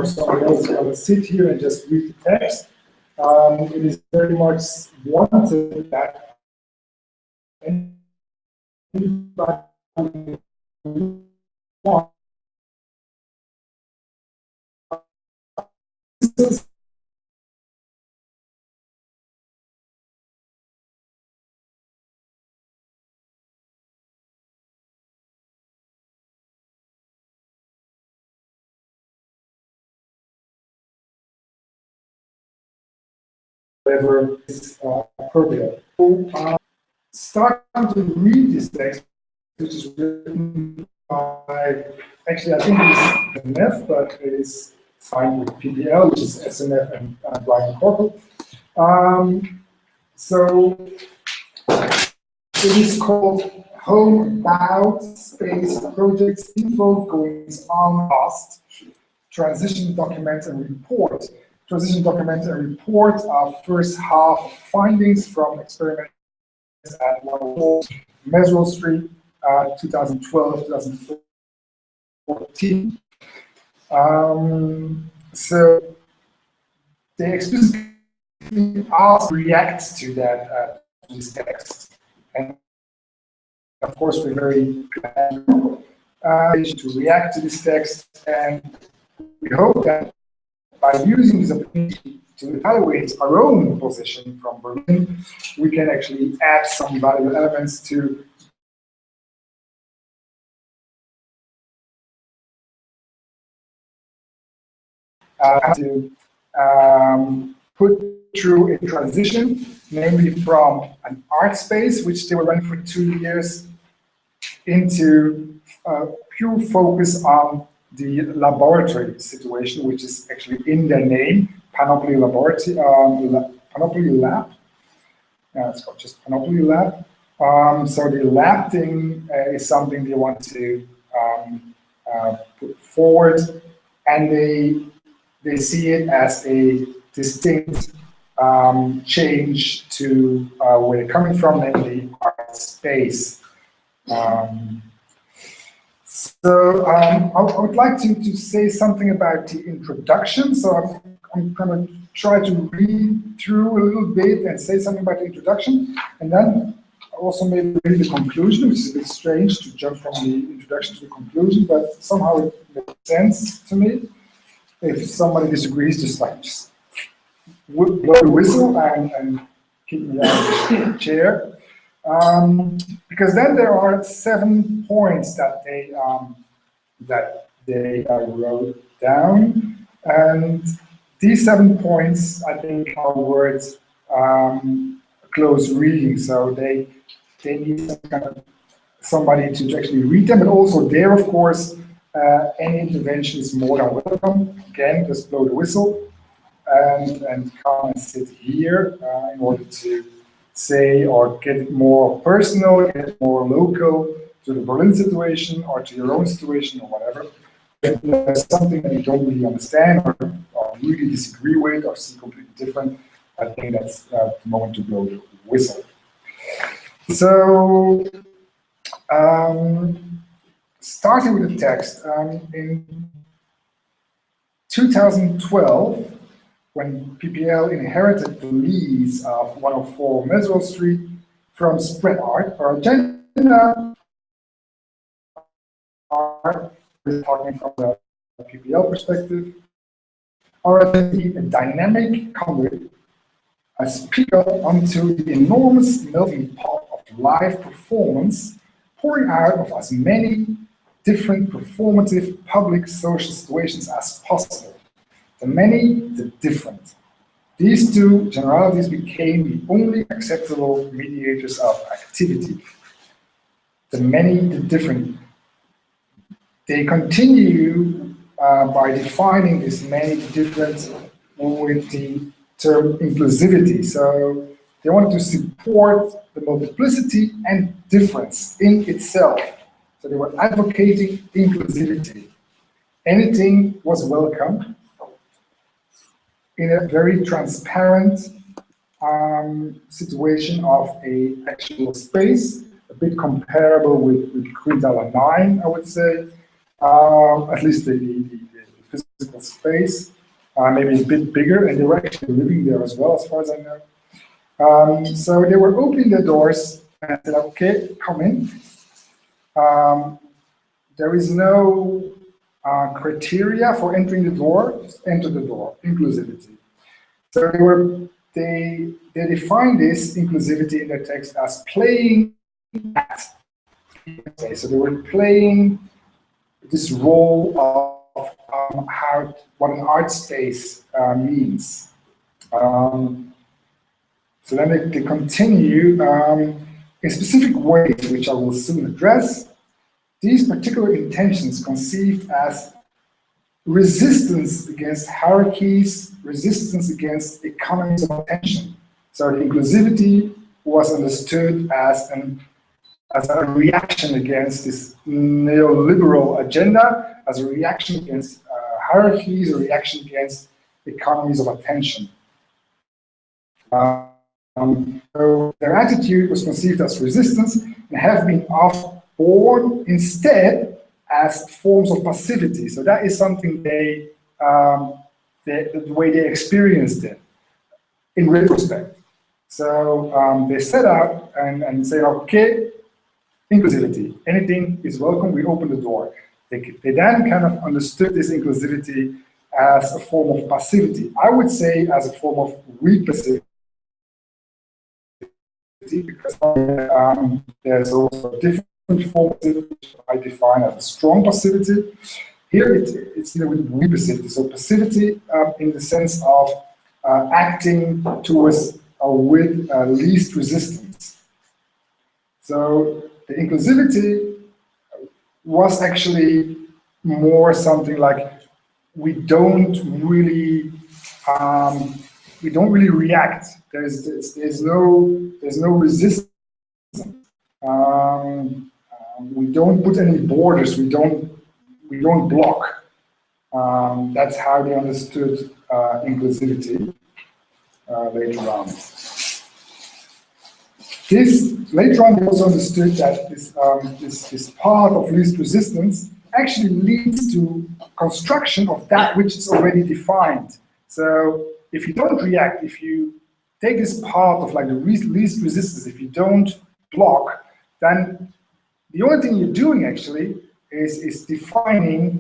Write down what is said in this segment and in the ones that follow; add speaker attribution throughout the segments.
Speaker 1: somebody else to ever sit here and just read the text. It is very much wanted that anybody wants whatever is appropriate. So, starting to read this text, which is written by, actually I think it's SNF, but it is signed with PPL, which is SNF and Blind Corporate. So it is called Home About Space Projects Info Goings On Past, Transition Document and Report. Transition Document and Report are first half findings from experiments at 104 Meserole Street, 2012-2014. So they explicitly ask react to that this text, and of course we're very glad to react to this text, and we hope that by using this opportunity to evaluate our own position from Berlin, we can actually add some valuable elements to put through a transition, namely from an art space, which they were running for 2 years, into pure focus on the laboratory situation, which is actually in their name, Panoply Laboratory, Panoply Lab. It's called just Panoply Lab. So the lab thing is something they want to put forward, and they see it as a distinct change to where they're coming from, namely art space. So I would like to say something about the introduction. So I'm going to try to read through a little bit and say something about the introduction, and then also maybe read the conclusion, which is a bit strange to jump from the introduction to the conclusion, but somehow it makes sense to me. If somebody disagrees, just blow the whistle and kick me out of the chair. Because then there are 7 points that they wrote down, and these 7 points I think are worth close reading. So they need some kind of somebody to actually read them, but also there, of course, any intervention is more than welcome. Again, just blow the whistle and come and sit here in order to say or get it more personal, get it more local to the Berlin situation or to your own situation or whatever. If there's something that you don't really understand or really disagree with or see completely different, I think that's the moment to blow the whistle. So, starting with the text, in 2012, when PPL inherited the lease of 104 Meserole Street from Spread Art, our agenda we're talking from the PPL perspective, are a dynamic conduit, a speaker onto the enormous melting pot of live performance, pouring out of as many different performative public social situations as possible. The many, the different. These two generalities became the only acceptable mediators of activity. The many, the different. They continue by defining this many, the different with the term inclusivity. So they wanted to support the multiplicity and difference in itself. So they were advocating inclusivity. Anything was welcome in a very transparent situation of a actual space, a bit comparable with Quintala 9, I would say. At least the physical space, maybe a bit bigger, and they were actually living there as well, as far as I know. So they were opening the doors and said, okay, come in. There is no criteria for entering the door, just enter the door, inclusivity. So they define this inclusivity in their text as playing at. So they were playing this role of what an art space means. So then they continue in specific ways, which I will soon address. These particular intentions conceived as resistance against hierarchies, resistance against economies of attention. So the inclusivity was understood as a reaction against this neoliberal agenda, as a reaction against hierarchies, a reaction against economies of attention. So their attitude was conceived as resistance and have been born instead as forms of passivity. So that is something the way they experienced it in retrospect. So they set out and say, okay, inclusivity, anything is welcome, we open the door. They then kind of understood this inclusivity as a form of passivity. I would say as a form of weak passivity, because there's also a different form of passivity, which I define as a strong passivity. Here it's with weak passivity. So passivity in the sense of acting towards or with least resistance. So the inclusivity was actually more something like we don't really react. There's no resistance. We don't put any borders. We don't block. That's how they understood inclusivity later on. Later on, they also understood that this path of least resistance actually leads to construction of that which is already defined. So if you don't react, if you take this path of like the least resistance, if you don't block, then the only thing you're doing actually is defining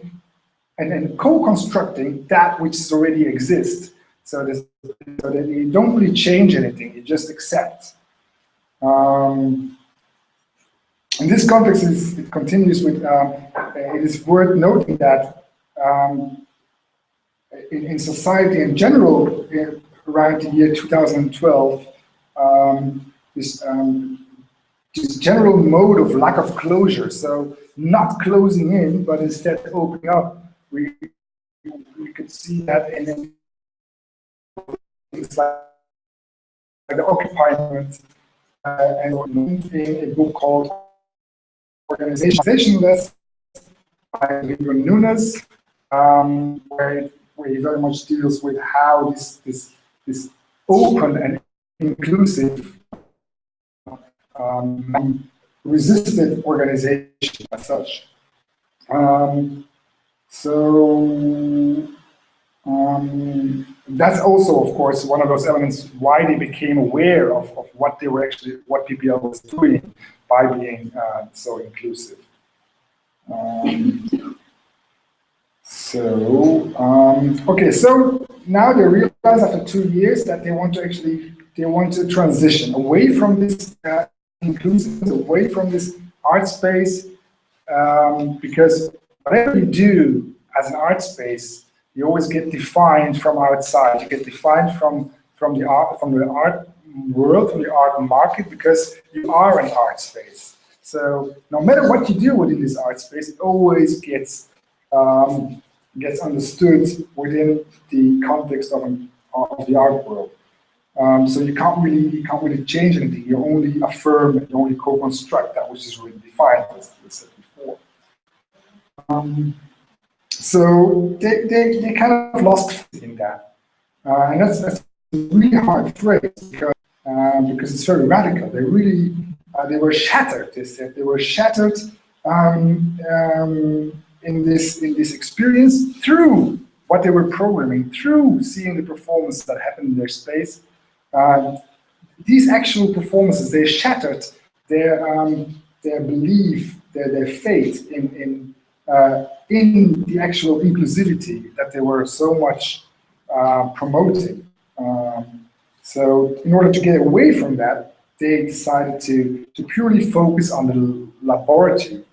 Speaker 1: and co-constructing that which already exists. So that you don't really change anything, you just accept. In this context, it continues with, it is worth noting that in society in general, around the year 2012, this general mode of lack of closure, so not closing in, but instead opening up, we could see that in things like the Occupy movement, and in a book called Organizationless by Libra Nunes, where he very much deals with how this open and inclusive resisted organization as such. That's also, of course, one of those elements why they became aware of what they were actually, what PPL was doing by being so inclusive. Okay, so now they realize after 2 years that they want to transition away from this inclusiveness, away from this art space, because whatever you do as an art space, you always get defined from outside. You get defined from the art world, from the art market, because you are an art space. So no matter what you do within this art space, it always gets understood within the context of the art world. So you can't really change anything. You only affirm, you only co-construct that which is already defined, as we said before. So they kind of lost faith in that, and that's a really hard phrase because it's very radical. They were shattered. They said they were shattered in this experience through what they were programming through seeing the performances that happened in their space. These actual performances, they shattered their belief, their faith in the actual inclusivity that they were so much promoting. So in order to get away from that, they decided to purely focus on the laboratory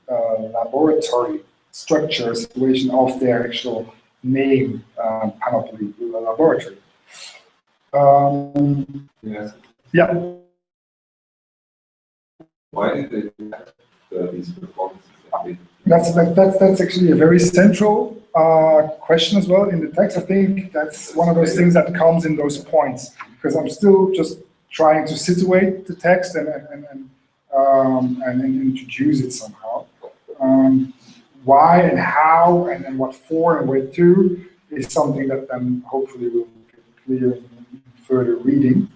Speaker 1: structure situation of their actual name, panoply laboratory.
Speaker 2: Yes.
Speaker 1: Yeah.
Speaker 2: Why did they do these performances?
Speaker 1: That's actually a very central question as well in the text. I think that's one of those things that comes in those points, because I'm still just trying to situate the text and introduce it somehow. Why and how and what for and where to is something that then hopefully will get clear in further reading.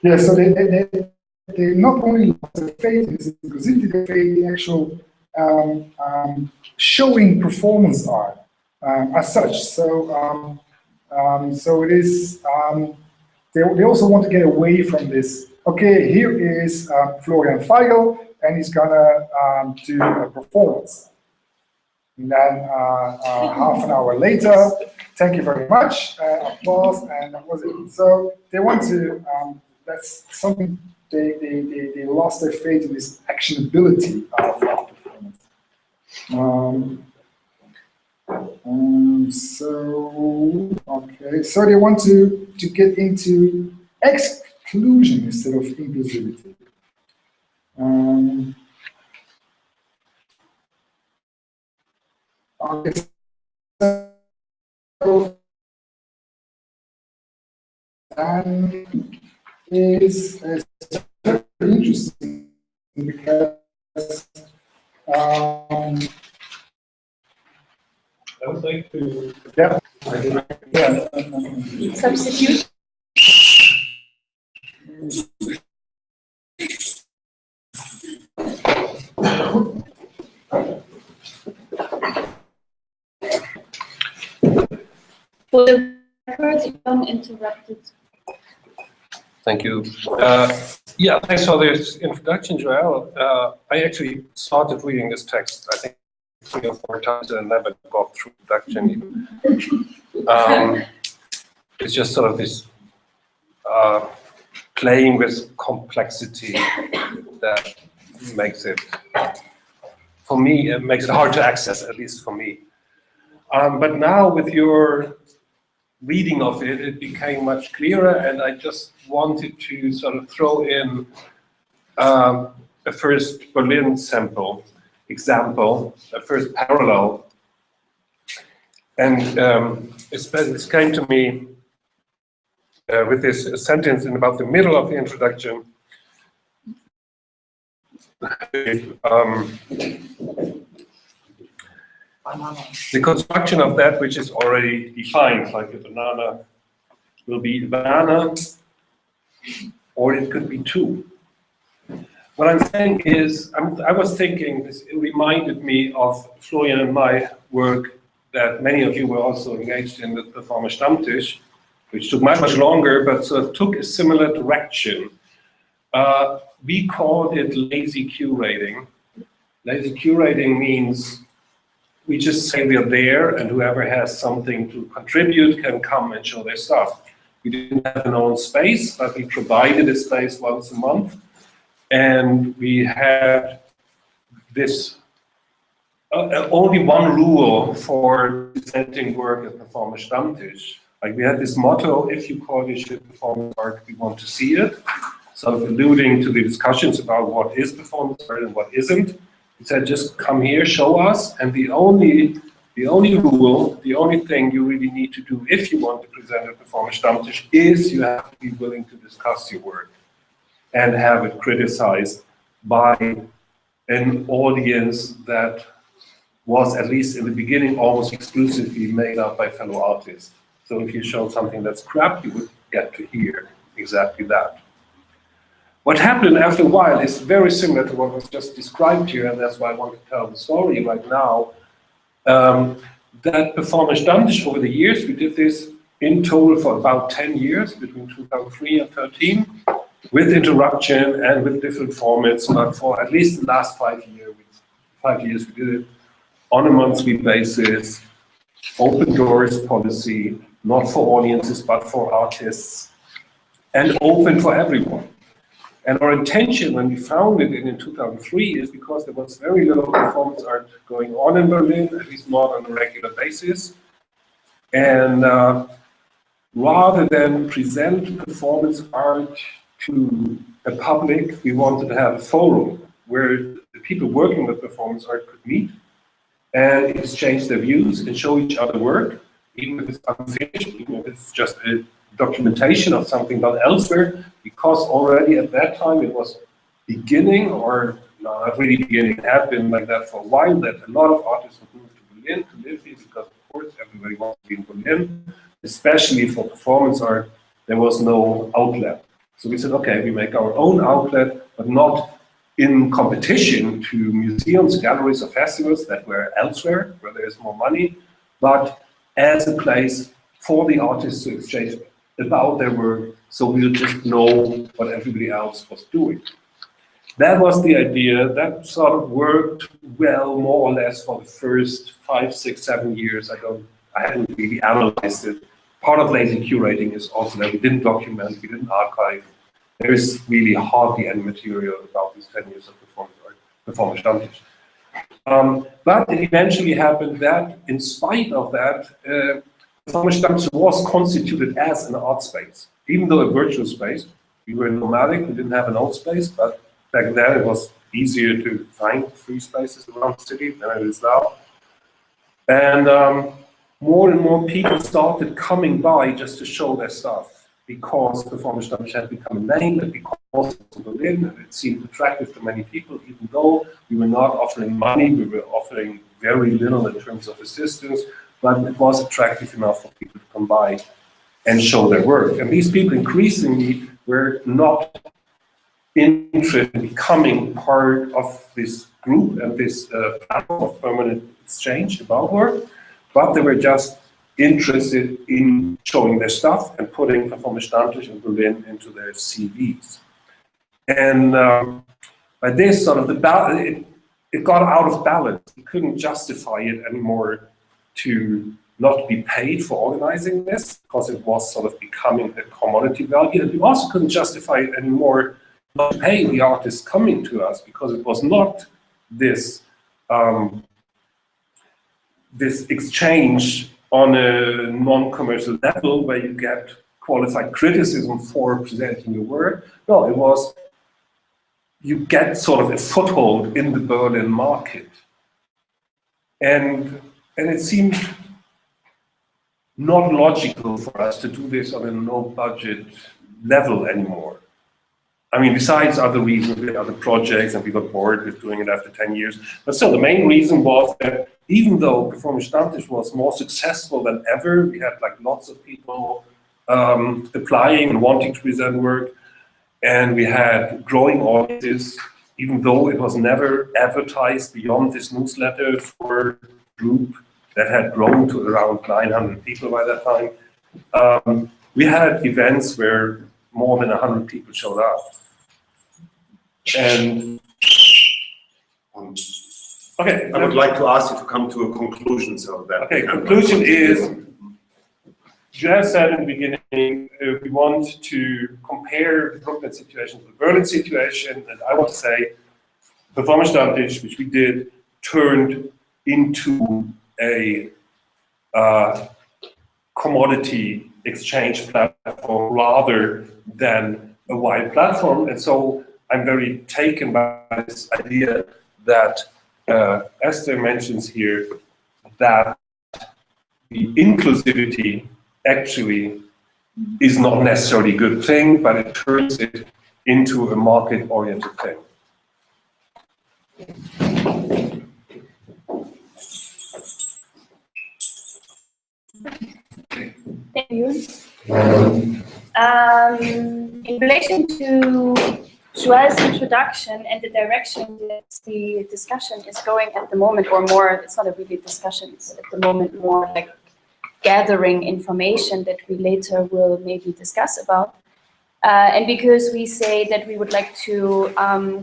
Speaker 1: Yeah, so they not only lost their faith in this inclusivity, they faith in actual showing performance art as such. So it is. They also want to get away from this. Okay, here is Florian Feigl, and he's gonna do a performance. And then half an hour later, thank you very much, applause, and that was it. So they want to, that's something, they lost their faith in this actionability of performance. So they want to get into exclusion instead of inclusivity. And is very interesting because
Speaker 3: I would like to
Speaker 4: substitute. For the record, you don't interrupt it.
Speaker 3: Thank you. Yeah, thanks for this introduction, Joel. I actually started reading this text, I think, 3 or 4 times and never got through the introduction even. It's just sort of this playing with complexity that makes it, for me, it makes it hard to access, at least for me. But now with your reading of it, it became much clearer, and I just wanted to sort of throw in a first Berlin example, a first parallel. And it came to me with this sentence in about the middle of the introduction. The construction of that which is already defined, like a banana will be a banana, or it could be 2. What I'm saying is, I was thinking, it reminded me of Florian and my work that many of you were also engaged in, the Performer Stammtisch, which took much longer, but sort of took a similar direction. We called it lazy curating. Lazy curating means we just say we're there, and whoever has something to contribute can come and show their stuff. We didn't have an own space, but we provided a space once a month. And we had this, only one rule for presenting work at Performer Stammtisch. Like we had this motto, if you call your shit performance art, we want to see it. Sort of alluding to the discussions about what is performance art and what isn't. He said, just come here, show us, and the only rule, the only thing you really need to do if you want to present a Performer Stammtisch is you have to be willing to discuss your work and have it criticized by an audience that was, at least in the beginning, almost exclusively made up by fellow artists. So if you showed something that's crap, you would get to hear exactly that. What happened after a while is very similar to what was just described here, and that's why I want to tell the story right now. That Performance Stammtisch over the years, we did this in total for about 10 years, between 2003 and 2013, with interruption and with different formats, but for at least the last 5 years we did it on a monthly basis, open doors policy, not for audiences but for artists, and open for everyone. And our intention when we founded it in 2003 is because there was very little performance art going on in Berlin, at least not on a regular basis. And rather than present performance art to a public, we wanted to have a forum where the people working with performance art could meet and exchange their views and show each other work, even if it's unfinished, even if it's just a documentation of something done elsewhere, because already at that time it was beginning, or no, not really beginning, it had been like that for a while, that a lot of artists would move to Berlin to live here, because of course everybody wants to be in Berlin, especially for performance art, there was no outlet. So we said, okay, we make our own outlet, but not in competition to museums, galleries, or festivals that were elsewhere, where there is more money, but as a place for the artists to exchange about their work, so we'll just know what everybody else was doing. That was the idea. That sort of worked well, more or less, for the first 5, 6, 7 years. I hadn't really analyzed it. Part of lazy curating is also that we didn't document, we didn't archive. There is really hardly any material about these 10 years of performance Stammtisch. But it eventually happened that, in spite of that, Performance Stammtisch was constituted as an art space, even though a virtual space. We were nomadic, we didn't have an old space, but back then it was easier to find free spaces around the city than it is now. And more and more people started coming by just to show their stuff, because Performance Stammtisch had become a name, and because it was in Berlin, and it seemed attractive to many people, even though we were not offering money, we were offering very little in terms of assistance, but it was attractive enough for people to come by and show their work. And these people increasingly were not interested in becoming part of this group and this platform of permanent exchange about work, but they were just interested in showing their stuff and putting Performance Stammtisch in Berlin into their CVs. And by this sort of it got out of balance. We couldn't justify it anymore to not be paid for organizing this, because it was sort of becoming a commodity value. And we also couldn't justify it anymore not to pay the artists coming to us, because it was not this this exchange on a non-commercial level where you get qualified criticism for presenting your work. No, it was, you get sort of a foothold in the Berlin market. And it seemed not logical for us to do this on a no-budget level anymore. I mean, besides other reasons, we had other projects and we got bored with doing it after 10 years. But still, the main reason was that even though Performance Stammtisch was more successful than ever, we had like lots of people applying and wanting to present work, and we had growing audiences, even though it was never advertised beyond this newsletter for a group that had grown to around 900 people by that time. We had events where more than 100 people showed up. And okay,
Speaker 5: I would like to ask you to come to a conclusion, so that.
Speaker 3: Okay, conclusion is, you have said in the beginning, we want to compare the Brooklyn situation to the Berlin situation, and I want to say, Performance Stammtisch, which we did, turned into a commodity exchange platform rather than a wide platform. And so I'm very taken by this idea that Esther mentions here, that the inclusivity actually is not necessarily a good thing, but it turns it into a market-oriented thing.
Speaker 4: Thank you. In relation to Joel's introduction and the direction that the discussion is going at the moment, or more, it's not a really discussion, it's at the moment more like gathering information that we later will maybe discuss about. And because we say that we would like to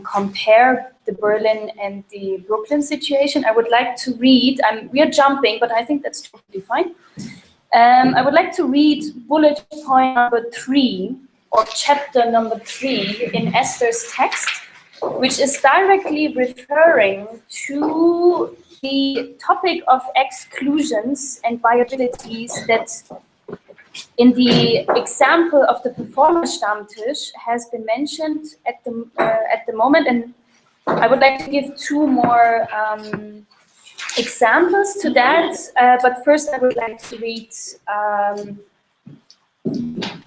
Speaker 4: compare the Berlin and the Brooklyn situation, I would like to read, we are jumping, but I think that's totally fine. I would like to read bullet point number 3, or chapter number 3 in Esther's text, which is directly referring to the topic of exclusions and viabilities that in the example of the Performer-Stammtisch has been mentioned at the moment, and I would like to give 2 more examples to that, but first I would like to read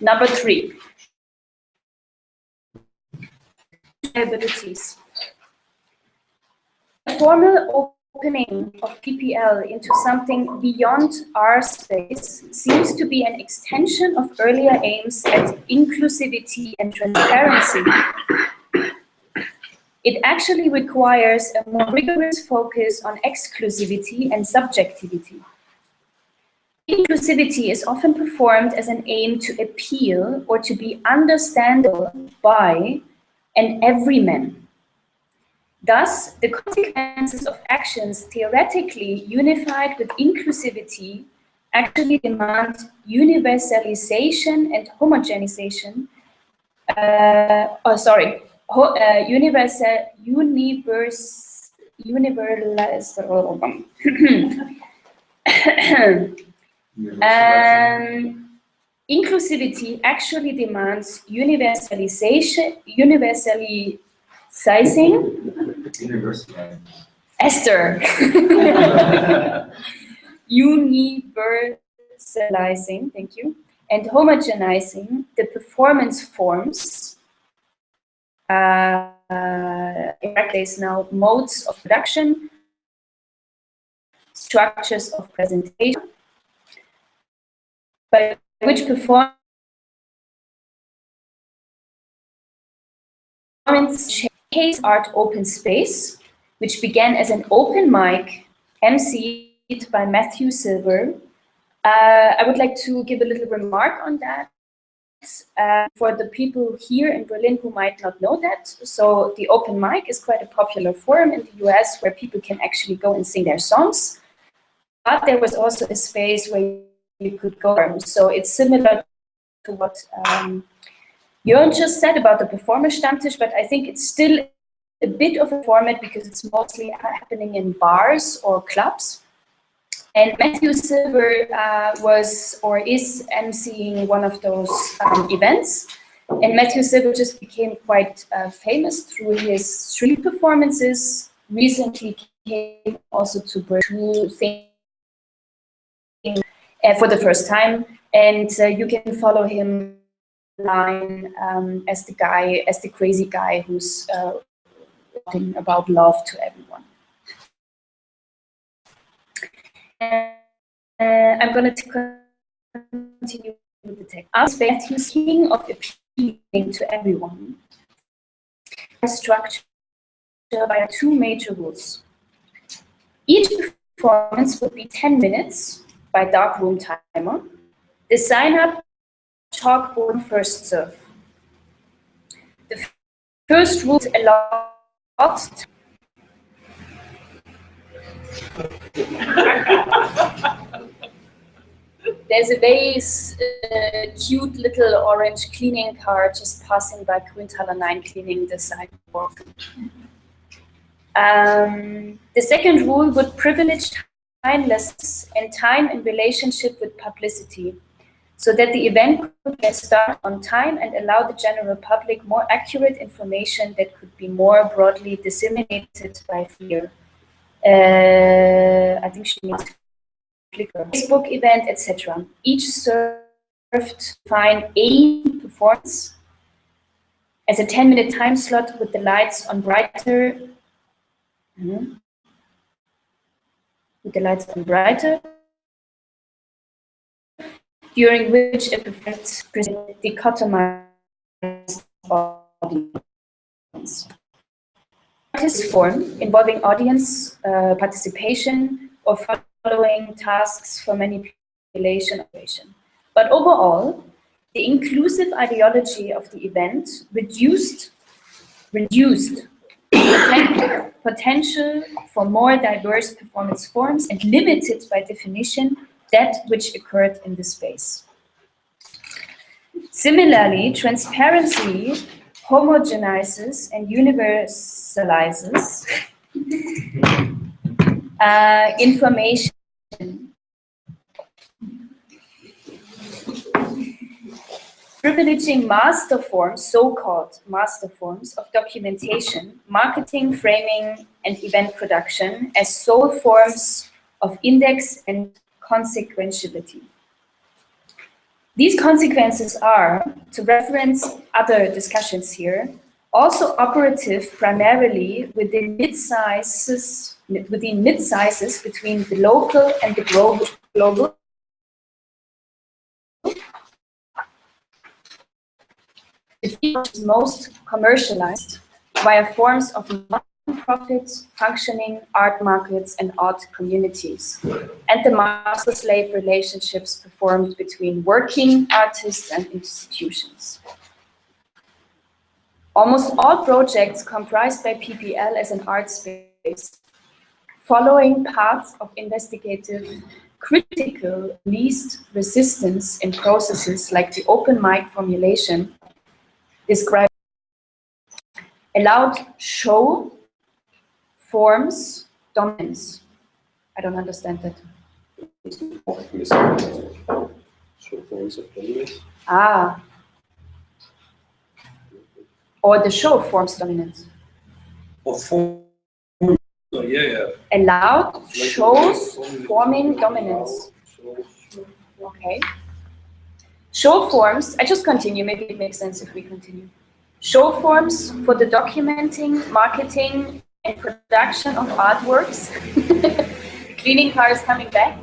Speaker 4: number 3. Abilities. Formal opening of PPL into something beyond our space seems to be an extension of earlier aims at inclusivity and transparency. It actually requires a more rigorous focus on exclusivity and subjectivity. Inclusivity is often performed as an aim to appeal or to be understandable by an everyman. Thus, the consequences of actions theoretically unified with inclusivity actually demand universalization and homogenization. Inclusivity actually demands universalizing. Esther. Universalizing, thank you, and homogenizing the performance forms, in our case now, modes of production, structures of presentation, by which performance showcase art open space, which began as an open mic emceed by Matthew Silver. I would like to give a little remark on that for the people here in Berlin who might not know that. So the open mic is quite a popular forum in the US where people can actually go and sing their songs. But there was also a space where you could go. So it's similar to what Jörn just said about the Performer-Stammtisch, but I think it's still a bit of a format because it's mostly happening in bars or clubs. And Matthew Silver was or is emceeing one of those events. And Matthew Silver just became quite famous through his street performances. Recently came also to Berlin for the first time. And you can follow him online as the crazy guy who's talking about love to everyone. I'm going to continue with the text. As Matthew's king of appealing to everyone, structure by 2 major rules. Each performance would be 10 minutes by darkroom timer. The sign-up chalkboard first serve. The first rule is allowed. There's a very cute little orange cleaning car just passing by Grüntaler 9 cleaning the sidewalk. The second rule would privilege timelessness and time in relationship with publicity, so that the event could get started on time and allow the general public more accurate information that could be more broadly disseminated by fear. I think she needs to click on Facebook event, etc. Each served find a performance as a 10-minute time slot with the lights on brighter. With the lights on brighter, during which a performance presents dichotomized body. Artist form involving audience participation or following tasks for manipulation operation. But overall, the inclusive ideology of the event reduced potential for more diverse performance forms and limited by definition that which occurred in the space. Similarly, transparency homogenizes and universalizes information. Privileging master forms, so-called master forms of documentation, marketing, framing, and event production as sole forms of index and consequentiality. These consequences are, to reference other discussions here, also operative primarily within mid-sizes between the local and the global. The field is most commercialized via forms of non-profit functioning art markets and art communities, and the master-slave relationships performed between working artists and institutions. Almost all projects comprised by PPL as an art space, following paths of investigative, critical, least resistance in processes like the open mic formulation, described allowed show forms dominance. I don't understand that. Ah. Or the show forms dominance. Allowed shows forming dominance. Okay. Show forms, I just continue, maybe it makes sense if we continue. Show forms for the documenting, marketing, and production of artworks. Cleaning car is coming back.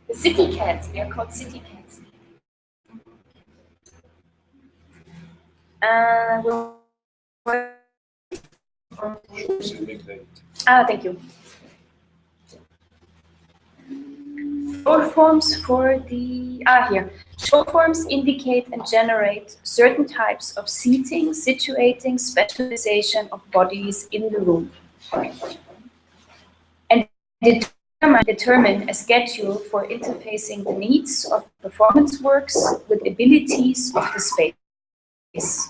Speaker 4: The city cats, they are called city cats. Thank you. Show forms for the, here. Show forms indicate and generate certain types of seating, situating, specialization of bodies in the room. And determine a schedule for interfacing the needs of performance works with abilities of the space,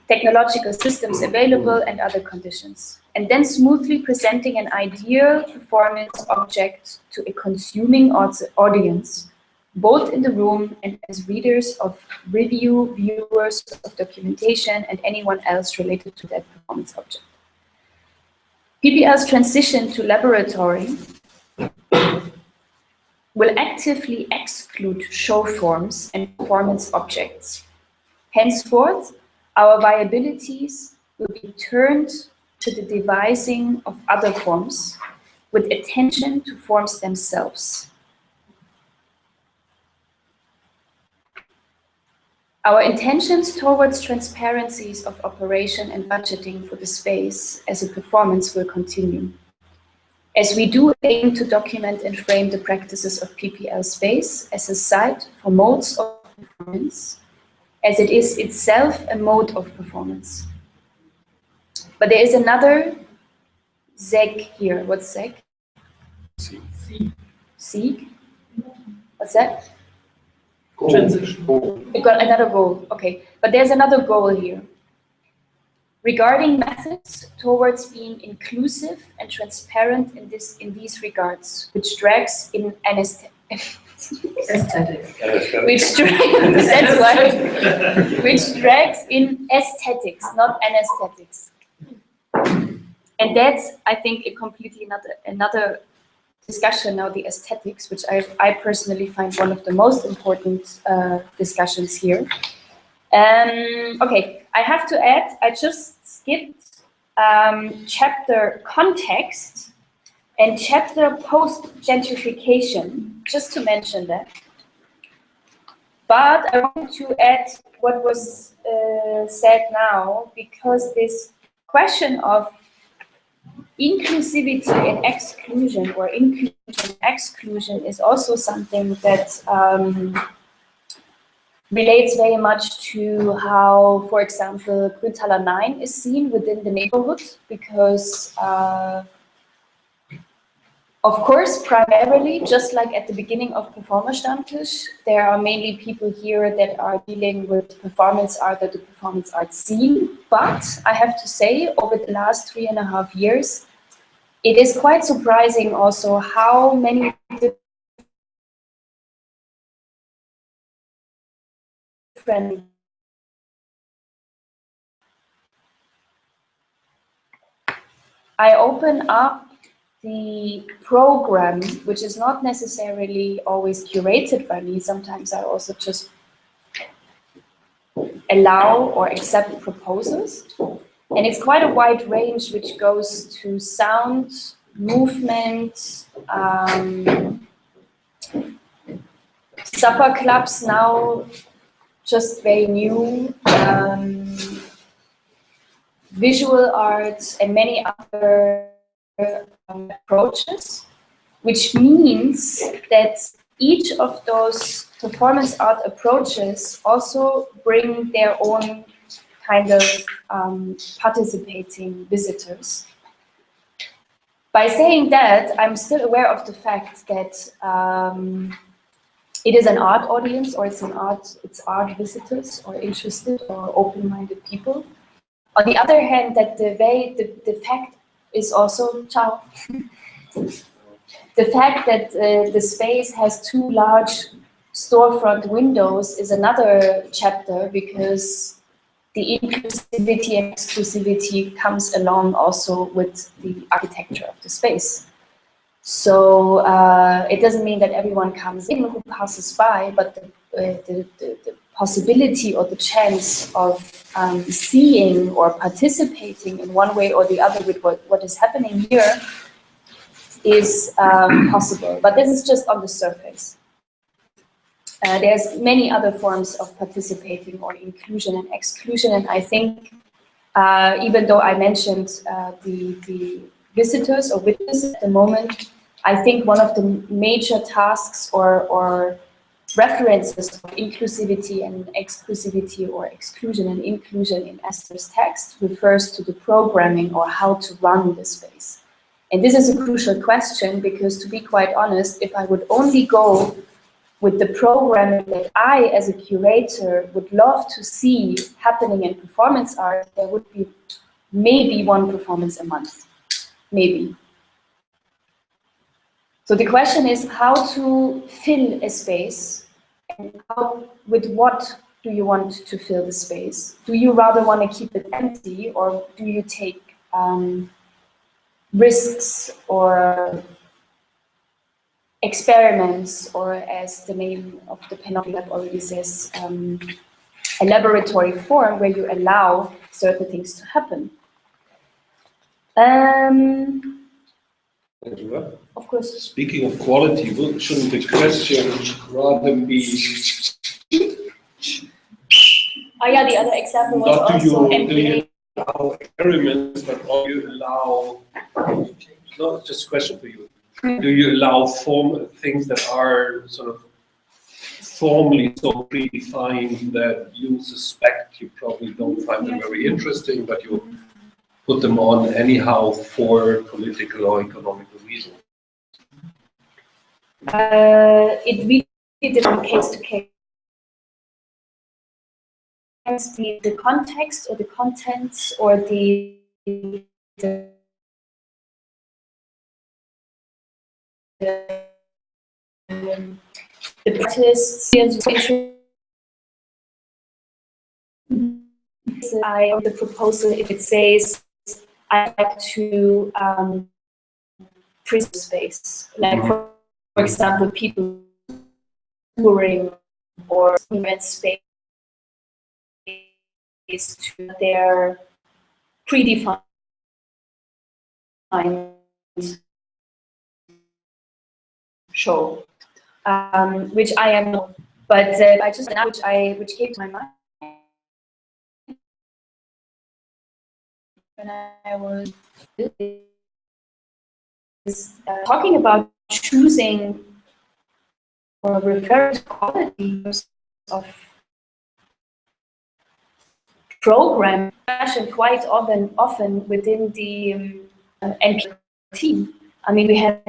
Speaker 4: technological systems available, and other conditions, and then smoothly presenting an ideal performance object to a consuming audience, both in the room and as readers of review, viewers of documentation, and anyone else related to that performance object. PPL's transition to laboratory will actively exclude show forms and performance objects. Henceforth, our viabilities will be turned to the devising of other forms with attention to forms themselves. Our intentions towards transparencies of operation and budgeting for the space as a performance will continue. As we do aim to document and frame the practices of PPL space as a site for modes of performance, as it is itself a mode of performance. But there is another zeg here. What's zeg? Seek. What's that?
Speaker 3: Transition.
Speaker 4: We've got another goal. Okay, but there's another goal here. Regarding methods towards being inclusive and transparent in these regards, which drags in aesthetic. Which drags in aesthetics, not anesthetics. And that's, I think, a completely another discussion now, the aesthetics, which I personally find one of the most important discussions here. Okay, I have to add, I just skipped chapter context and chapter post-gentrification, just to mention that. But I want to add what was said now, because this question of inclusivity and exclusion, or inclusion and exclusion, is also something that relates very much to how, for example, Grüntaler 9 is seen within the neighborhood, because of course, primarily, just like at the beginning of Performerstammtisch, there are mainly people here that are dealing with performance art or the performance art scene. But I have to say, over the last 3.5 years, it is quite surprising also how many different I open up the program, which is not necessarily always curated by me. Sometimes I also just allow or accept proposals. And it's quite a wide range, which goes to sound, movement, supper clubs now, just very new, visual arts, and many other approaches, which means that each of those performance art approaches also bring their own kind of participating visitors. By saying that, I'm still aware of the fact that it is an art audience, or it's art visitors, or interested or open-minded people. On the other hand, that the fact is also, ciao. The fact that the space has 2 large storefront windows is another chapter, because the inclusivity and exclusivity comes along also with the architecture of the space. So it doesn't mean that everyone comes in who passes by, but the possibility or the chance of seeing or participating in one way or the other with what is happening here is possible. But this is just on the surface. There's many other forms of participating or inclusion and exclusion, and I think even though I mentioned the visitors or witnesses at the moment, I think one of the major tasks or references of inclusivity and exclusivity, or exclusion and inclusion, in Esther's text refers to the programming or how to run the space. And this is a crucial question, because, to be quite honest, if I would only go with the programming that I, as a curator, would love to see happening in performance art, there would be maybe 1 performance a month, maybe. So the question is how to fill a space, and with what do you want to fill the space? Do you rather want to keep it empty, or do you take risks or experiments, or, as the name of the Penalty Lab already says, a laboratory form where you allow certain things to happen? Of course.
Speaker 3: Speaking of quality, shouldn't the question rather be
Speaker 4: Oh yeah, the other example was
Speaker 3: not
Speaker 4: also
Speaker 3: do you allow experiments, but do you allow, no, just a question for you. Do you allow things that are sort of formally so predefined that you suspect you probably don't find them very interesting, but you put them on anyhow for political or economical reasons?
Speaker 4: It really depends on case to case. The context or the contents or the artists. The proposal, if it says I like to prison space, like for example, people touring or rent space to their predefined show, which I am not. But I just which came to my mind when I was talking about choosing or referring to qualities of program and quite often within the NP team. I mean, we had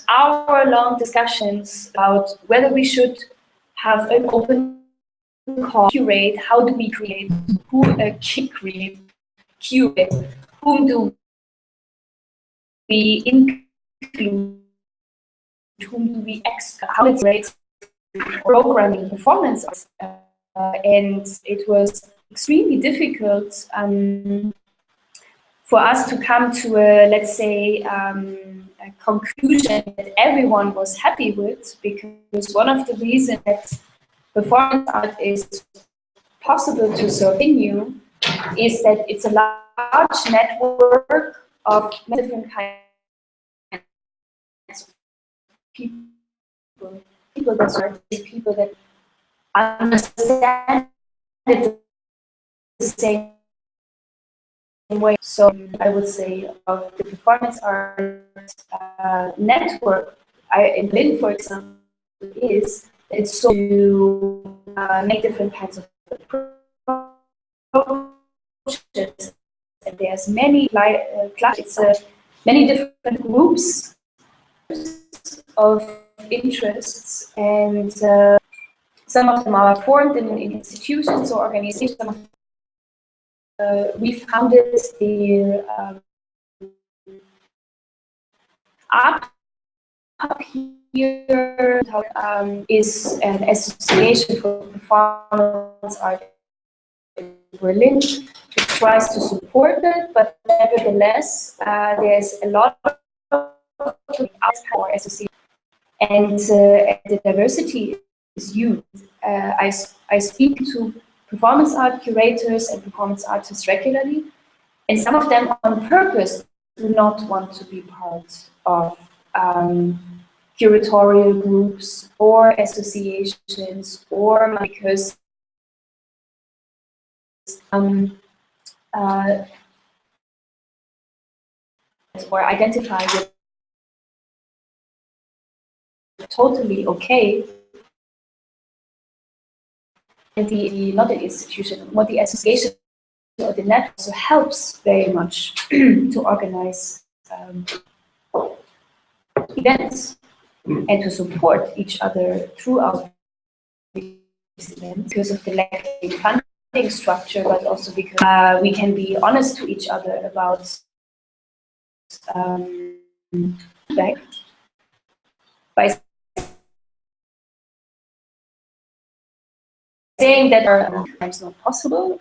Speaker 4: hour-long discussions about whether we should have an open call, curate, how do we create, curate, whom do we include, whom do we exclude, how it rates programming performance. And it was extremely difficult for us to come to a, let's say, a conclusion that everyone was happy with, because one of the reasons that performance art is possible to continue is that it's a large network of different kinds of people that understand it the same way. So I would say of the performance art network in Berlin, for example, is it's so to make different kinds of approaches. And there's many many different groups of interests, and some of them are formed in institutions or organizations. Some of we founded the art up here is an association for performance art in Berlin. It tries to support it, but nevertheless, there's a lot of our association, and the diversity is huge. I speak to performance art curators and performance artists regularly, and some of them on purpose do not want to be part of curatorial groups or associations, or because or identify with totally okay. And the not the institution, what the association or the network also helps very much to organize events and to support each other throughout these events because of the lacking funding structure, but also because we can be honest to each other about feedback by saying that are sometimes not possible,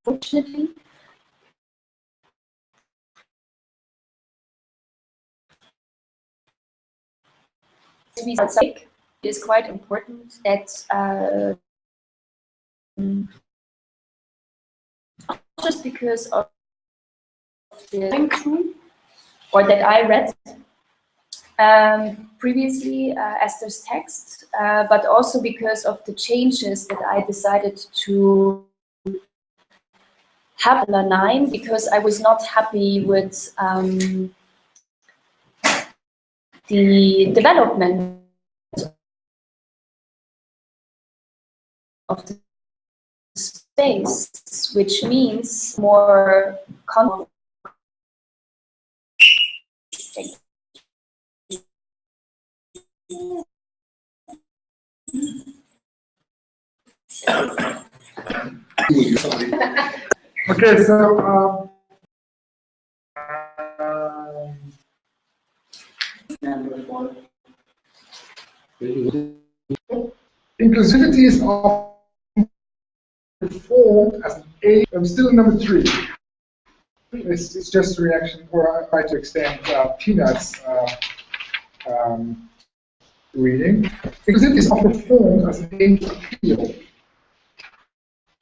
Speaker 4: unfortunately. It is quite important that not just because of the crew, or that I read previously Esther's text, but also because of the changes that I decided to have in 9, because I was not happy with the development of the space, which means more content.
Speaker 1: Okay, so number 4. Inclusivity is often performed as an A. I'm still in number 3. It's just a reaction, or I try to extend Peanut's reading. Inclusivity is often performed as an aim to appeal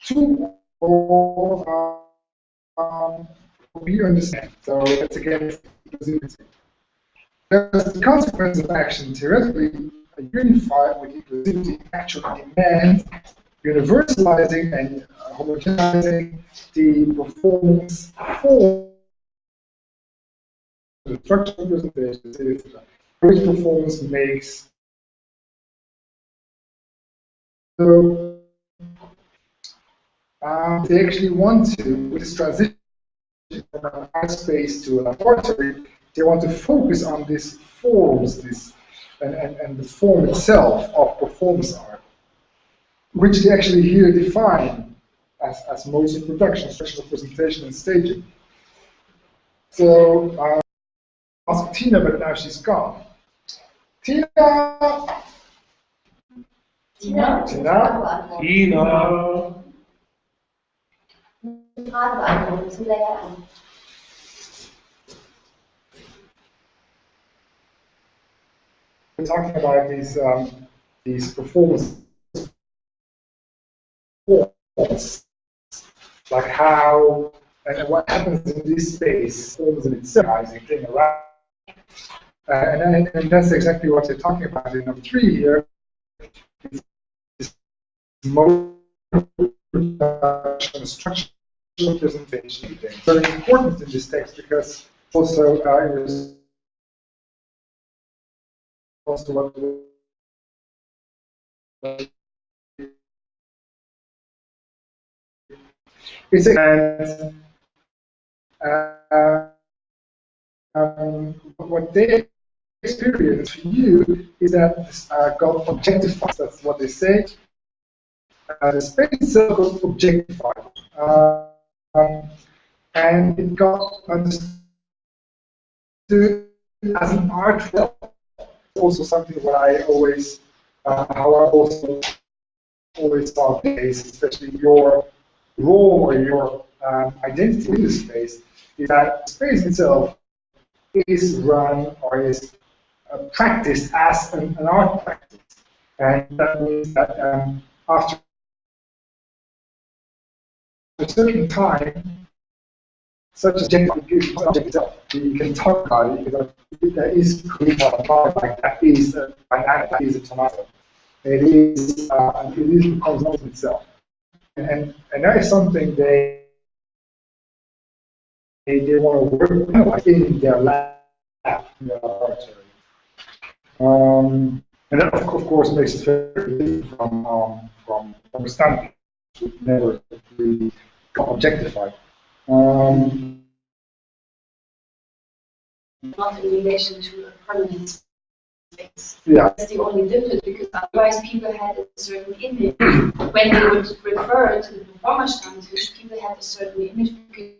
Speaker 1: to all we understand. So it's against inclusivity. As the consequence of action, theoretically, unified with inclusivity actually demands universalizing and homogenizing the performance for the structural representation. Which performance makes so they actually want to, with this transition from an art space to a laboratory, they want to focus on these forms, and the form itself of performance art, which they actually here define as modes of production, structural presentation, and staging. So I asked Tina, but now she's gone. Tina!
Speaker 6: Tina?
Speaker 1: Tina?
Speaker 3: Tina.
Speaker 6: Frage beantworten, zum Lernen.
Speaker 1: We're talking about these performance forms, like how and what happens in this space, forms in itself, thing around. And that's exactly what they're talking about in number 3 here. This mode production, structural presentation thing. Very important in this text because also it is also what it's what they experience for you is that got objectified. That's what they say. The space itself got objectified, and it got understood as an art form. Also, something what I always, how I also always thought is, especially your role or your identity in the space, is that the space itself is run or is practiced as an art practice, and that means that after a certain time, such a object itself, you can talk about it because that is created like that is a banana, that is a tomato. It becomes not itself, and that is something they want to work in their lab, in their laboratory. And that of course makes it very different from standard, which never really got objectified.
Speaker 6: Not in relation to a permanent space.
Speaker 1: Yeah.
Speaker 6: That's the only difference, because otherwise people had a certain image. When they would refer to the Performerstammtisch, people had a certain image because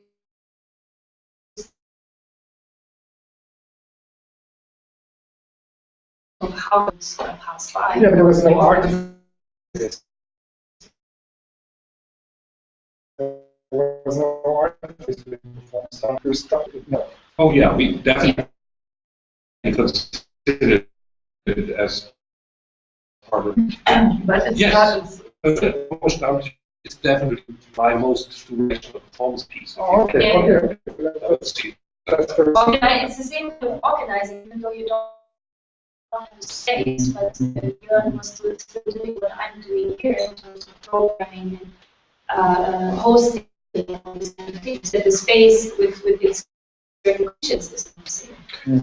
Speaker 6: of how it's passed by.
Speaker 1: Yeah, but there was no art. There was no art performance. No.
Speaker 3: Oh yeah, we definitely consider it as part of.
Speaker 6: But it's
Speaker 3: Yes.
Speaker 6: not.
Speaker 3: It's definitely my most two-dimensional performance piece.
Speaker 1: Oh, okay,
Speaker 6: Yeah.
Speaker 1: okay.
Speaker 3: Let's see.
Speaker 1: That's very
Speaker 6: It's the same with organizing, even though you don't have the space, but Björn was still doing what I'm doing here in terms of programming and hosting and all these kind of things. That the space with its certain conditions is not the same.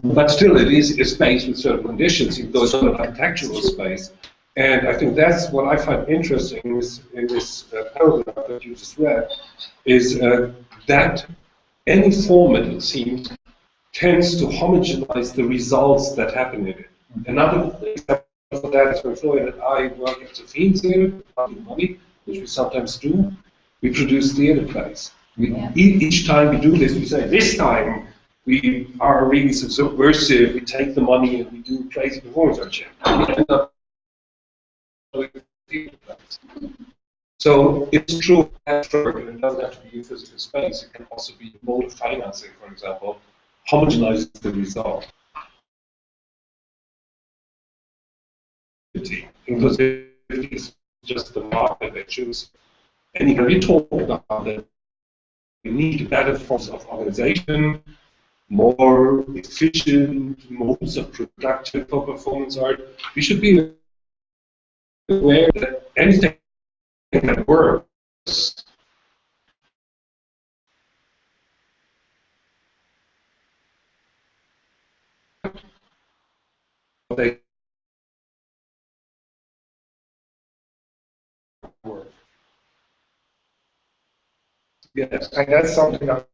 Speaker 3: But still, it is a space with certain conditions, even though it's not an architectural space. And I think that's what I find interesting in this paragraph that you just read, is that any format, it seems, tends to homogenize the results that happen in it. Another example of that is when Florian and I work at the Film Theater, which we sometimes do. We produce theater plays. Each time we do this, we say, this time we are really subversive, we take the money and we do crazy performance art. We end up doing theater plays. So it's true that it doesn't have to be a physical space, it can also be a mode of financing, for example, homogenizes the result. Inclusivity is just the market they choose. And we talk about that we need better forms of organization, more efficient modes of production for performance art, we should be aware that anything that works they work. Yes.
Speaker 1: And that's something that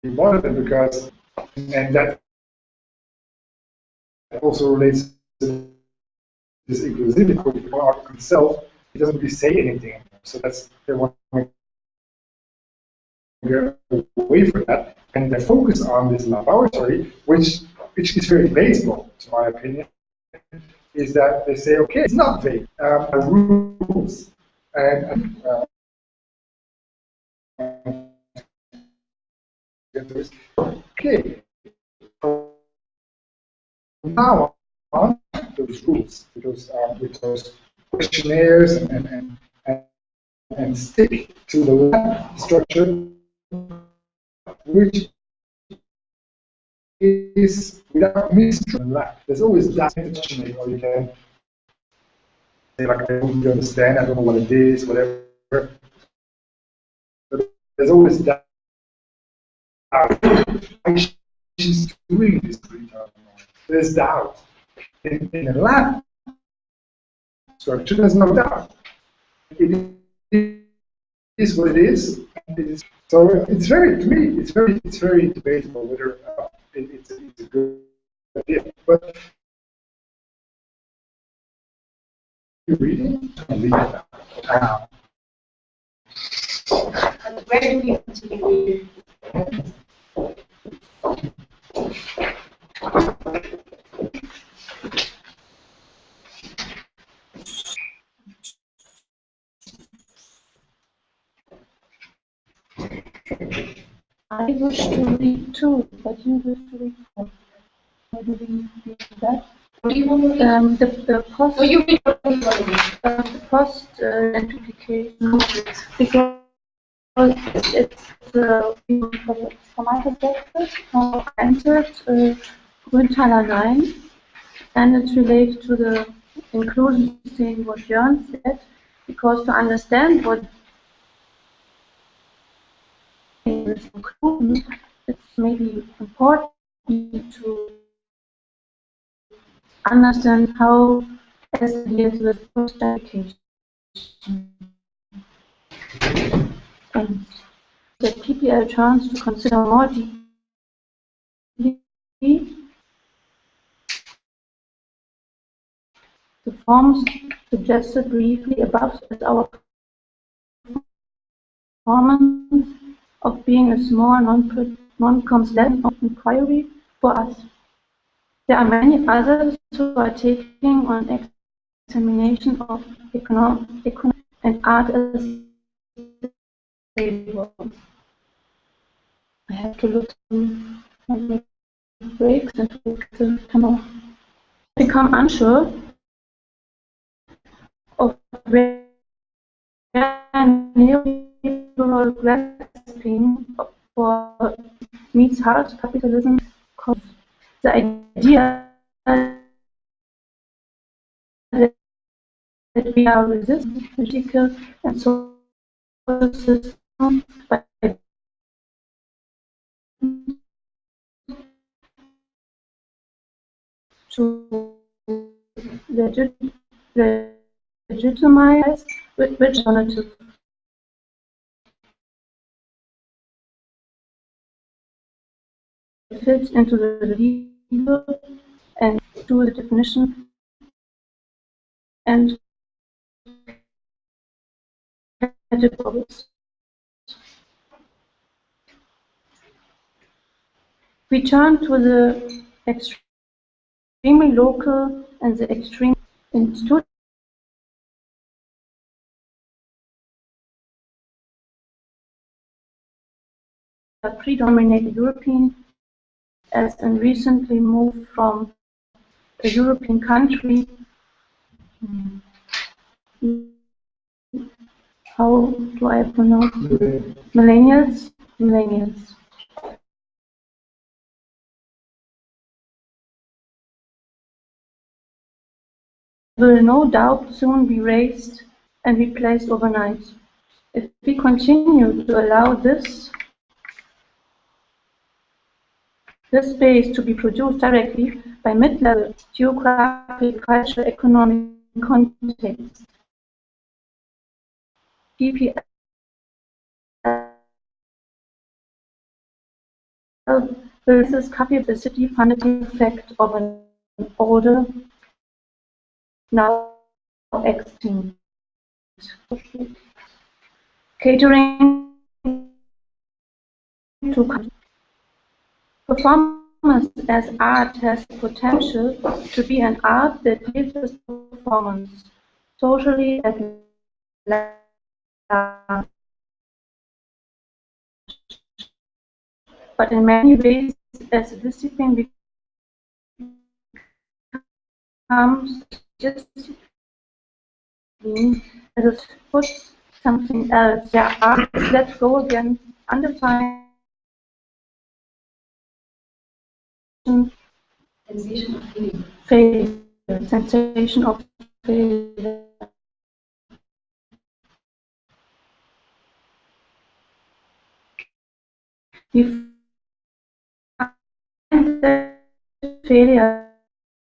Speaker 1: important because, and that also relates to this inclusivity for the art itself. It doesn't really say anything. So that's they want to get away from that, and they focus on this laboratory, which is very debatable, to my opinion. Is that they say, okay, it's not vague, rules, and okay, from now on, those rules, because with those questionnaires and stick to the lab structure, which is without mystery in lab. There's always that interchange, or you can say like, I don't understand, I don't know what it is, whatever. But there's always that. She's doing this pretty tough. There's doubt. In a lab structure, there's no doubt. It is what it is. So it's very, to me, it's very debatable whether it's a good idea. But you reading? I'll leave it now.
Speaker 6: And where do we want to be reading?
Speaker 7: I wish to read too, but you wish to read first. How do we do that?
Speaker 6: What do you want to read?
Speaker 7: The post.
Speaker 6: Oh, you read what you want to read.
Speaker 7: The post identification, because it's from my perspective, how I entered Grünthaler 9, and it's related to the inclusion thing what Jörn said, because to understand what is inclusion, it's maybe important to understand how it deals with post education. And that PPL turns to consider more deeply the forms suggested briefly above as our performance of being a small non-coms level of inquiry for us. There are many others who are taking on examination of economic and art as I have to look through my breaks and to look at the camera. Become unsure of where neoliberal grasping for meets hard capitalism comes. The idea that we are resistant to political and social systems by to legitimize which alternative fits into the legal and to the definition and categories. We turn to the extremely local and the extreme institute. Predominate European, as in recently moved from a European country. How do I pronounce millennials? convenience. Will no doubt soon be raised and replaced overnight. If we continue to allow this space to be produced directly by mid-level geographic, cultural, economic contexts, PPL will copy the city-funded effect of an older, now extinct. Catering to performance as art has potential to be an art that delivers performance socially at large. But in many ways, as a discipline becomes discipline, as it puts something else. Yeah, let's go again. Undefined
Speaker 6: Sensation of feeling.
Speaker 7: failure, sensation of failure. We find that failure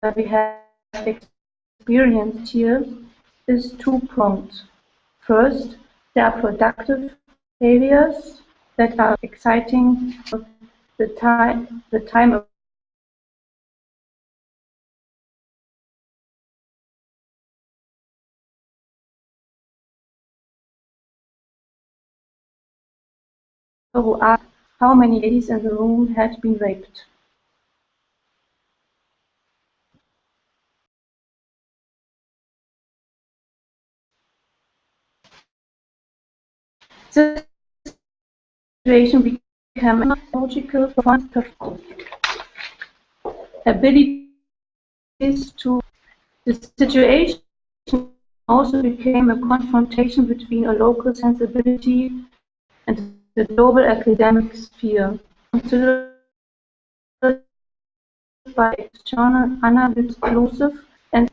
Speaker 7: that we have experienced here is two-pronged. First, there are productive failures that are exciting the time of who asked how many ladies in the room had been raped. This situation became a logical abilities to the situation also became a confrontation between a local sensibility and the global academic sphere, considered by external unexclusive and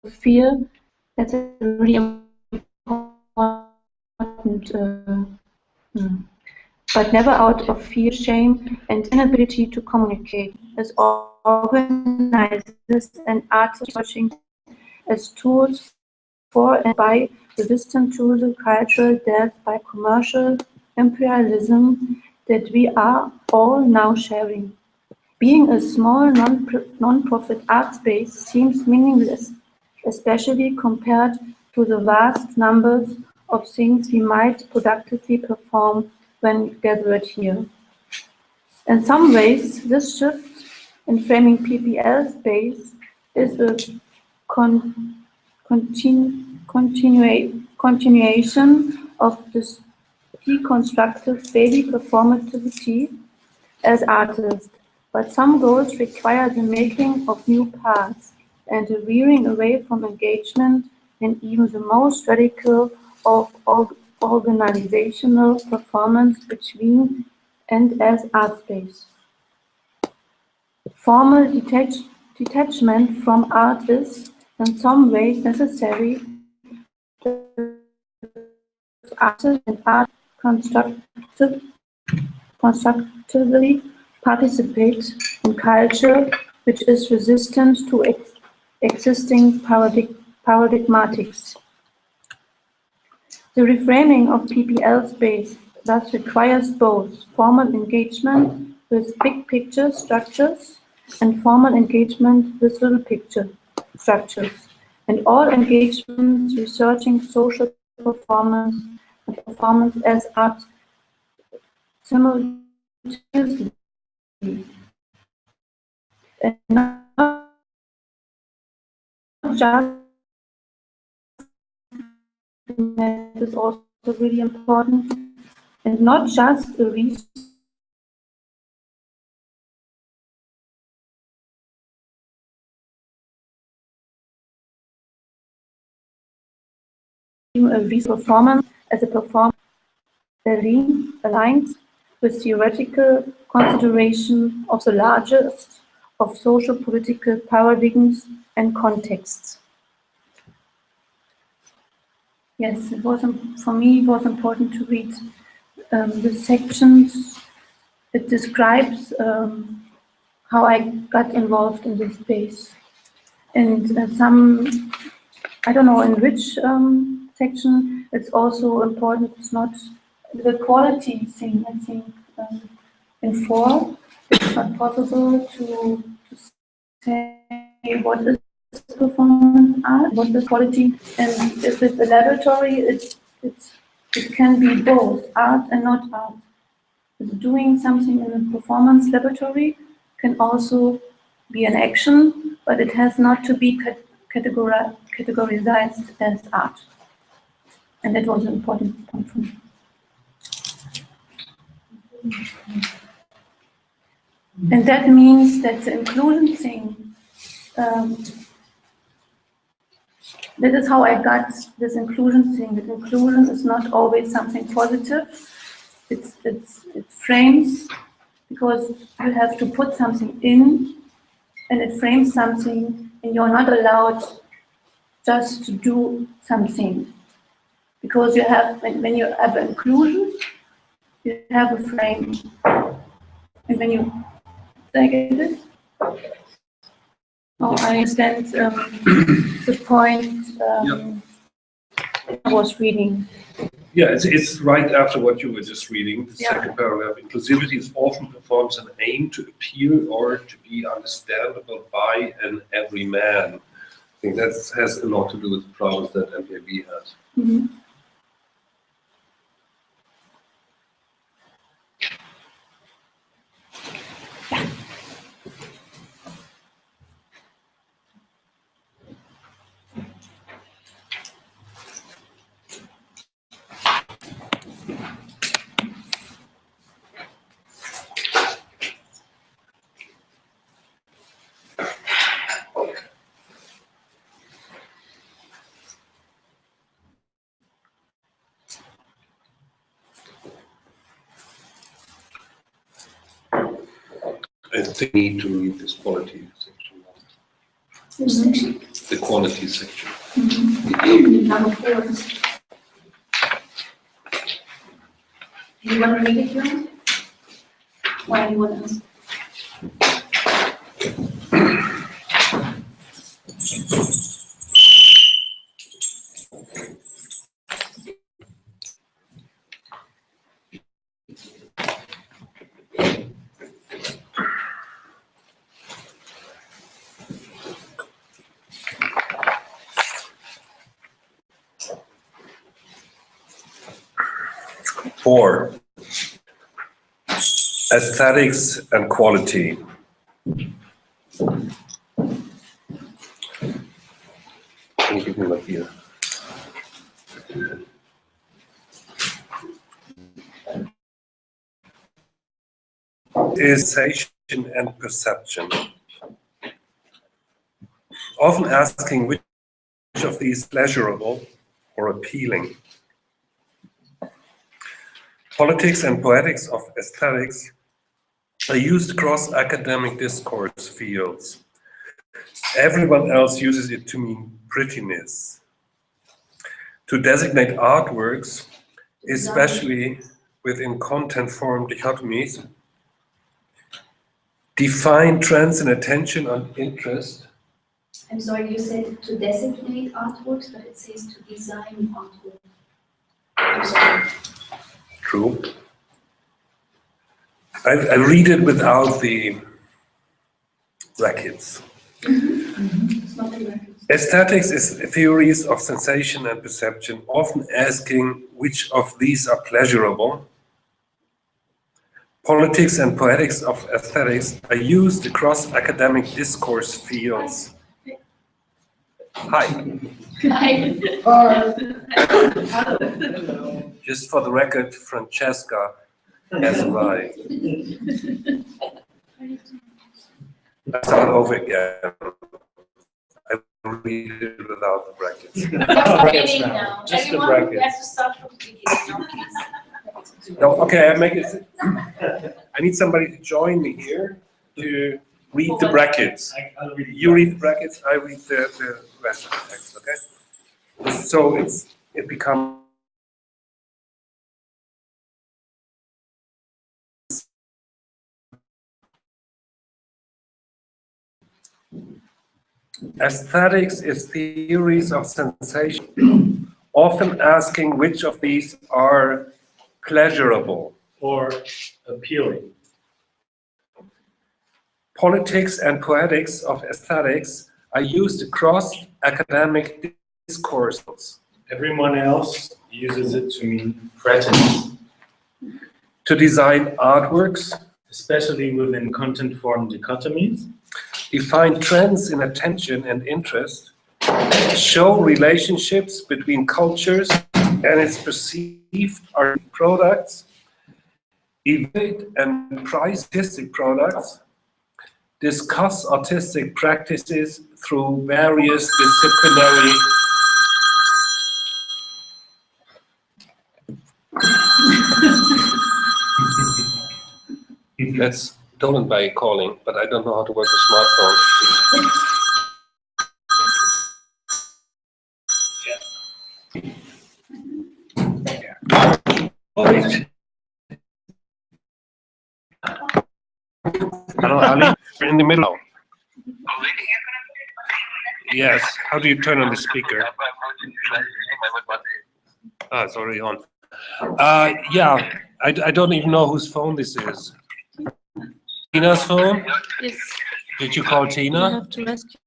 Speaker 7: fear. That's a really important, but never out of fear, shame, and inability to communicate. As organizers and artists searching as tools for and by resistance to the cultural death by commercial imperialism that we are all now sharing. Being a small non-profit art space seems meaningless, especially compared to the vast numbers of things we might productively perform when gathered here. In some ways, this shift in framing PPL space is a continuation of this deconstructive daily performativity as artists, but some goals require the making of new paths and a veering away from engagement in even the most radical of organizational performance between and as art space. Formal detachment from art is, in some ways, necessary. Artists and art constructively participate in culture which is resistant to existing paradigmatics. The reframing of PPL space thus requires both formal engagement with big picture structures and formal engagement with little picture structures, and all engagements researching social performance and performance as art simultaneously. And not just, that is also really important, and not just a resource performance as a performance aligned with theoretical consideration of the largest of social political paradigms and contexts. Yes, it was, for me, it was important to read the sections. It describes how I got involved in this space. And some, I don't know in which section, it's also important, it's not the quality thing, I think, in 4, it's not possible to say what is performance art, what is quality, and if it's a laboratory, it can be both art and not art. Doing something in a performance laboratory can also be an action, but it has not to be categorized as art. And that was an important point for me. And that means that the inclusion thing, that is how I got this inclusion thing. That inclusion is not always something positive. It frames, because you have to put something in, and it frames something, and you're not allowed just to do something. Because you have, when you have inclusion, you have a frame. And when you, did I get it? Oh, I understand the point I was reading.
Speaker 3: Yeah, it's right after what you were just reading. The second paragraph. Inclusivity is often performed as an aim to appeal or to be understandable by an everyman. I think that has a lot to do with the problems that MPAB has.
Speaker 7: Mm-hmm.
Speaker 3: I think we need to read this quality section.
Speaker 4: Which section?
Speaker 3: the quality section.
Speaker 6: Number 4. Do you want to read it, Jürgen? Or anyone else?
Speaker 3: Four, aesthetics and quality. Can you give me my here? Is sensation and perception. Often asking which of these is pleasurable or appealing. Politics and poetics of aesthetics are used across academic discourse fields. Everyone else uses it to mean prettiness. To designate artworks, especially within content-form dichotomies, define trends in attention and interest.
Speaker 6: I'm sorry, you said to designate artworks, but it says to design artwork. I'm sorry.
Speaker 3: True. I read it without the brackets.
Speaker 6: It's not in records.
Speaker 3: Aesthetics is theories of sensation and perception, often asking which of these are pleasurable. Politics and poetics of aesthetics are used across academic discourse fields. Hi.
Speaker 6: Hi.
Speaker 3: Just for the record, Francesca has arrived. I start over again. I read it without the brackets.
Speaker 6: Just beginning now.
Speaker 3: Just the
Speaker 6: Everyone, we
Speaker 3: brackets.
Speaker 6: have to start from the beginning now, please.
Speaker 3: No, okay, I make it. I need somebody to join me here to read the brackets. You read the brackets, I read the rest of the text, okay? So it becomes aesthetics is theories of sensation, often asking which of these are pleasurable
Speaker 8: or appealing.
Speaker 3: Politics and poetics of aesthetics are used across academic discourses.
Speaker 8: Everyone else uses it to mean prettiness,
Speaker 3: To design artworks,
Speaker 8: especially within content-form dichotomies,
Speaker 3: define trends in attention and interest, show relationships between cultures and its perceived art products, evaluate and price artistic products, discuss artistic practices through various disciplinary That's Dolan by calling, but I don't know how to work a smartphone. Hello, Ali. We're in the middle. Yes. How do you turn on the speaker? Ah, it's already on. Yeah, I don't even know whose phone this is. Tina's phone?
Speaker 7: Yes.
Speaker 3: Did you call
Speaker 7: You
Speaker 3: Tina?
Speaker 7: have to rescue.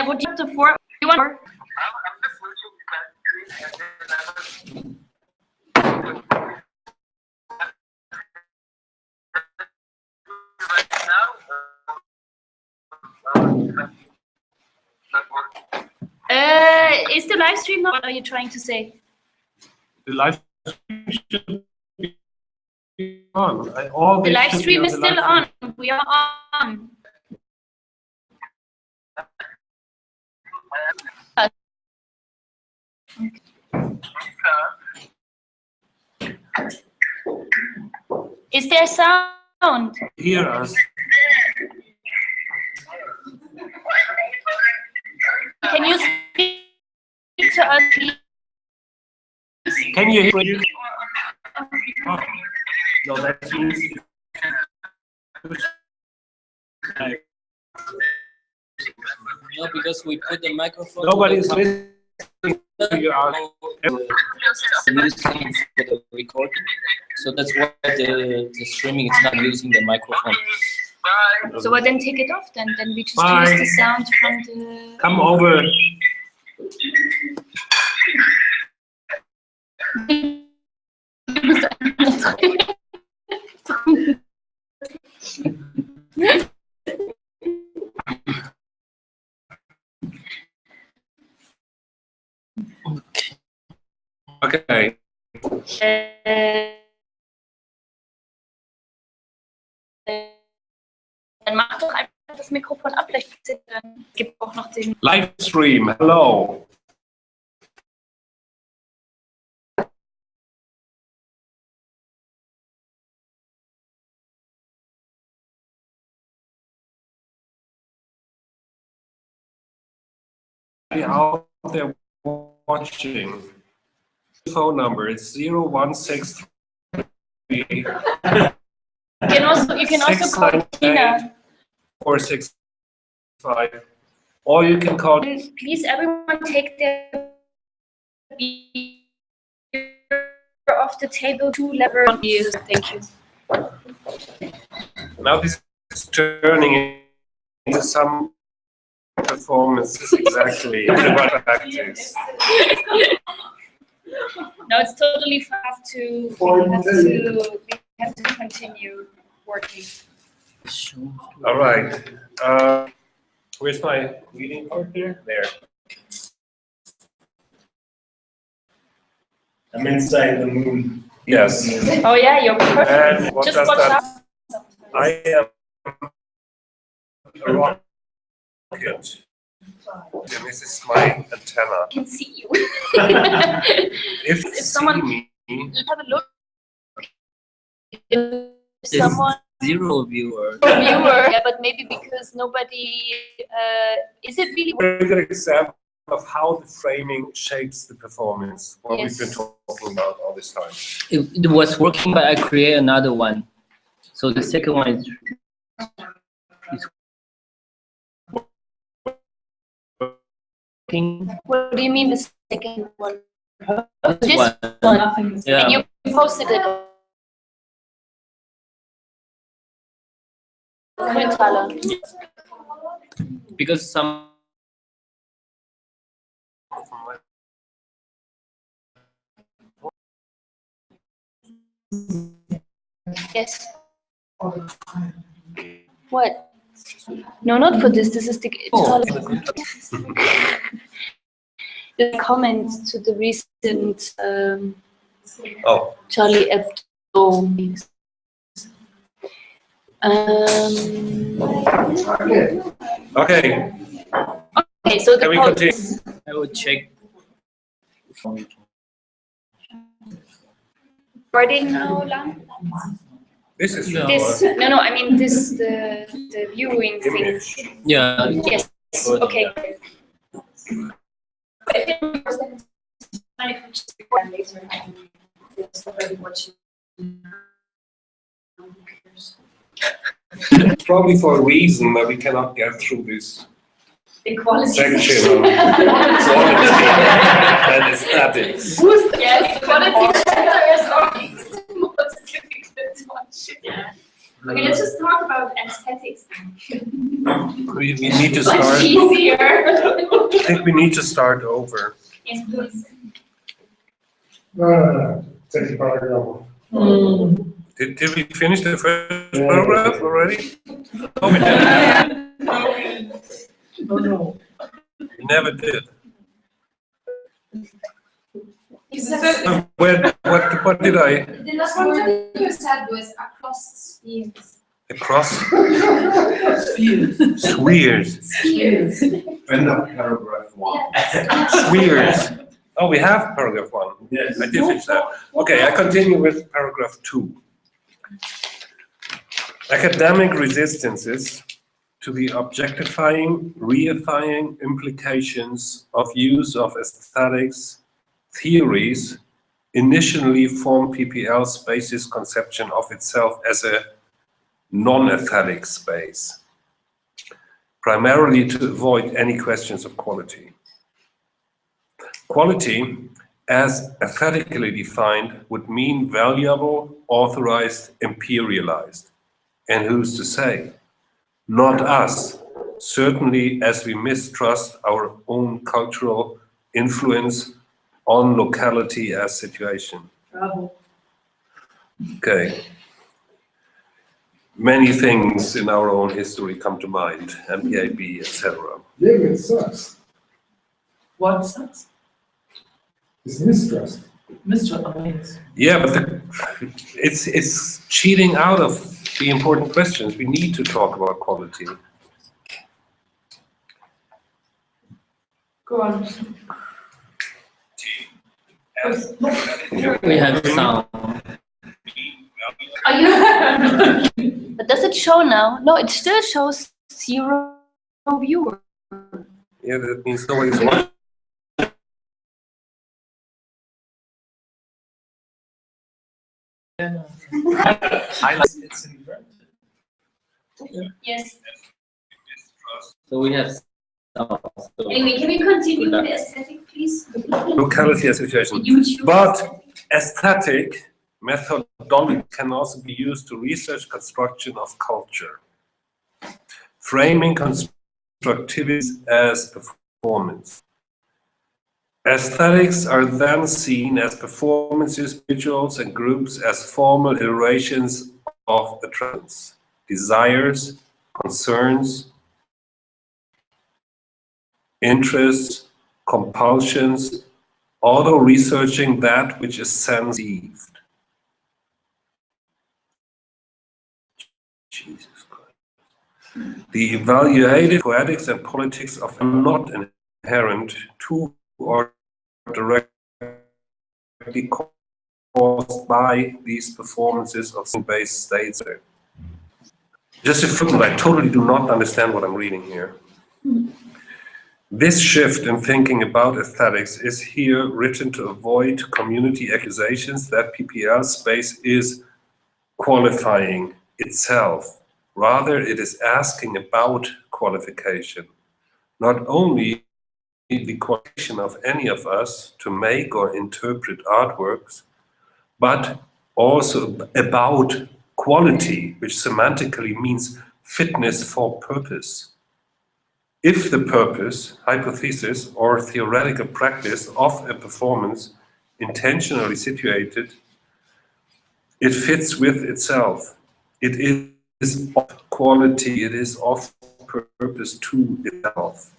Speaker 4: Would you have to four? You want? Is the live stream not? What are you trying to say?
Speaker 3: The live stream should be on. All
Speaker 4: The
Speaker 3: this
Speaker 4: live
Speaker 3: should be
Speaker 4: stream is
Speaker 3: the
Speaker 4: still
Speaker 3: live
Speaker 4: on. We are on. Is there sound?
Speaker 3: stream. Hear us.
Speaker 4: Can you speak to us, please?
Speaker 3: Can you hear me? Oh. No, that means
Speaker 9: No, because we put the microphone.
Speaker 3: nobody's listening to you.
Speaker 9: Using for the recording, so that's why the streaming is not using the microphone.
Speaker 4: So well, then take it off. Then we just
Speaker 3: Bye.
Speaker 4: use the sound from the.
Speaker 3: Come over. Okay.
Speaker 4: Dann mach doch einfach das Mikrofon ab. Vielleicht gibt auch noch den.
Speaker 3: Live stream. Hello. Out there watching. Phone number is 0163.
Speaker 4: You can also call Tina.
Speaker 3: 465. Or you can call.
Speaker 4: And please, everyone, take their beer off the table. 2 lever. Thank you.
Speaker 3: Now this is turning into some performances exactly in the practice.
Speaker 4: No, it's totally fast to. We have to continue working.
Speaker 3: All right. Where's my meeting partner? There.
Speaker 8: I'm inside the moon.
Speaker 3: Yes.
Speaker 4: Oh yeah, you're perfect.
Speaker 3: And what
Speaker 4: Just
Speaker 3: does
Speaker 4: watch
Speaker 3: that?
Speaker 4: out.
Speaker 3: I am a rocket. And this is my antenna.
Speaker 4: I can see you.
Speaker 3: If you
Speaker 4: someone-
Speaker 3: see me,
Speaker 4: Have a look. If someone
Speaker 9: Zero viewer.
Speaker 4: viewer, yeah, but maybe because nobody. Is it really?
Speaker 3: a very good example of how the framing shapes the performance, what
Speaker 4: Yes.
Speaker 3: we've been talking about all this time.
Speaker 9: It was working, but I create another one. So the second one is working.
Speaker 4: What do you mean the second one?
Speaker 9: This
Speaker 4: This
Speaker 9: one. Yeah.
Speaker 4: And you posted it. Kommentare.
Speaker 9: Because some
Speaker 4: Yes. What? No, not for this. This is the the comment to the recent
Speaker 3: Oh,
Speaker 4: Charlie Hebdo.
Speaker 3: okay.
Speaker 4: Okay, so the
Speaker 3: Can we
Speaker 4: code
Speaker 3: continue?
Speaker 4: is
Speaker 9: I will check.
Speaker 4: recording now, Lan?
Speaker 3: This is
Speaker 9: No.
Speaker 4: This, no, I mean this, the viewing thing.
Speaker 3: image.
Speaker 9: Yeah.
Speaker 4: Yes, okay.
Speaker 3: Probably for a reason that we cannot get through this
Speaker 4: The quality.
Speaker 3: section of quality and aesthetics.
Speaker 4: Yes, quality is always the most difficult.
Speaker 6: Okay, let's just talk about aesthetics.
Speaker 3: We need to
Speaker 6: Much
Speaker 3: start,
Speaker 6: easier.
Speaker 3: I think we need to start over.
Speaker 6: Yes, please.
Speaker 1: No. Take the paragraph off.
Speaker 3: Did we finish the first paragraph already? No, we didn't.
Speaker 1: No.
Speaker 3: We never did. What did I?
Speaker 6: The last word you said was across spheres.
Speaker 3: Across? Spheres.
Speaker 6: Spheres.
Speaker 2: End of paragraph 1.
Speaker 3: Spheres. Oh, we have paragraph 1.
Speaker 2: Yes.
Speaker 3: I did finish that. Okay, I continue with paragraph 2. Academic resistances to the objectifying, reifying implications of use of aesthetics theories initially form PPL Späces' conception of itself as a non-aesthetic space, primarily to avoid any questions of quality. Quality, as aesthetically defined, would mean valuable, authorized, imperialized. And who's to say? Not us, certainly as we mistrust our own cultural influence on locality as situation.
Speaker 10: Bravo.
Speaker 3: Okay. Many things in our own history come to mind, MPAB, etc.
Speaker 1: Yeah, it sucks.
Speaker 10: What sucks?
Speaker 1: It's mistrust.
Speaker 10: Mr. Alliance.
Speaker 3: Yeah, but it's cheating out of the important questions. We need to talk about quality.
Speaker 10: Go on.
Speaker 9: We have sound.
Speaker 6: Are you?
Speaker 4: But does it show now? No, it still shows 0 viewers.
Speaker 3: Yeah, that means nobody's watching. I like
Speaker 10: It's inverted.
Speaker 6: Yes.
Speaker 9: So we have sound. So
Speaker 6: Anyway, can we continue with the aesthetic, please?
Speaker 3: locality as situation.
Speaker 6: YouTube.
Speaker 3: But aesthetic methodology can also be used to research construction of culture, framing constructivities as performance. Aesthetics are then seen as performances, rituals, and groups as formal iterations of the trends, desires, concerns, interests, compulsions, although researching that which is sensitived. Jesus Christ. The evaluative poetics and politics of not inherent to or directly caused by these performances of based states. Just a footnote, I totally do not understand what I'm reading here. This shift in thinking about aesthetics is here written to avoid community accusations that PPL space is qualifying itself. Rather, it is asking about qualification, not only the qualification of any of us to make or interpret artworks, but also about quality, which semantically means fitness for purpose. If the purpose, hypothesis, or theoretical practice of a performance intentionally situated, it fits with itself. It is of quality, it is of purpose to itself.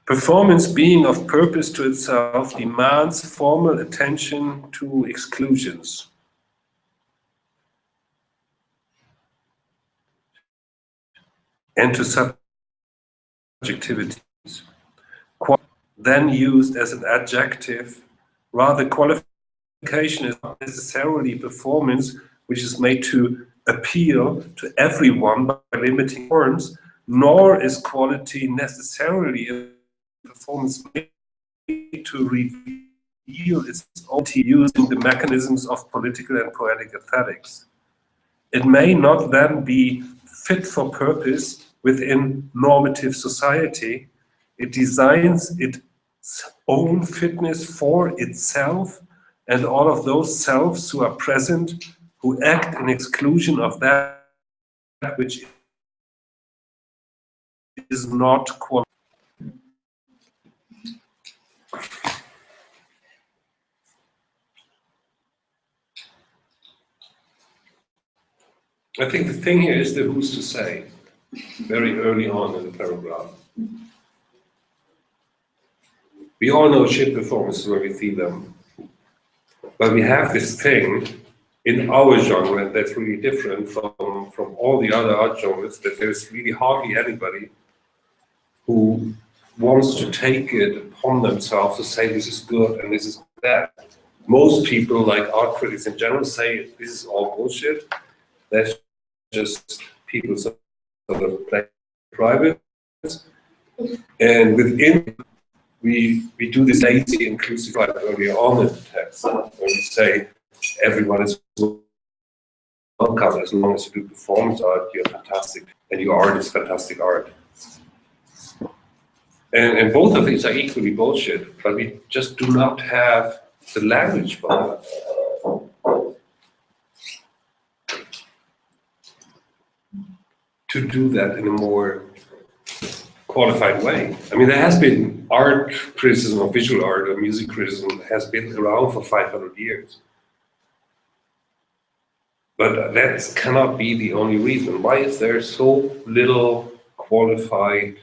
Speaker 3: Performance being of purpose to itself demands formal attention to exclusions. And to subjectivities. Then used as an adjective, rather qualification is not necessarily performance which is made to appeal to everyone by limiting forms, nor is quality necessarily a performance made to reveal its own using the mechanisms of political and poetic aesthetics. It may not then be fit for purpose within normative society. It designs its own fitness for itself and all of those selves who are present, who act in exclusion of that which is not qualified. I think the thing here is the who's to say, very early on in the paragraph. We all know shit performances when we see them, but we have this thing in our genre that's really different from all the other art genres, that there's really hardly anybody who wants to take it upon themselves to say this is good and this is bad. Most people, like art critics in general, say this is all bullshit. That's just people sort of play private. And within, we do this lazy inclusive right earlier on in the text, where we say everyone is welcome as long as you do performance art, you're fantastic, and your art is fantastic art. And both of these are equally bullshit, but we just do not have the language for that. To do that in a more qualified way. I mean, there has been art criticism or visual art or music criticism has been around for 500 years. But that cannot be the only reason. Why is there so little qualified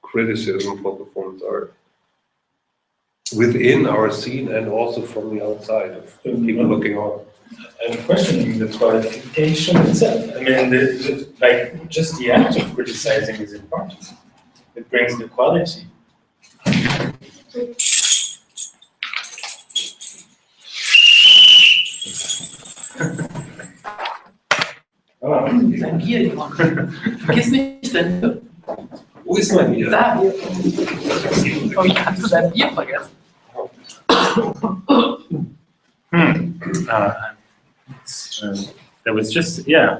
Speaker 3: criticism for performance art within our scene and also from the outside of people looking on?
Speaker 8: I'm questioning the qualification itself. I mean, like, just the act of criticizing is important. It brings the quality.
Speaker 10: Dein Bier, Johann. Vergiss nicht dein Bier.
Speaker 3: Wo ist mein Bier?
Speaker 10: Da, hier. Oh, wie kannst du dein Bier vergessen?
Speaker 8: There was just, yeah.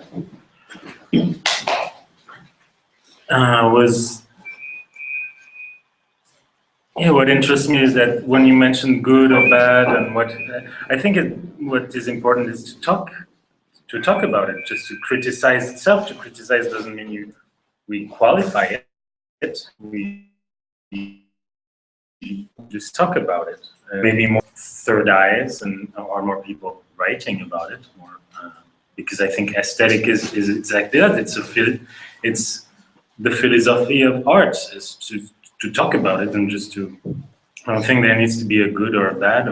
Speaker 8: What interests me is that when you mention good or bad, and what I think what is important is to talk about it. Just to criticize itself. To criticize doesn't mean we qualify it. We just talk about it. Maybe more third eyes or more people writing about it. Because I think aesthetic is exactly that. It's the philosophy of art is to talk about it and just to. I don't think there needs to be a good or a bad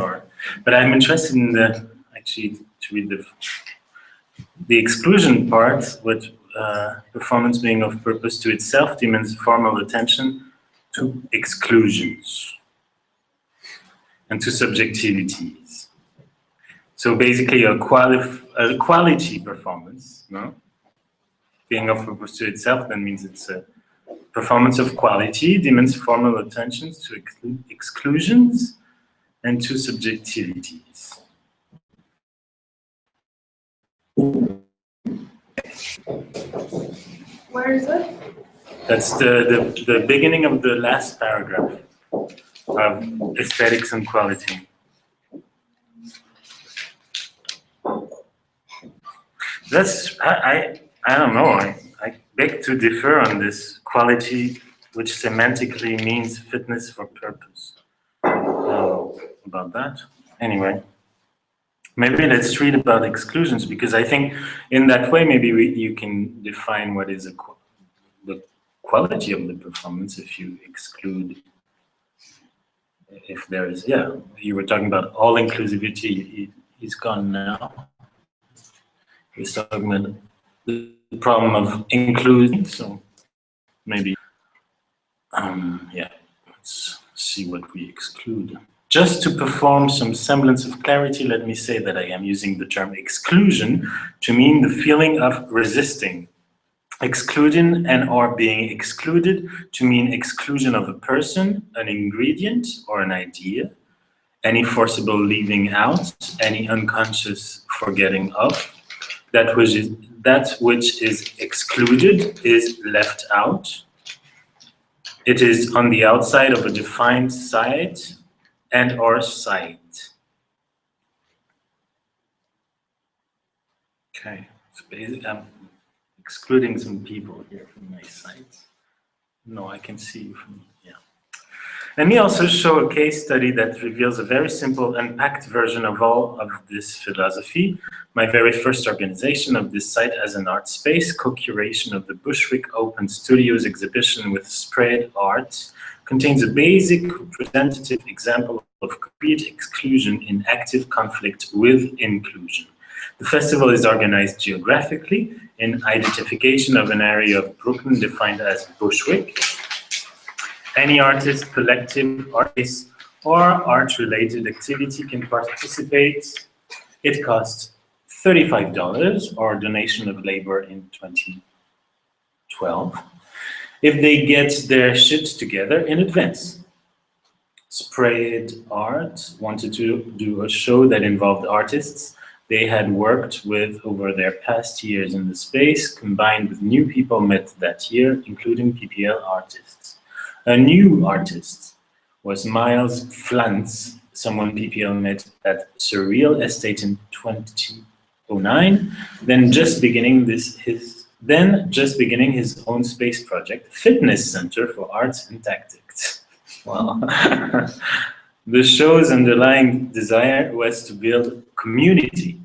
Speaker 8: but I'm interested in to read the exclusion part, with performance being of purpose to itself demands formal attention to exclusions and to subjectivities. So basically a quality performance, no? Being of purpose to itself, that means it's a performance of quality, demands formal attention to exclusions and to subjectivities.
Speaker 10: Where is it?
Speaker 8: That's the beginning of the last paragraph of aesthetics and quality. I don't know, I beg to differ on this quality, which semantically means fitness for purpose. About that. Anyway, maybe let's read about exclusions, because I think in that way maybe you can define what is the quality of the performance if you exclude. If there is, you were talking about all inclusivity. He's gone now. He's talking about the problem of inclusion. So maybe, let's see what we exclude. Just to perform some semblance of clarity, let me say that I am using the term exclusion to mean the feeling of resisting. Excluding and or being excluded to mean exclusion of a person, an ingredient, or an idea, any forcible leaving out, any unconscious forgetting of. That which is excluded is left out. It is on the outside of a defined site and or site. Okay, so basically I'm excluding some people here from my site. No, I can see you from, yeah. Let me also show a case study that reveals a very simple unpacked version of all of this philosophy. My very first organization of this site as an art space, co-curation of the Bushwick Open Studios exhibition with sprayed art, contains a basic representative example of concrete exclusion in active conflict with inclusion. The festival is organized geographically in identification of an area of Brooklyn defined as Bushwick. Any artist, collective, artist, or art-related activity can participate. It costs $35 or donation of labor in 2012 if they get their shit together in advance. Sprayed Art wanted to do a show that involved artists they had worked with over their past years in the space, combined with new people met that year, including PPL artists. A new artist was Miles Flantz, someone PPL met at Surreal Estate in 2009, then just beginning his own space project, Fitness Center for Arts and Tactics. Wow. The show's underlying desire was to build community,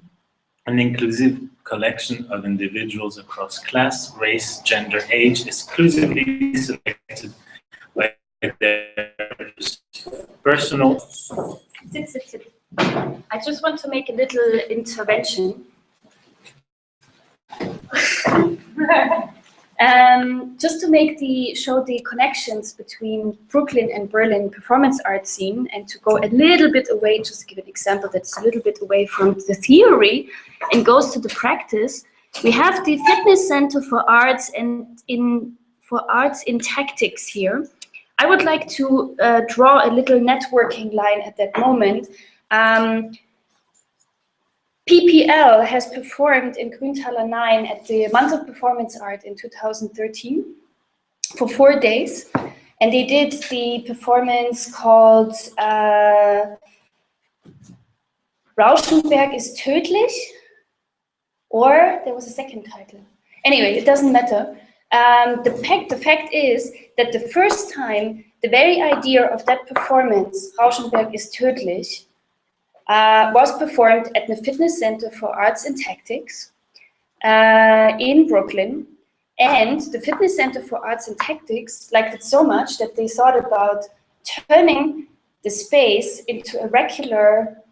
Speaker 8: an inclusive collection of individuals across class, race, gender, age, exclusively selected by their personal.
Speaker 4: Sit. I just want to make a little intervention. Just to show the connections between Brooklyn and Berlin performance art scene, and to go a little bit away, just to give an example that's a little bit away from the theory and goes to the practice. We have the Fitness Center for Arts in Tactics here. I would like to draw a little networking line at that moment. PPL has performed in Grüntaler 9 at the Month of Performance Art in 2013 for 4 days. And they did the performance called Rauschenberg ist tödlich, or there was a second title. Anyway, it doesn't matter. The fact is that the first time the very idea of that performance, Rauschenberg ist tödlich, was performed at the Fitness Center for Arts and Tactics in Brooklyn. And the Fitness Center for Arts and Tactics liked it so much that they thought about turning the space into a regular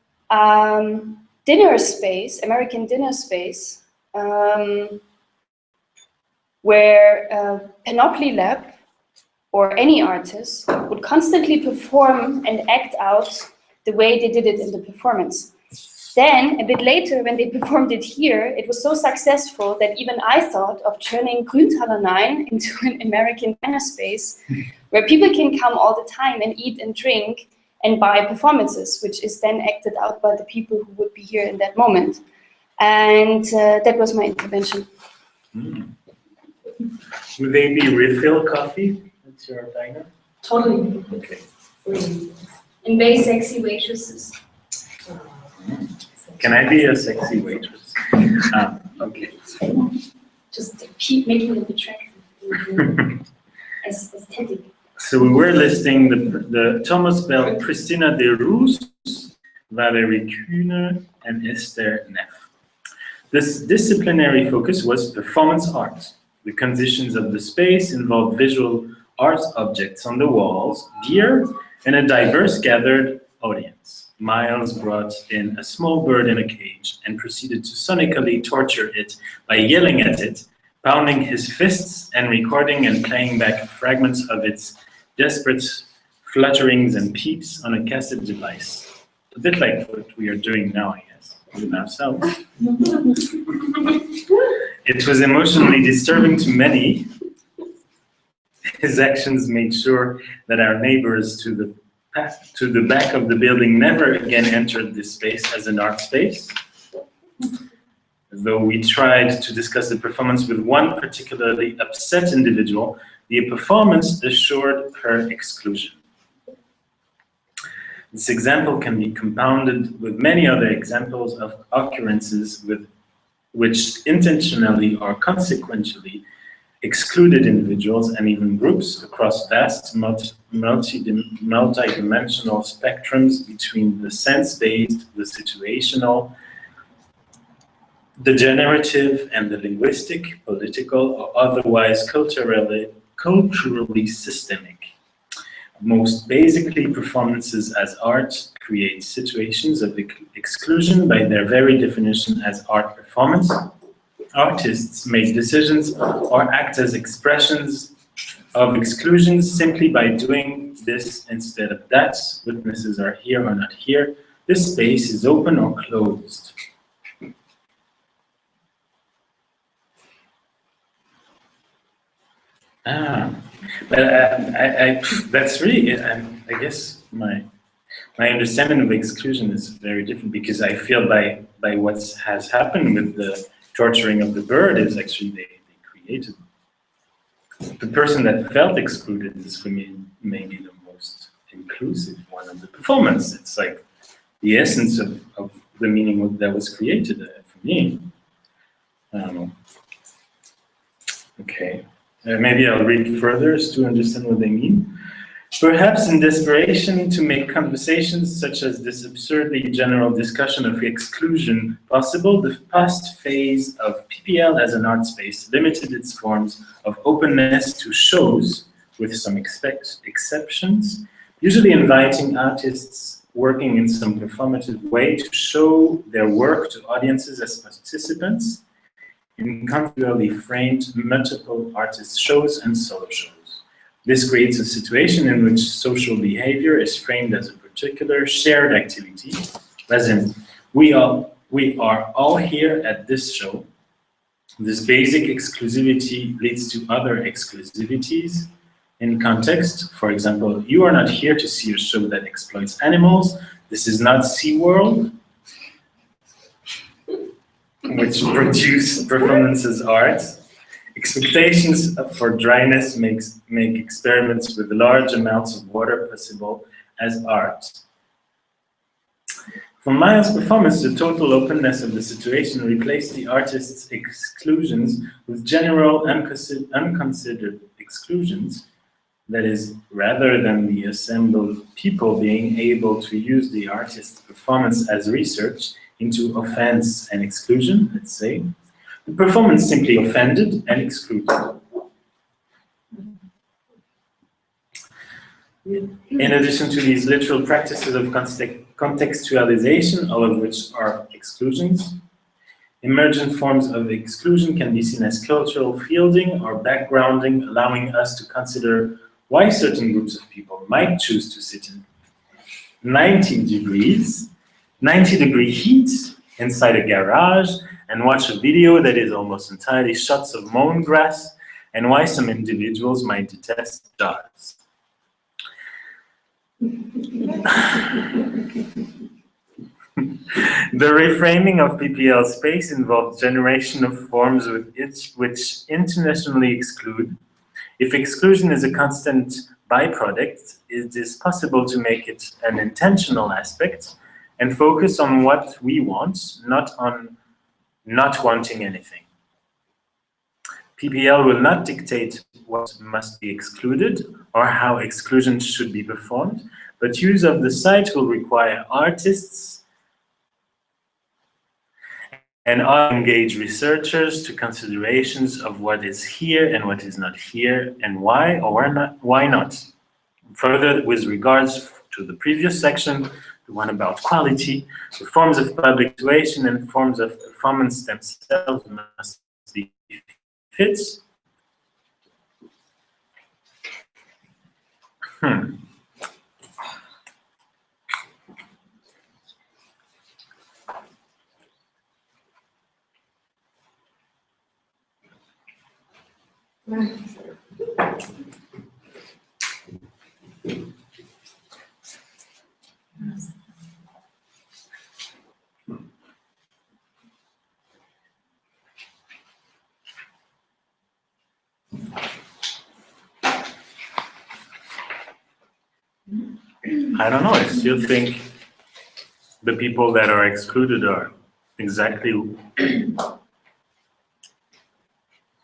Speaker 4: dinner space, American dinner space, where Panoply Lab or any artist would constantly perform and act out the way they did it in the performance. Then, a bit later, when they performed it here, it was so successful that even I thought of turning Grüntaler 9 into an American dinner space where people can come all the time and eat and drink and buy performances, which is then acted out by the people who would be here in that moment. And that was my intervention.
Speaker 8: Mm. Would they be refill coffee? That's your diner?
Speaker 4: Totally.
Speaker 8: Okay.
Speaker 4: And very sexy waitresses.
Speaker 8: Can I be a sexy waitress? Okay.
Speaker 4: Just keep making it attractive. Aesthetic.
Speaker 8: So we were listing the Thomas Bell, Christina de Roos, Valérie Kuhne, and Esther Neff. This disciplinary focus was performance art. The conditions of the space involved visual art objects on the walls, gear, and a diverse gathered audience. Miles brought in a small bird in a cage and proceeded to sonically torture it by yelling at it, pounding his fists and recording and playing back fragments of its desperate flutterings and peeps on a cassette device. A bit like what we are doing now, I guess, with ourselves. It was emotionally disturbing to many. His actions made sure that our neighbors to the back of the building never again entered this space as an art space. Though we tried to discuss the performance with one particularly upset individual, the performance assured her exclusion. This example can be compounded with many other examples of occurrences with which intentionally or consequentially excluded individuals and even groups across vast multi-dimensional spectrums between the sense-based, the situational, the generative, and the linguistic, political, or otherwise culturally systemic. Most basically, performances as art create situations of exclusion by their very definition as art performance. Artists make decisions or act as expressions of exclusions simply by doing this instead of that. Witnesses are here or not here. This space is open or closed. But that's really, I guess my understanding of exclusion is very different, because I feel by what has happened with the torturing of the bird is actually they created. The person that felt excluded is for me maybe the most inclusive one of the performance. It's like the essence of the meaning that was created for me. I don't know. Okay. Maybe I'll read further to understand what they mean. Perhaps in desperation to make conversations such as this absurdly general discussion of exclusion possible, the past phase of PPL as an art space limited its forms of openness to shows, with some exceptions, usually inviting artists working in some performative way to show their work to audiences as participants in conceptually framed multiple artist shows and solo shows. This creates a situation in which social behavior is framed as a particular shared activity, as in, we are all here at this show. This basic exclusivity leads to other exclusivities in context. For example, you are not here to see a show that exploits animals. This is not SeaWorld, which produce performances art. Expectations for dryness make experiments with large amounts of water possible as art. For Maya's performance, the total openness of the situation replaced the artist's exclusions with general unconsidered exclusions. That is, rather than the assembled people being able to use the artist's performance as research into offense and exclusion, let's say, the performance simply offended and excluded. In addition to these literal practices of contextualization, all of which are exclusions, emergent forms of exclusion can be seen as cultural fielding or backgrounding, allowing us to consider why certain groups of people might choose to sit in 90-degree heat inside a garage and watch a video that is almost entirely shots of mown grass, and why some individuals might detest jazz. The reframing of PPL space involves generation of forms which internationally exclude. If exclusion is a constant byproduct, it is possible to make it an intentional aspect and focus on what we want, not on not wanting anything. PPL will not dictate what must be excluded or how exclusion should be performed, but use of the site will require artists and engage researchers to considerations of what is here and what is not here, and why or why not. Further, with regards to the previous section, the one about quality, the forms of public situation and forms of performance themselves must be fit. I don't know, I still think the people that are excluded are exactly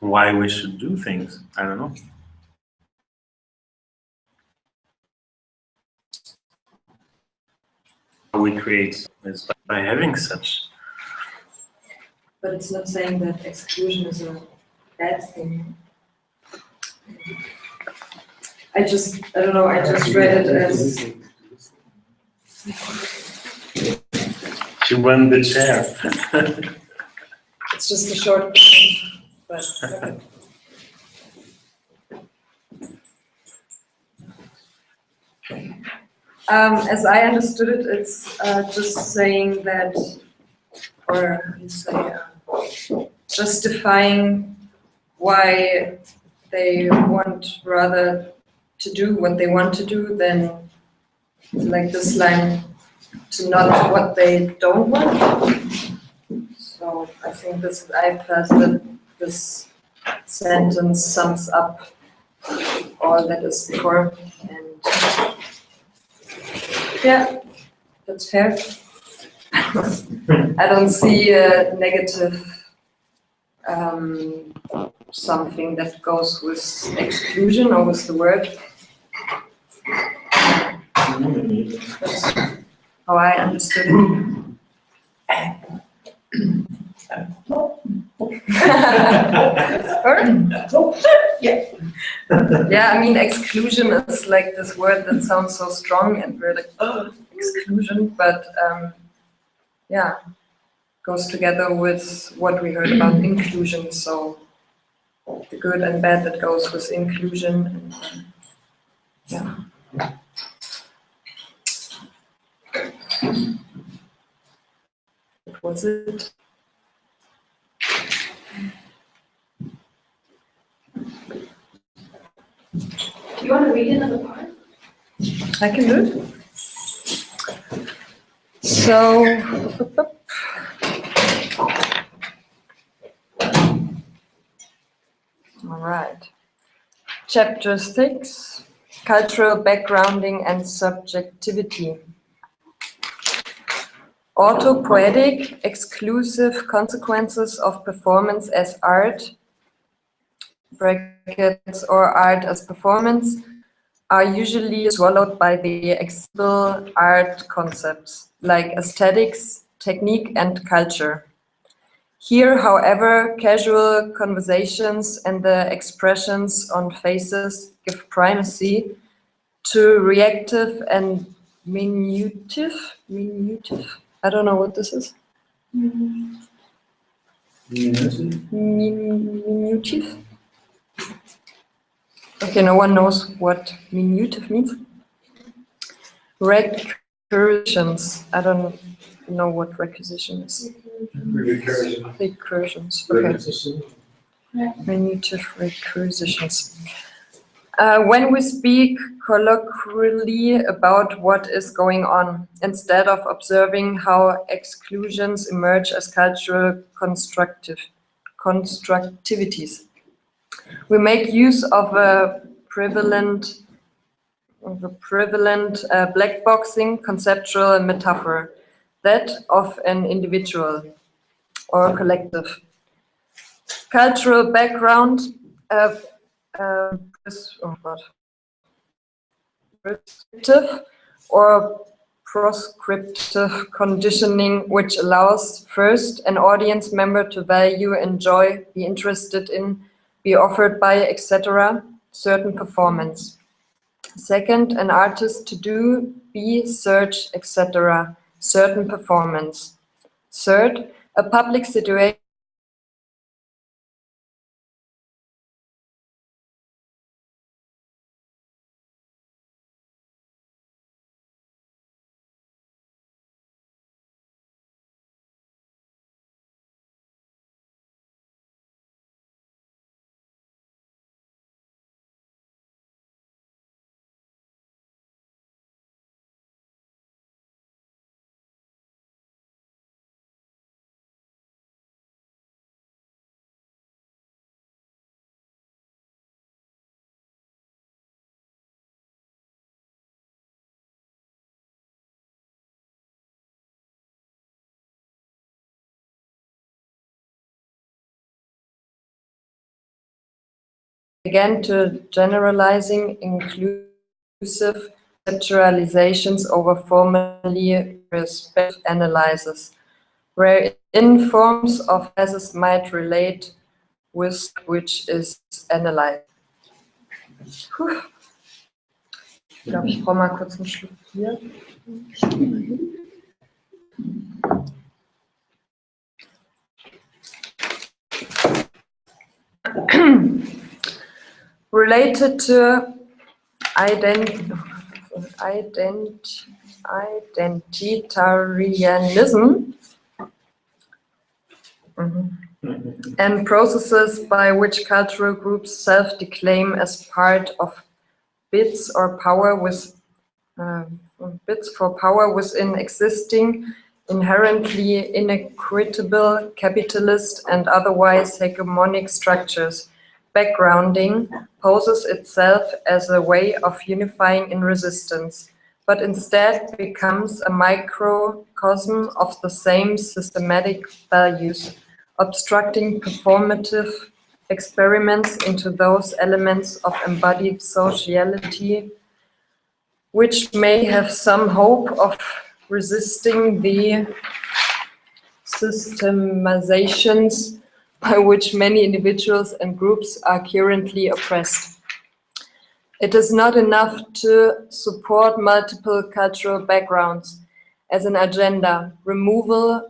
Speaker 8: why we should do things. I don't know. How we create is by having such.
Speaker 11: But it's not saying that exclusion is a bad thing. I don't know, I just read it as,
Speaker 8: She won the chair.
Speaker 11: it's just a short question, but okay. As I understood it, it's just saying that, or how do you say, justifying why they want rather to do what they want to do than like this line to not what they don't want. So I think I felt that this sentence sums up all that is before, and yeah, that's fair. I don't see a negative something that goes with exclusion or with the word. That's how I understood it. Yeah, I mean, exclusion is like this word that sounds so strong and we're like, oh, exclusion, but yeah, goes together with what we heard about inclusion, so the good and bad that goes with inclusion. And, yeah. What was it?
Speaker 6: Do you want to read another part?
Speaker 11: I can do it. So, all right. Chapter 6, Cultural Backgrounding and Subjectivity. Autopoietic, exclusive consequences of performance as art, brackets, or art as performance, are usually swallowed by the accessible art concepts, like aesthetics, technique, and culture. Here, however, casual conversations and the expressions on faces give primacy to reactive and minutive. I don't know what this is. Minutive? Okay, no one knows what minutive means. Recursions. I don't know what recursion is. Recursions. Okay. Minutive recursions. When we speak colloquially about what is going on, instead of observing how exclusions emerge as cultural constructivities, we make use of a prevalent blackboxing conceptual metaphor, that of an individual or collective. Cultural background, prescriptive or proscriptive conditioning, which allows first an audience member to value, enjoy, be interested in, be offered by, etc., certain performance. Second, an artist to do, be, search, etc., certain performance. Third, a public situation again to generalizing inclusive conceptualizations over formally respective analysis, wherein forms of analysis might relate with which is analyzed. Puh. Ich glaube, ich brauche mal kurz einen Schluck hier. Related to identitarianism and processes by which cultural groups self-declaim as part of bids for power within existing, inherently inequitable capitalist and otherwise hegemonic structures. Backgrounding poses itself as a way of unifying in resistance, but instead becomes a microcosm of the same systematic values, obstructing performative experiments into those elements of embodied sociality which may have some hope of resisting the systemizations by which many individuals and groups are currently oppressed. It is not enough to support multiple cultural backgrounds as an agenda. Removal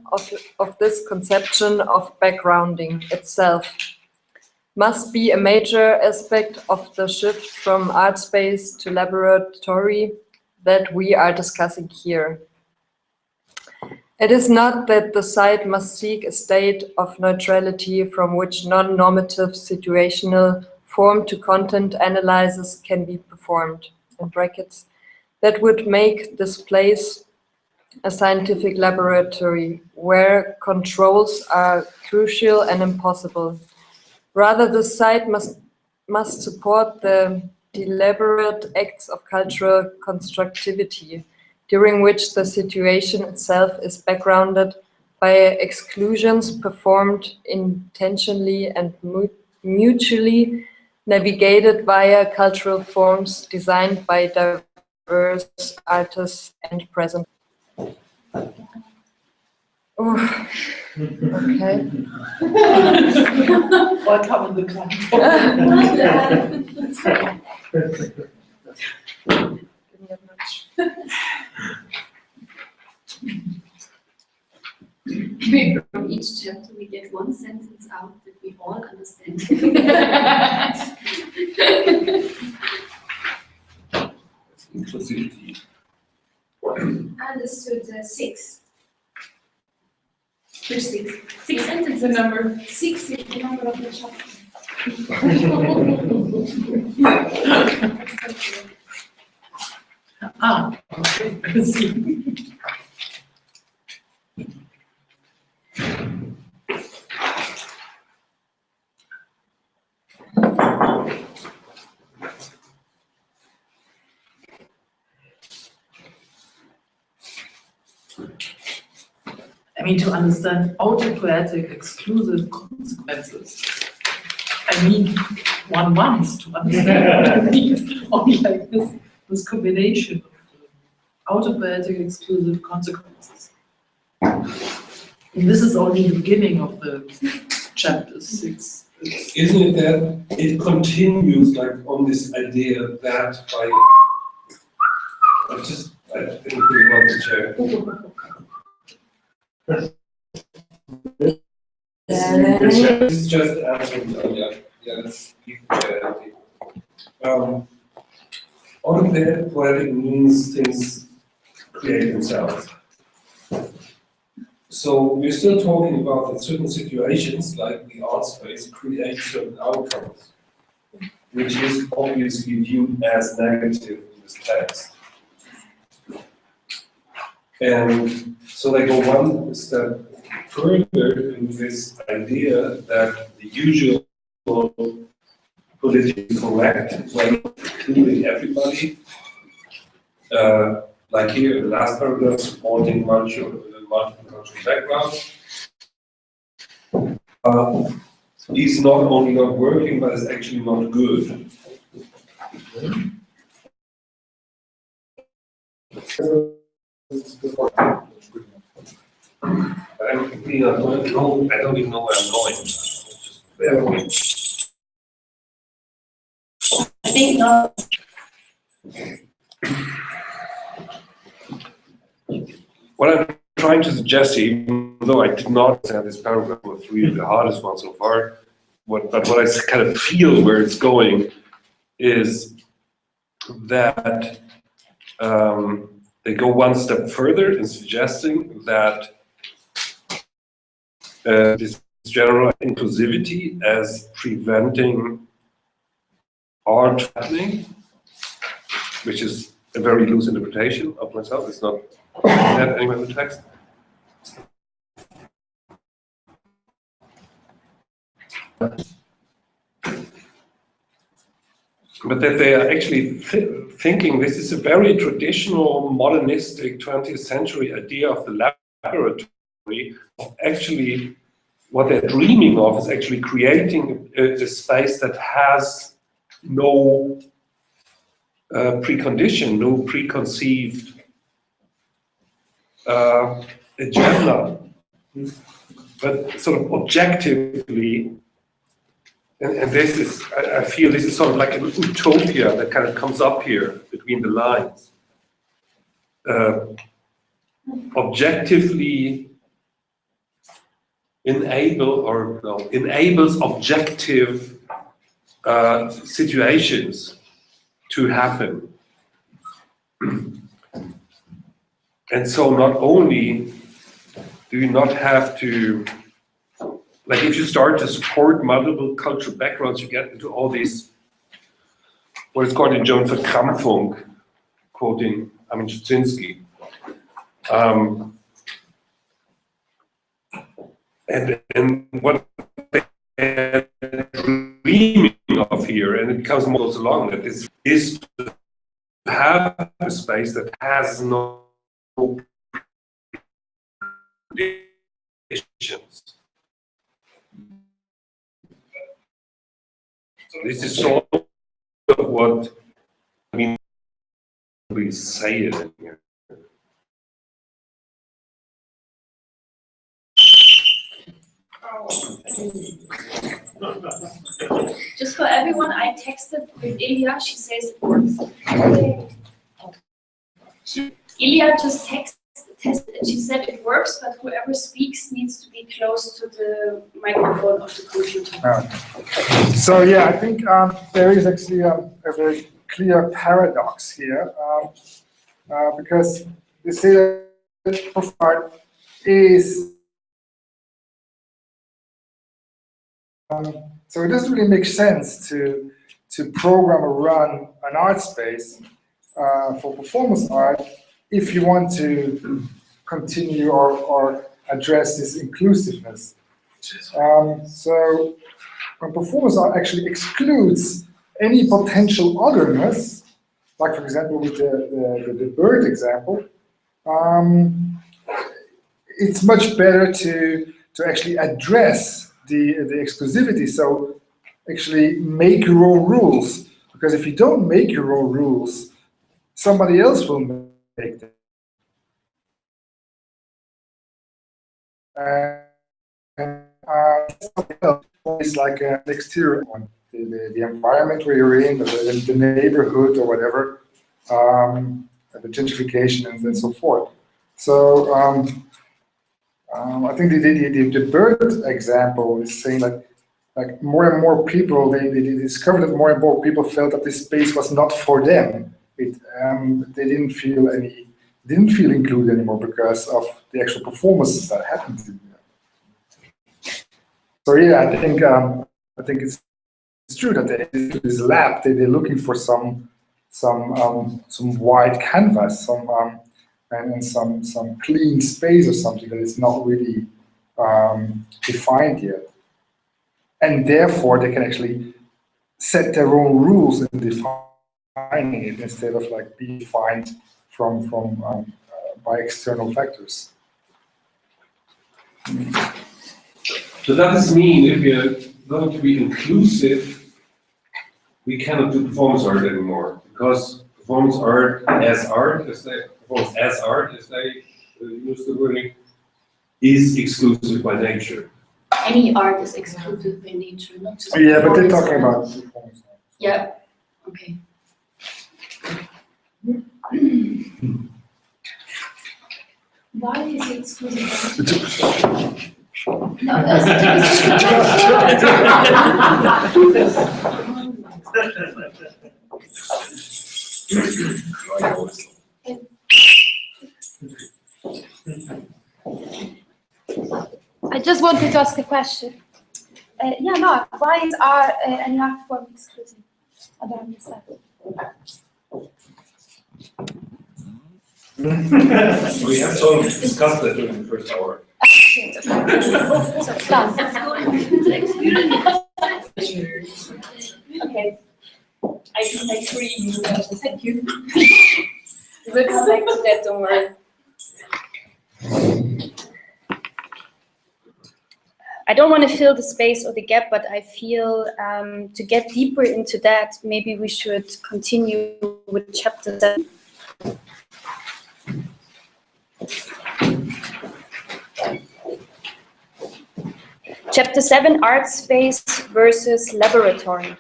Speaker 11: of this conception of backgrounding itself must be a major aspect of the shift from art space to laboratory that we are discussing here. It is not that the site must seek a state of neutrality from which non-normative situational form-to-content analysis can be performed, in brackets, that would make this place a scientific laboratory where controls are crucial and impossible. Rather, the site must support the deliberate acts of cultural constructivity, during which the situation itself is backgrounded by exclusions performed intentionally and mutually navigated via cultural forms designed by diverse artists and present. Okay.
Speaker 10: What kann man bekannt?
Speaker 12: Maybe from each chapter we get one sentence out that we all understand.
Speaker 3: Inclusivity.
Speaker 12: Understood 6. Which 6? 6 sentences. The number 6 is the number of the chapter.
Speaker 10: Okay. I see. I mean, to understand autopoietic exclusive consequences, I mean, one wants to understand what it means, only like this combination of autopoietic exclusive consequences. And this is only the beginning of the chapter 6.
Speaker 3: Isn't it that it continues like on this idea that by I didn't really want to share. It's just answering. Yeah, let's keep autopoietic means things create themselves. So we're still talking about that certain situations, like the art space, create certain outcomes, which is obviously viewed as negative in this text. And so they go one step further in this idea that the usual politically correct way of including everybody, like here in the last paragraph, supporting multiple cultural backgrounds, He's not only not working, but is actually not good. I don't even know where I'm going. Just bear with me.
Speaker 6: I think not.
Speaker 3: What I'm trying to suggest, even though I did not understand this paragraph, was really the hardest one so far, but what I kind of feel where it's going is that they go one step further in suggesting that this general inclusivity as preventing art happening, which is a very loose interpretation of myself. It's not that anywhere in the text. But that they are actually thinking this is a very traditional, modernistic 20th century idea of the laboratory. Actually, what they're dreaming of is actually creating a space that has no precondition, no preconceived agenda, but sort of objectively. And this is, I feel this is sort of like an utopia that kind of comes up here between the lines. Objectively enables objective situations to happen. And so not only do you not have to, like if you start to support multiple cultural backgrounds, you get into all these, what is called in German Verkrampfung, quoting Armin Szczyński. And what they're dreaming of here, and it becomes more goes along, that this is to have a space that has no conditions. So this is sort of what I mean. We say it in here.
Speaker 12: Just for everyone, I texted with Ilya, she says it works. Ilya just tested and she said it works, but whoever speaks needs to be close to the microphone of the computer.
Speaker 1: So yeah, I think there is actually a very clear paradox here, because the data profile is so it doesn't really make sense to program or run an art space for performance art if you want to continue or address this inclusiveness. So when performance art actually excludes any potential otherness, like for example with the bird example, it's much better to actually address the exclusivity. So actually make your own rules, because if you don't make your own rules, somebody else will make them. It's like an exterior one, the environment where you're in, the neighborhood or whatever, the gentrification and so forth. So I think the bird example is saying like more and more people, they discovered that more and more people felt that this space was not for them. They didn't feel included anymore because of the actual performances that happened. So yeah, I think it's true that they this lab they're looking for some white canvas, and some clean space or something that is not really defined yet, and therefore they can actually set their own rules in defining it instead of like being defined from by external factors.
Speaker 3: So does this mean if you going to be inclusive, we cannot do performance art anymore, because performance art, as they use the wording, is exclusive by nature.
Speaker 12: Any art is exclusive by nature, not just.
Speaker 1: Yeah, but they're talking
Speaker 12: performance
Speaker 1: about performance.
Speaker 12: Yeah, okay. Why is it exclusive? No,
Speaker 13: I just wanted to ask a question. Why is any art form exclusive? I don't understand.
Speaker 3: We have to discuss that during the first hour.
Speaker 12: Okay. I agree. Thank you. We'll come back to that, don't worry.
Speaker 4: I don't want to fill the space or the gap, but I feel to get deeper into that, maybe we should continue with chapter 7. Chapter 7, art space versus laboratory.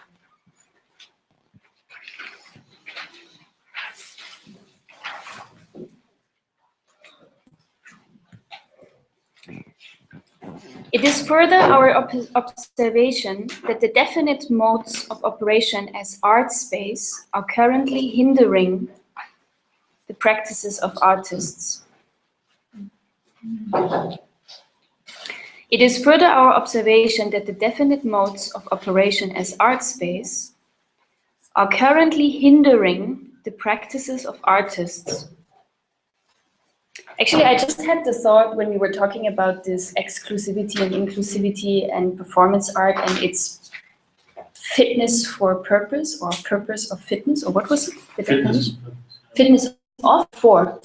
Speaker 4: It is further our observation that the definite modes of operation as art space are currently hindering the practices of artists. It is further our observation that the definite modes of operation as art space are currently hindering the practices of artists. Actually, I just had the thought when we were talking about this exclusivity and inclusivity and performance art and its fitness for purpose or purpose of fitness, or what was it? The definition? Fitness of for.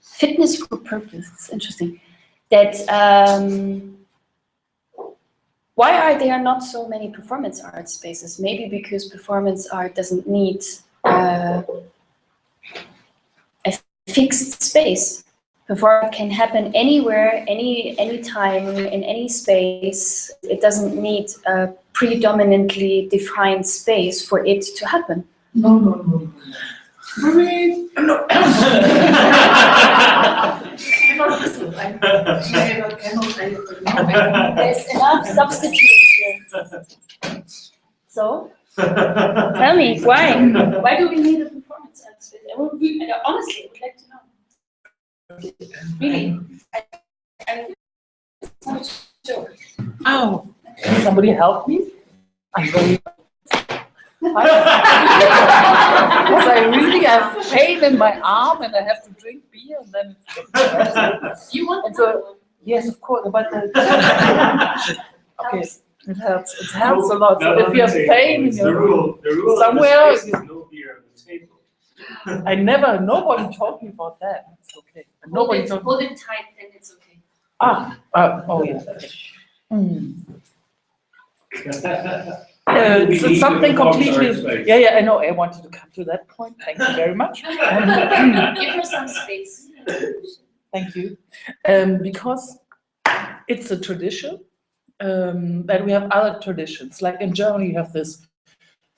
Speaker 4: Fitness for purpose, it's interesting. That why are there not so many performance art spaces? Maybe because performance art doesn't need a fixed space. Performance can happen anywhere, any time, in any space. It doesn't need a predominantly defined space for it to happen.
Speaker 10: No. There's
Speaker 4: enough substitutes here. So, tell me, why? Why do we need a performance art space? Honestly, I would like to know. Really? I'm not sure.
Speaker 10: Oh, can somebody help me? I'm very. Because I really have pain in my arm and I have to drink beer and then
Speaker 12: You want
Speaker 10: and so yes, of course, but okay, it hurts. It hurts a lot. So if you have pain in your somewhere,
Speaker 3: No beer on the table.
Speaker 10: nobody told me about that. It's okay. Nobody told me.
Speaker 12: Hold it tight, then it's okay.
Speaker 10: Oh yeah. It's something completely. Yeah, I know. I wanted to come to that point. Thank you very much.
Speaker 12: Give her some space.
Speaker 10: Thank you. Because it's a tradition that we have other traditions. Like in Germany, you have this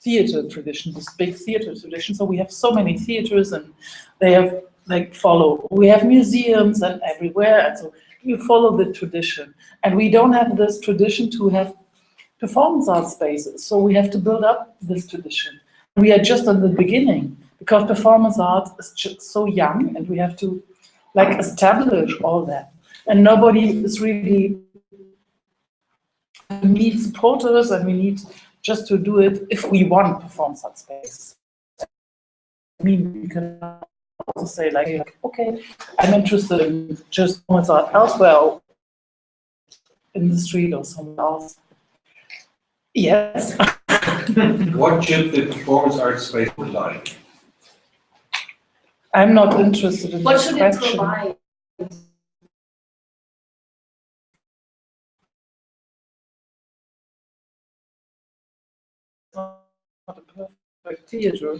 Speaker 10: theater tradition, this big theater tradition. So we have so many theaters, and they have we have museums and everywhere, and so you follow the tradition. And we don't have this tradition to have performance art spaces, so we have to build up this tradition. We are just at the beginning because performance art is just so young, and we have to establish all that. And nobody is really. We need supporters, and we need just to do it if we want performance art space. I mean, we can also say okay, I'm interested in just performance art elsewhere, in the street or somewhere else. Yes.
Speaker 3: What should the performance art space be like?
Speaker 10: I'm not interested in
Speaker 12: What
Speaker 10: this
Speaker 12: should
Speaker 10: question.
Speaker 12: it provide?
Speaker 10: not a perfect theater,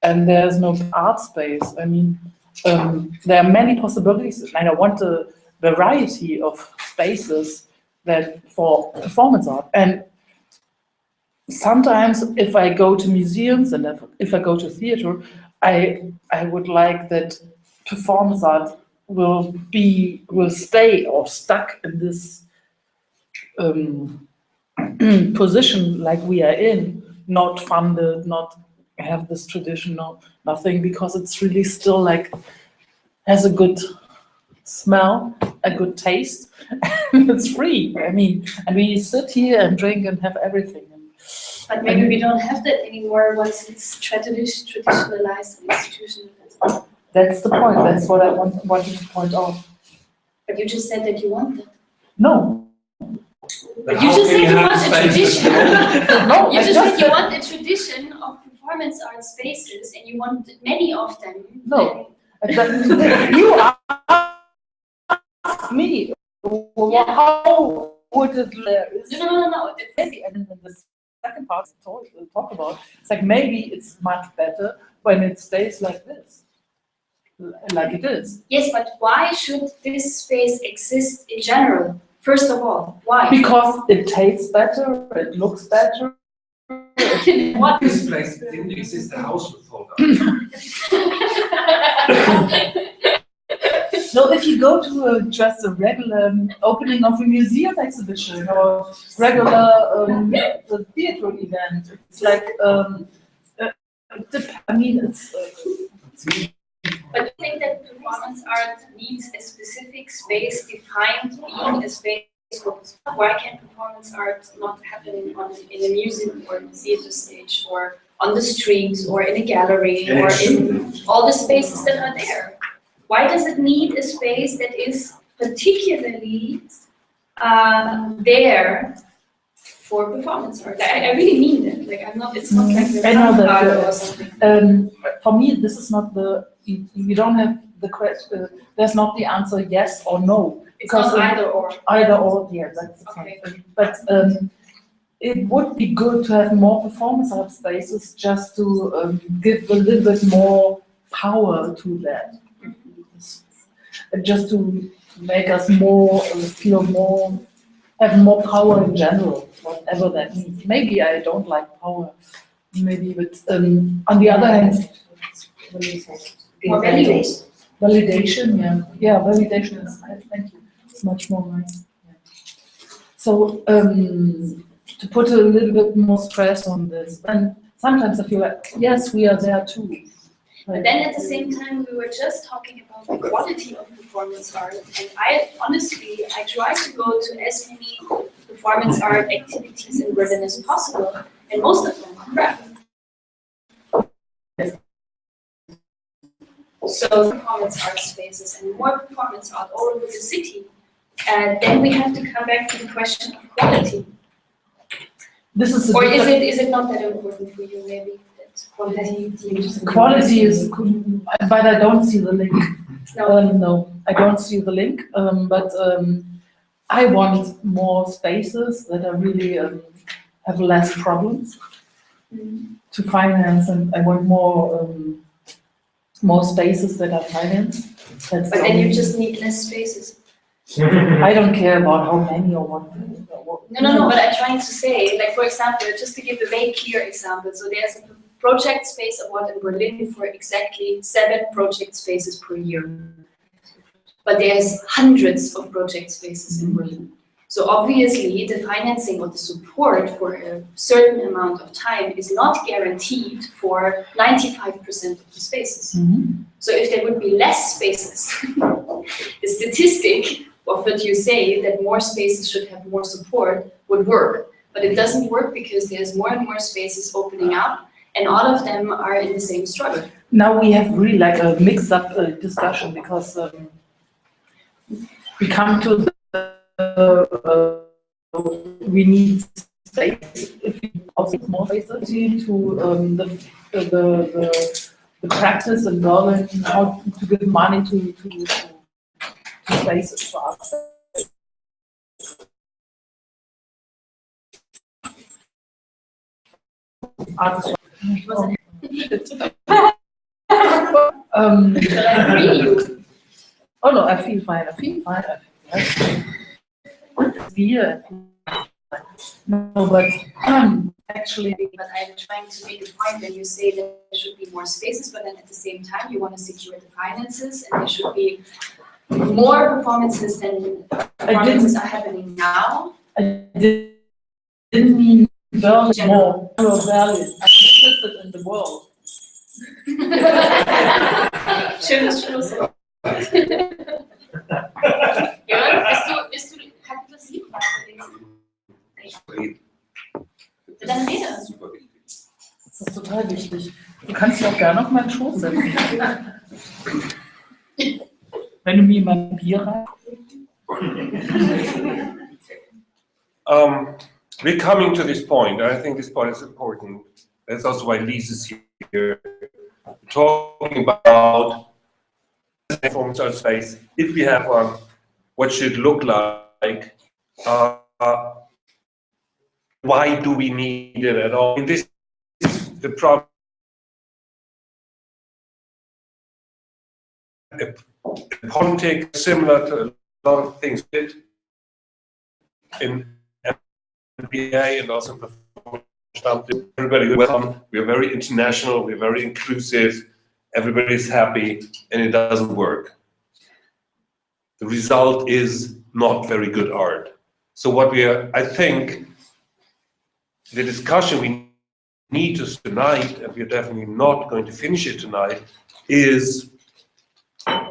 Speaker 10: and there's no art space. I mean, there are many possibilities, and I want a variety of spaces that for performance art. And sometimes, if I go to museums and if I go to theater, I would like that performance art will stay or stuck in this position like we are in, not funded, not have this traditional nothing, because it's really still like has a good smell, a good taste, and it's free. I mean, and we sit here and drink and have everything.
Speaker 12: But maybe we don't have that anymore once it's traditionalized and institutionalized.
Speaker 10: That's the point. That's what I wanted to point out.
Speaker 12: But you just said that you want that.
Speaker 10: No.
Speaker 12: But you just said you want a tradition.
Speaker 10: No,
Speaker 12: you
Speaker 10: I
Speaker 12: just said you
Speaker 10: said-
Speaker 12: want a tradition of performance art spaces, and you want many of them.
Speaker 10: No. You asked me, how would it
Speaker 12: No.
Speaker 10: And the second part talk about, it's like maybe it's much better when it stays like this, like it is.
Speaker 12: Yes, but why should this space exist in general? First of all, why?
Speaker 10: Because it tastes better, it looks better.
Speaker 12: What?
Speaker 2: This place didn't exist a house before.
Speaker 10: No, if you go to just a regular opening of a museum exhibition or regular theater event, it's like, I mean, it's.
Speaker 12: But you think that performance art needs a specific space defined being a space for why can performance art not happen in a museum or in a theater stage or on the streets or in a gallery or in all the spaces that are there? Why does it need a space that is particularly there for performance art? I really mean that. Like I'm not. It's not like the
Speaker 10: I know that.
Speaker 12: or something.
Speaker 10: For me, this is not the. You don't have the question. There's not the answer yes or no.
Speaker 12: It's not either or.
Speaker 10: Either or. Yeah, that's the
Speaker 12: Okay.
Speaker 10: point. But it would be good to have more performance art spaces just to give a little bit more power to that. Just to make us more feel more, have more power in general, whatever that means. Maybe I don't like power, maybe, but on the other hand,
Speaker 12: More validation.
Speaker 10: Validation, yeah, validation is. Thank you. It's much more nice. Yeah. So to put a little bit more stress on this, and sometimes I feel like yes, we are there too.
Speaker 12: But then at the same time, we were just talking about the quality of performance art, and I try to go to as many performance art activities in Berlin as possible, and most of them are crap. So performance art spaces and more performance art all over the city, and then we have to come back to the question of quality.
Speaker 10: This is
Speaker 12: or is it not that important for you, maybe?
Speaker 10: Quality is, but I don't see the link.
Speaker 12: No,
Speaker 10: no, I don't see the link. But I want more spaces that are really have less problems to finance, and I want more spaces that are financed. But
Speaker 12: then you just need less spaces.
Speaker 10: I don't care about how many or what.
Speaker 12: No, but I'm trying to say, like, for example, just to give a very clear example, so there's a project space award in Berlin for exactly 7 project spaces per year. But there's hundreds of project spaces in Berlin. So obviously the financing or the support for a certain amount of time is not guaranteed for 95% of the spaces. So if there would be less spaces, the statistic of what you say, that more spaces should have more support, would work. But it doesn't work because there's more and more spaces opening up, and all of them are in the same struggle.
Speaker 10: Now we have really like a mixed up discussion, because we come to we need space. If we also need more spaces to the practice in Berlin, how to give money to spaces for us. artist.
Speaker 12: Shall I free you?
Speaker 10: Oh no, I feel fine. I feel fine. I feel fine. No, but actually.
Speaker 12: But I'm trying to make a point when you say that there should be more spaces, but then at the same time you want to secure the finances, and there should be more performances than performances are happening now.
Speaker 10: I didn't mean Berlin more. Berlin. I'm interested in the world.
Speaker 12: Schönes Schlusswort. Jörn, bist du Kapitel 7 weiterlesen? Dann rede.
Speaker 10: Das ist total wichtig. Du kannst dich auch gerne auf meinen Schoß setzen. Wenn du mir mein Bier
Speaker 3: We're coming to this point. I think this point is important. That's also why Lise is here. We're talking about performance art space. If we have one, what should it look like? Why do we need it at all? And this is the problem. Politics similar to a lot of things in MBA and also everybody welcome. We are very international. We're very inclusive. Everybody is happy, and it doesn't work. The result is not very good art. So what we are, I think, the discussion we need to tonight, and we're definitely not going to finish it tonight, is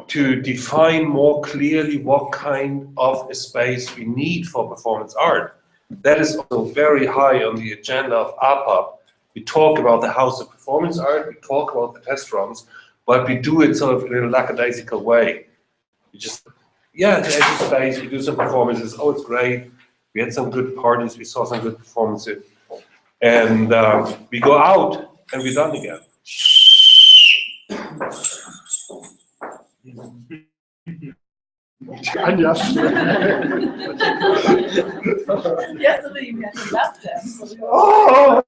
Speaker 3: to define more clearly what kind of a space we need for performance art. That is also very high on the agenda of APAP. We talk about the House of Performance Art, we talk about the test runs, but we do it sort of in a lackadaisical way. We just, yeah, there's a space, we do some performances, oh, it's great. We had some good parties, we saw some good performances. And we go out and we're done again.
Speaker 10: Yesterday you had a lap dance.
Speaker 1: Oh!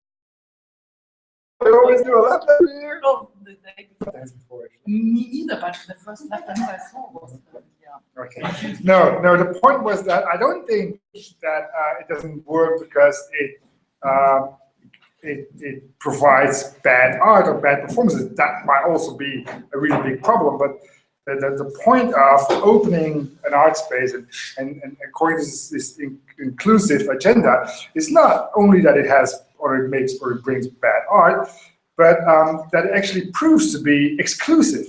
Speaker 1: I always do a lap dance here.
Speaker 10: No, the day before. Me either, but the first lap dance I saw was, yeah.
Speaker 1: Okay. No, the point was that I don't think that it doesn't work because it provides bad art or bad performances. That might also be a really big problem, but the point of opening an art space and according to this inclusive agenda is not only that it has or it makes or it brings bad art, but that it actually proves to be exclusive.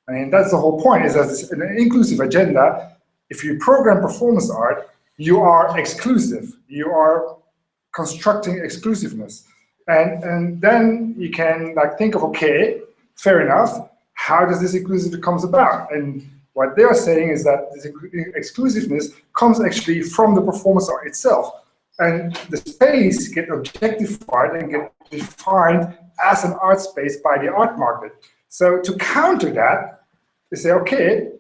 Speaker 1: I mean, that's the whole point, is that it's an inclusive agenda. If you program performance art, you are exclusive. You are constructing exclusiveness. And then you can think of, okay, fair enough, how does this inclusiveness comes about? And what they are saying is that this exclusiveness comes actually from the performance art itself. And the space gets objectified and gets defined as an art space by the art market. So to counter that, they say, okay,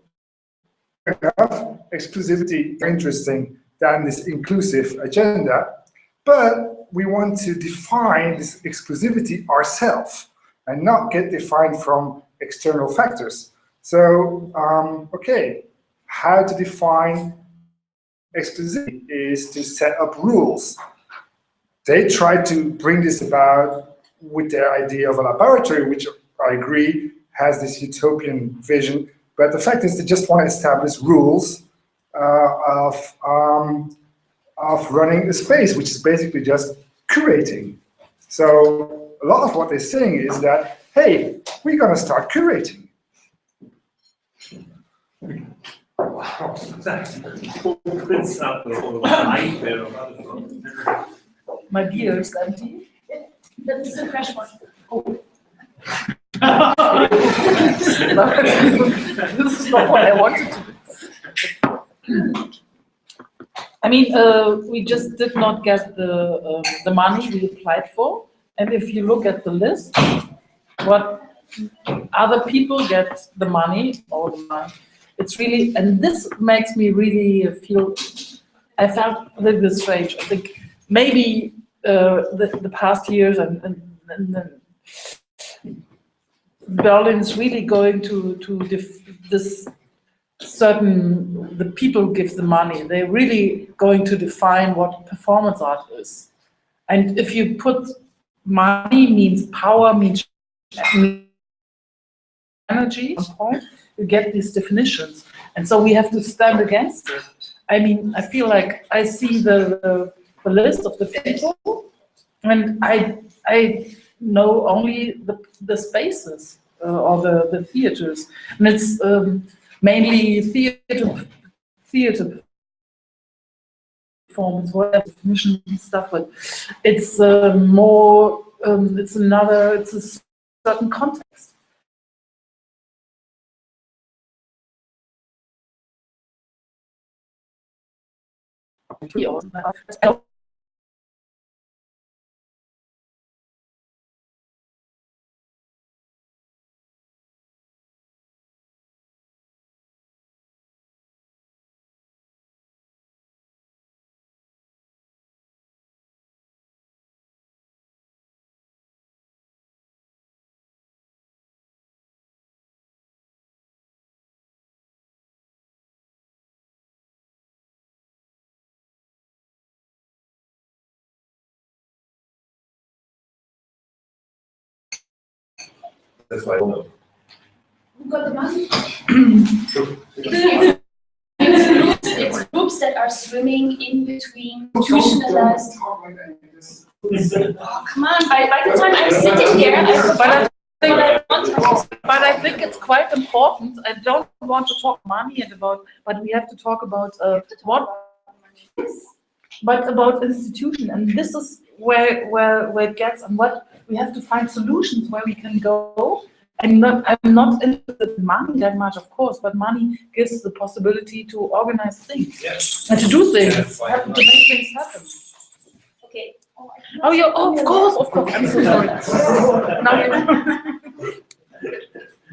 Speaker 1: enough, exclusivity is interesting than this inclusive agenda, but we want to define this exclusivity ourselves and not get defined from external factors. So, okay, how to define exclusivity is to set up rules. They try to bring this about with their idea of a laboratory, which I agree has this utopian vision, but the fact is they just want to establish rules of running a space, which is basically just curating. So a lot of what they're saying is that, hey, we're going to start curating.
Speaker 2: Wow, that opens up a whole nightmare of other things.
Speaker 10: My beer is empty.
Speaker 12: That is a fresh one.
Speaker 10: Oh. This is not what I wanted to do. I mean, we just did not get the money we applied for. And if you look at the list, what other people get the money, all the money, it's really, and this makes me really feel, I felt a little bit strange. I think maybe the past years and Berlin is really going to this certain, the people give the money. They're really going to define what performance art is. And if you put money means power, means energy, you get these definitions. And so we have to stand against it. I mean, I feel like I see the list of the people, and I know only the spaces or the theaters, and it's mainly theater performance, whatever definition and stuff. But it's more, it's a certain context.
Speaker 3: That's why I don't know.
Speaker 12: Who got the money? It's groups that are swimming in between institutionalized. Oh, come on, by the time I'm sitting there, I forgot what I want to.
Speaker 10: But I think it's quite important. I don't want to talk money and but we have to talk about but about institution, and this is where it gets, and what we have to find solutions where we can go. I'm not interested in money that much, of course, but money gives the possibility to organize things, yes, and to do things, to make things happen.
Speaker 12: Okay.
Speaker 10: Oh, yeah, of course. I'm so sorry.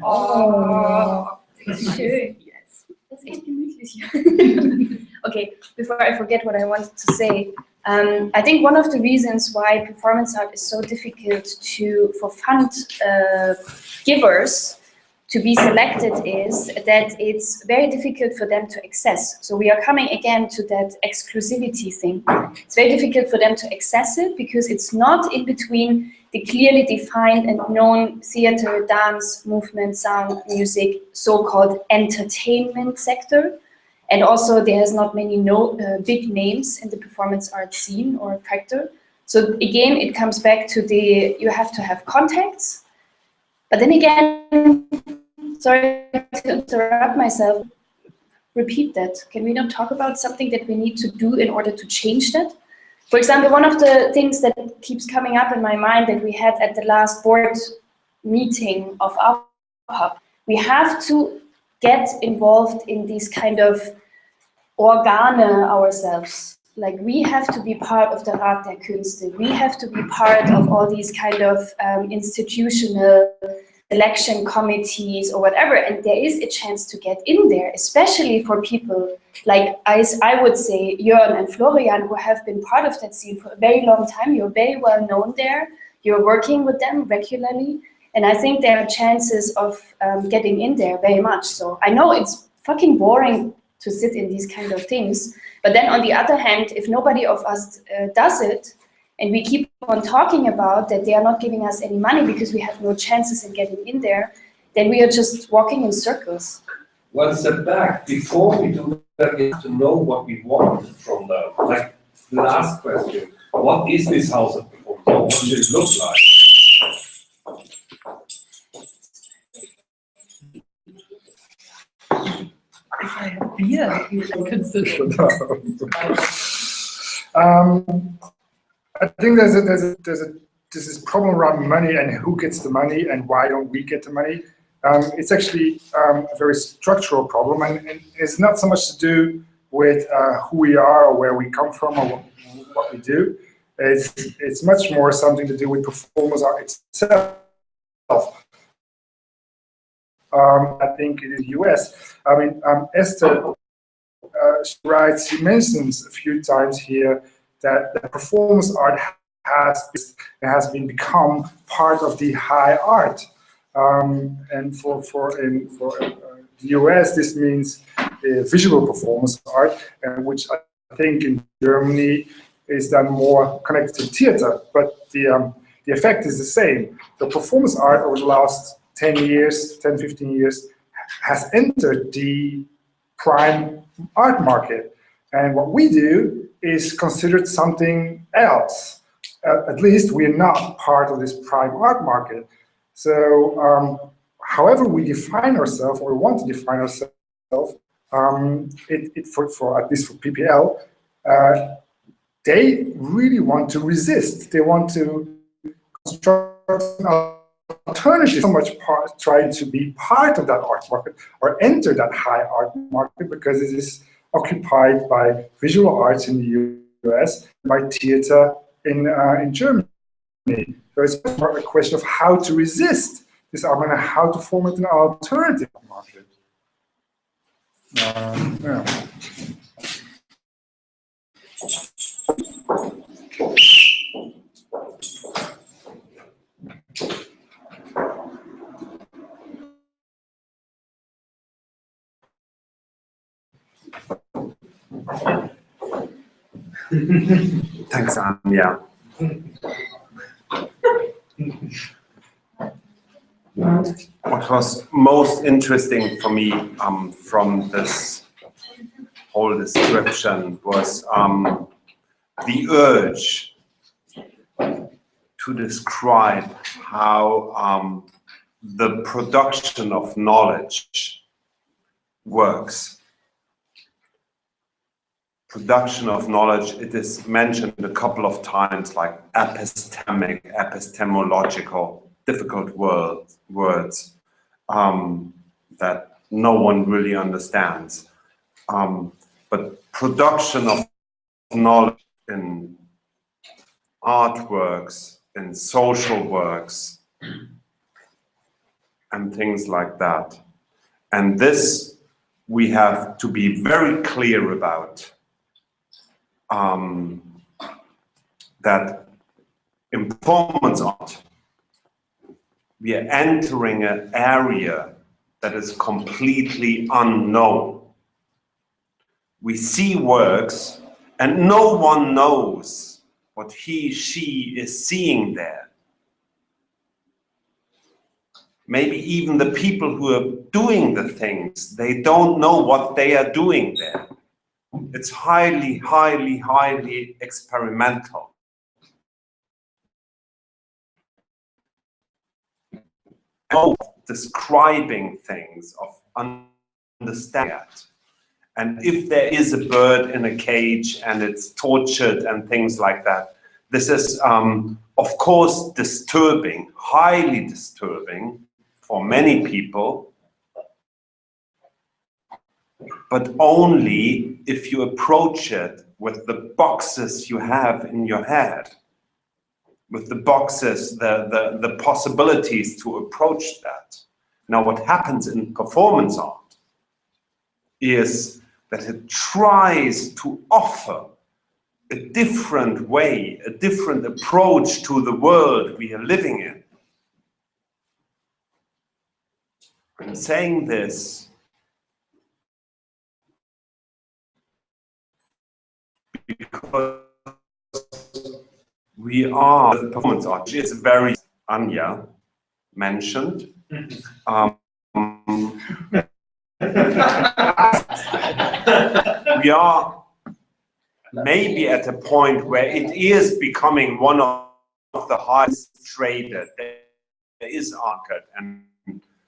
Speaker 12: Oh, schön. Yes. Das ist echt gemütlich hier. Okay, before I forget what I wanted to say, I think one of the reasons why performance art is so difficult for fund givers to be selected is that it's very difficult for them to access. So we are coming again to that exclusivity thing. It's very difficult for them to access it because it's not in between the clearly defined and known theater, dance, movement, sound, music, so-called entertainment sector. And also there's not many big names in the performance art scene or factor. So again, it comes back to you have to have contacts. But then again, sorry to interrupt myself, repeat that. Can we not talk about something that we need to do in order to change that? For example, one of the things that keeps coming up in my mind that we had at the last board meeting of our hub, we have to get involved in these kind of organe ourselves. Like we have to be part of the Rat der Künste. We have to be part of all these kind of institutional election committees or whatever. And there is a chance to get in there, especially for people like I would say Jörn and Florian, who have been part of that scene for a very long time. You're very well known there. You're working with them regularly. And I think there are chances of getting in there very much. So I know it's fucking boring to sit in these kind of things. But then on the other hand, if nobody of us does it, and we keep on talking about that they are not giving us any money because we have no chances in getting in there, then we are just walking in circles.
Speaker 3: One step back, before we do that, we have to know what we want from them. Like the last question, what is this house of performance? What should it look like?
Speaker 10: If I have beer, I can sit.
Speaker 1: I think there's this problem around money and who gets the money and why don't we get the money. It's actually a very structural problem, and it's not so much to do with who we are or where we come from or what we do. It's much more something to do with performance art itself. I think in the US, I mean, Esther, she mentions a few times here that the performance art has been become part of the high art. And for the US, this means visual performance art, which I think in Germany is then more connected to theater, but the effect is the same. The performance art over the last 10 years, 10, 15 years, has entered the prime art market. And what we do is considered something else. At least we are not part of this prime art market. So however we define ourselves, or want to define ourselves, for at least for PPL, they really want to resist. They want to construct an alternative, so much trying to be part of that art market or enter that high art market, because it is occupied by visual arts in the US, by theater in Germany. So it's more a question of how to resist this argument and how to form it an alternative market. Yeah.
Speaker 5: Thanks, Anja. What was most interesting for me from this whole description was the urge to describe how the production of knowledge works. Production of knowledge, it is mentioned a couple of times, like epistemic, epistemological, difficult words that no one really understands. But production of knowledge in artworks, in social works, and things like that. And this we have to be very clear about. That in performance art, we are entering an area that is completely unknown. We see works and no one knows what he, she is seeing there. Maybe even the people who are doing the things, they don't know what they are doing there. It's highly, highly, highly experimental. Of describing things, of understanding it. And if there is a bird in a cage and it's tortured and things like that, this is, of course, disturbing, highly disturbing for many people, but only if you approach it with the boxes you have in your head, with the boxes, the possibilities to approach that. Now, what happens in performance art is that it tries to offer a different way, a different approach to the world we are living in. I'm saying this because we are, the performance art is very, Anja mentioned. We are maybe at a point where it is becoming one of the highest traded. There is market and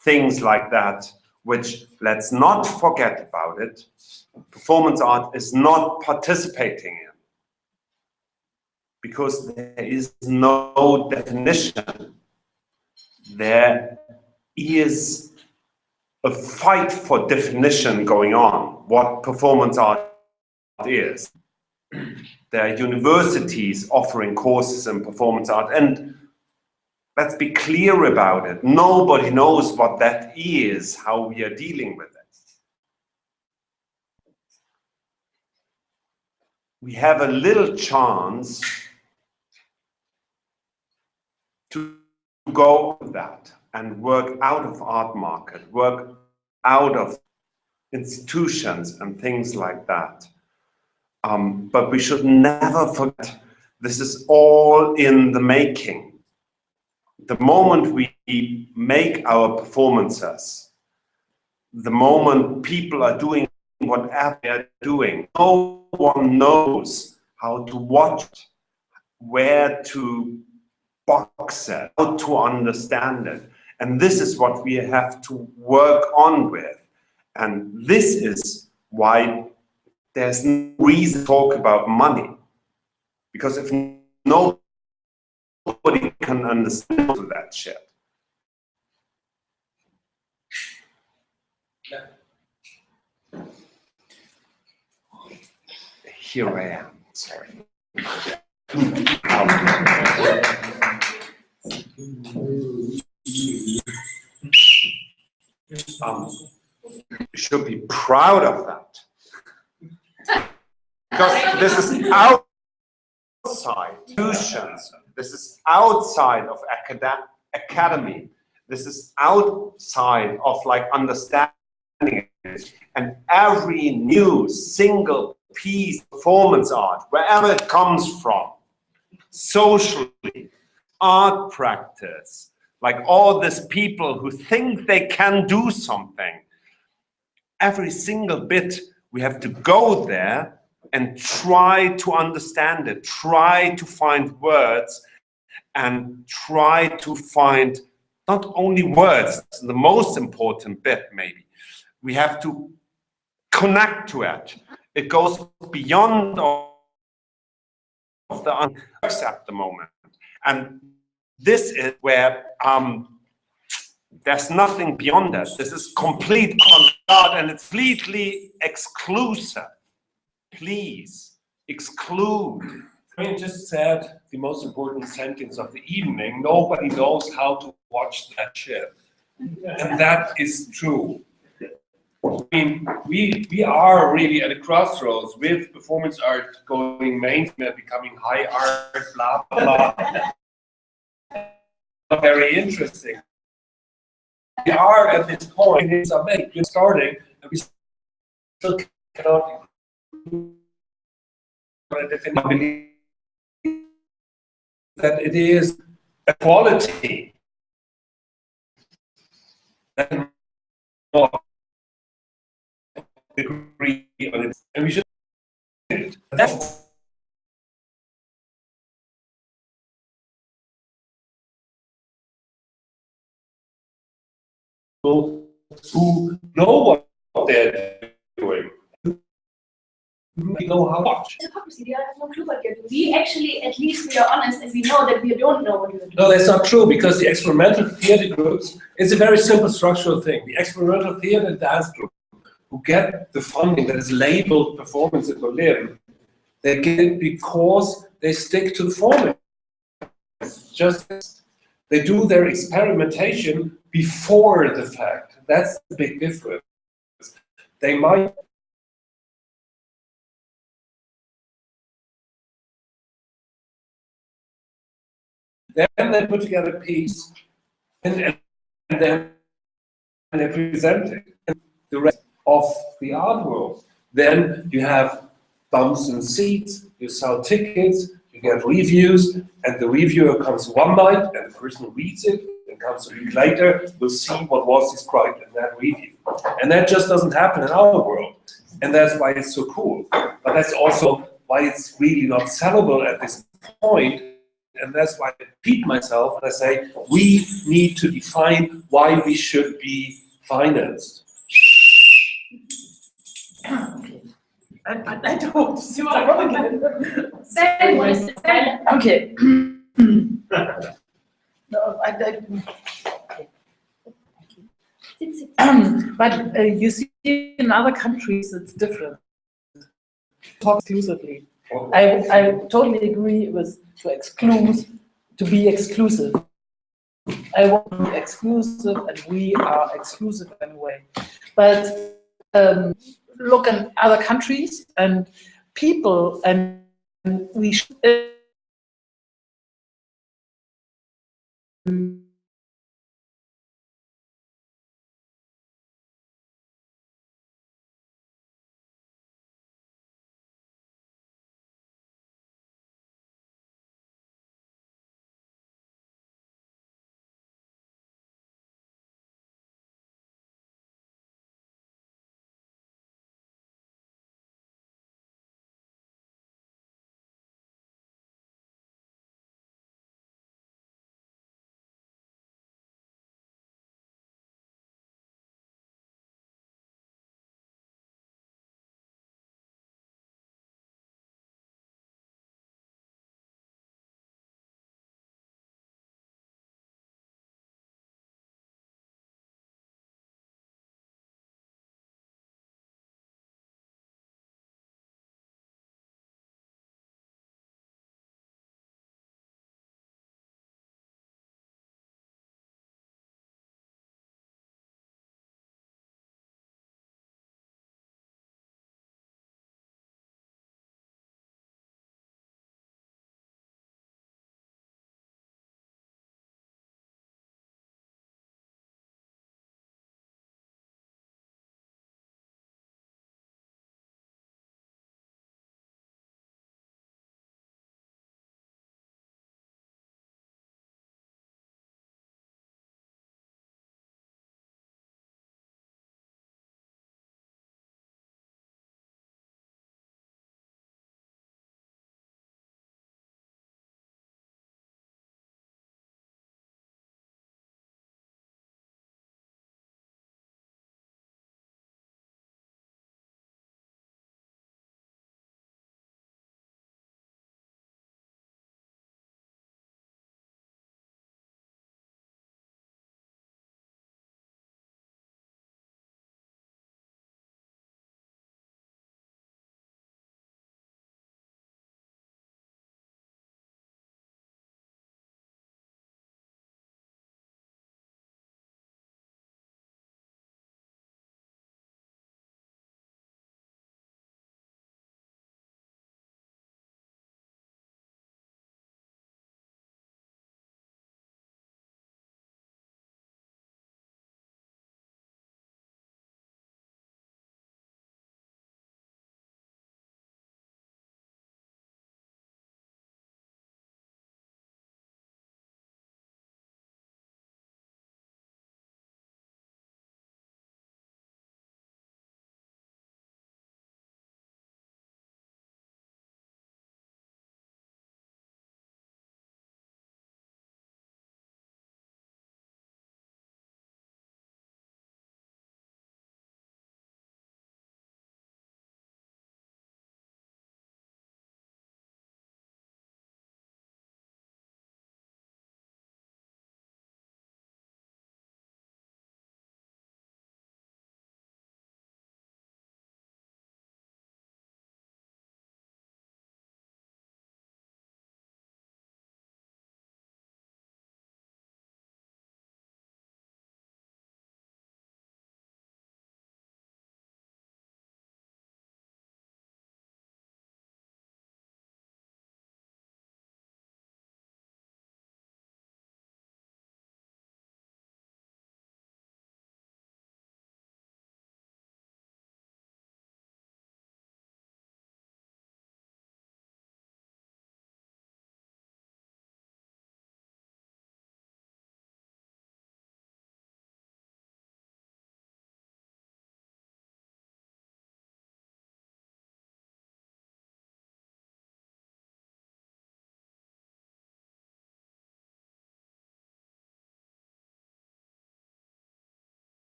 Speaker 5: things like that, which, let's not forget about it, performance art is not participating in. Because there is no definition. There is a fight for definition going on, what performance art is. There are universities offering courses in performance art, and let's be clear about it. Nobody knows what that is, how we are dealing with it. We have a little chance to go with that and work out of art market, work out of institutions and things like that. But we should never forget, this is all in the making. The moment we make our performances, the moment people are doing whatever they're doing, no one knows how to watch it, where to box it, how to understand it. And this is what we have to work on with. And this is why there's no reason to talk about money. Because if nobody can understand that shit. Here I am, sorry. You should be proud of that. Because this is outside institutions. This is outside of academy. This is outside of like understanding it. And every new single piece of performance art, wherever it comes from, socially, art practice, like all these people who think they can do something, every single bit we have to go there and try to understand it, try to find words, and try to find not only words, the most important bit maybe. We have to connect to it. It goes beyond of the unworks at the moment. And this is where there's nothing beyond that. This is complete avant-garde and it's completely exclusive. Please exclude.
Speaker 3: I mean, just said the most important sentence of the evening. Nobody knows how to watch that shit. And that is true. I mean, we are really at a crossroads with performance art going mainstream and becoming high art, blah, blah, blah. Very interesting. We are at this point, it's amazing, we're starting, and we still cannot believe that it is a quality that agree on it, and we should do it. That's people who know what they're doing, who know how to watch.
Speaker 12: Hypocrisy, we have no clue what you're doing. We actually, at least we are honest and we know that we don't know what we're doing.
Speaker 3: No, that's not true, because the experimental theater groups is a very simple structural thing. The experimental theater and dance group who get the funding that is labeled performance in Berlin, they get it because they stick to the format. It's just they do their experimentation before the fact. That's the big difference. They might then they put together a piece and then they present it. And the rest of the art world. Then you have bumps and seats, you sell tickets, you get reviews, and the reviewer comes one night and the person who reads it and comes a week later will see what was described in that review. And that just doesn't happen in our world. And that's why it's so cool. But that's also why it's really not sellable at this point. And that's why I repeat myself and I say, we need to define why we should be financed.
Speaker 10: But I don't see what I want again. Okay. No, but you see in other countries it's different. Talk exclusively. I totally agree with to be exclusive. I want to be exclusive and we are exclusive anyway. But look at other countries and people, and we should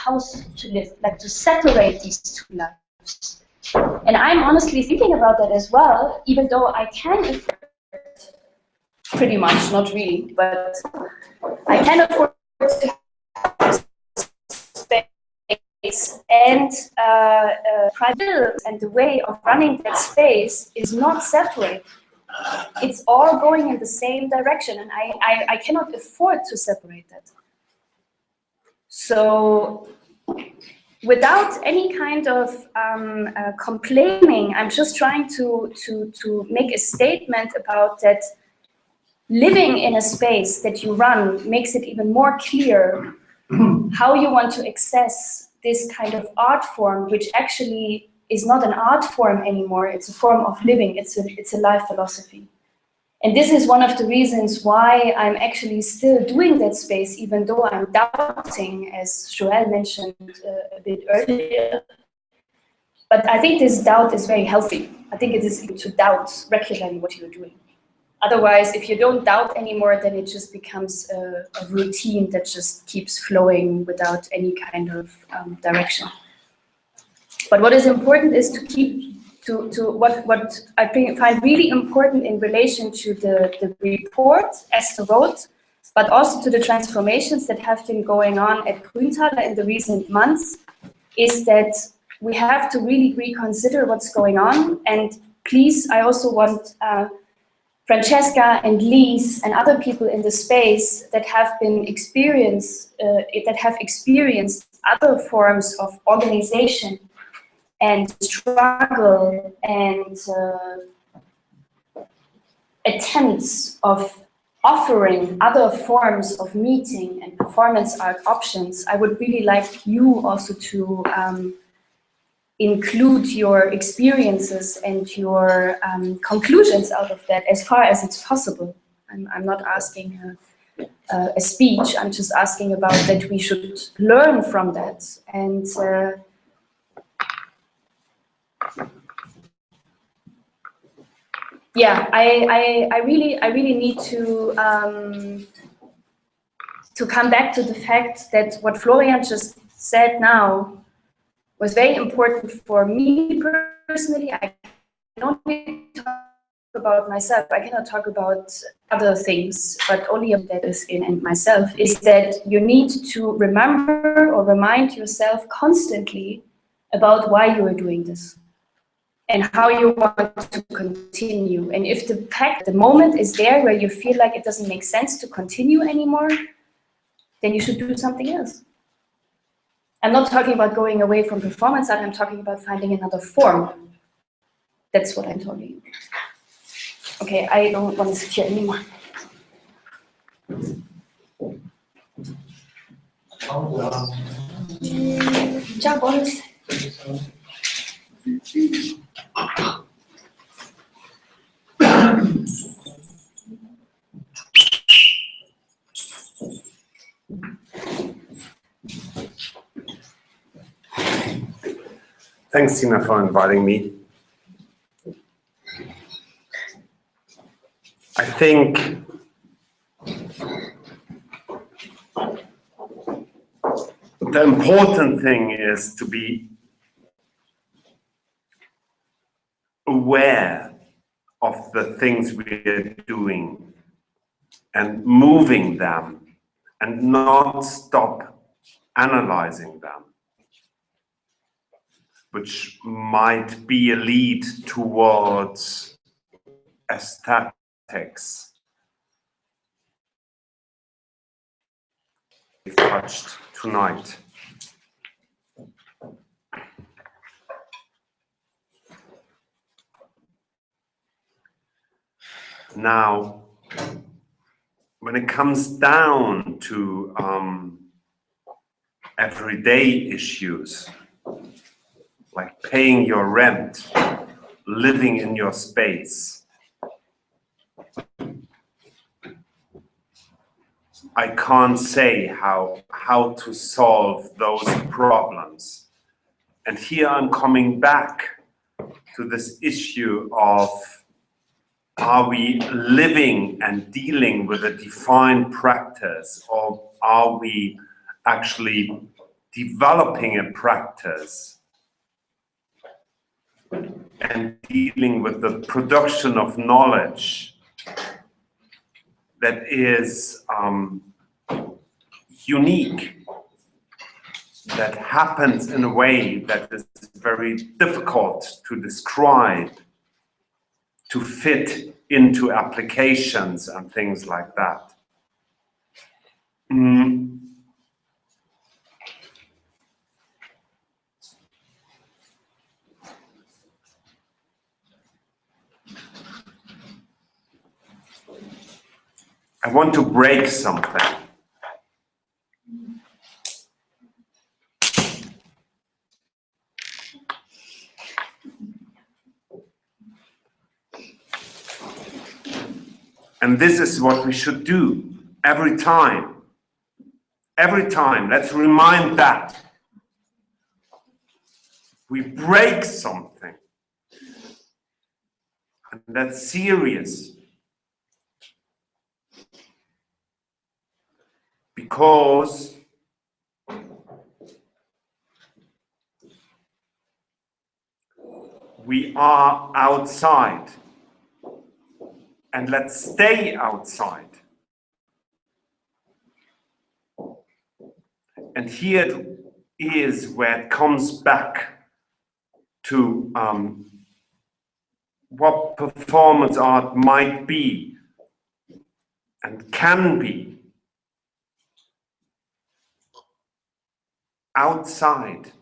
Speaker 6: how to live, like to separate these two lives. And I'm honestly thinking about that as well, even though I can afford pretty much, not really, but I can afford to have space and private, and the way of running that space is not separate. It's all going in the same direction, and I cannot afford to separate that. So without any kind of complaining, I'm just trying to make a statement about that. Living in a space that you run makes it even more clear how you want to access this kind of art form, which actually is not an art form anymore. It's a form of living. It's a life philosophy. And this is one of the reasons why I'm actually still doing that space, even though I'm doubting, as Joël mentioned a bit earlier. But I think this doubt is very healthy. I think it is to doubt regularly what you're doing. Otherwise, if you don't doubt anymore, then it just becomes a routine that just keeps flowing without any kind of direction. But what is important is to keep to what I find really important in relation to the report Esther wrote, but also to the transformations that have been going on at Grünthaler in the recent months, is that we have to really reconsider what's going on. And please, I also want Francesca and Lise and other people in the space that have experienced other forms of organization and struggle and attempts of offering other forms of meeting and performance art options. I would really like you also to include your experiences and your conclusions out of that as far as it's possible. I'm not asking a speech, I'm just asking about that we should learn from that. And yeah, I really need to come back to the fact that what Florian just said now was very important for me personally. I can only talk about myself. I cannot talk about other things, but only that is in myself, is that you need to remember or remind yourself constantly about why you are doing this and how you want to continue. And if the moment is there where you feel like it doesn't make sense to continue anymore, then you should do something else. I'm not talking about going away from performance art, I'm talking about finding another form. That's what I'm talking about. Okay, I don't want to sit here anymore. Ciao, Boris.
Speaker 5: Thanks, Tina, for inviting me. I think the important thing is to be aware of the things we are doing and moving them and not stop analyzing them, which might be a lead towards aesthetics. We've touched tonight. Now, when it comes down to everyday issues, like paying your rent, living in your space, I can't say how to solve those problems. And here I'm coming back to this issue of, are we living and dealing with a defined practice, or are we actually developing a practice and dealing with the production of knowledge that is unique, that happens in a way that is very difficult to describe, to fit into applications and things like that. I want to break something. And this is what we should do every time. Every time, let's remind that. We break something. And that's serious. Because we are outside. And let's stay outside. And here it is where it comes back to what performance art might be and can be. Outside.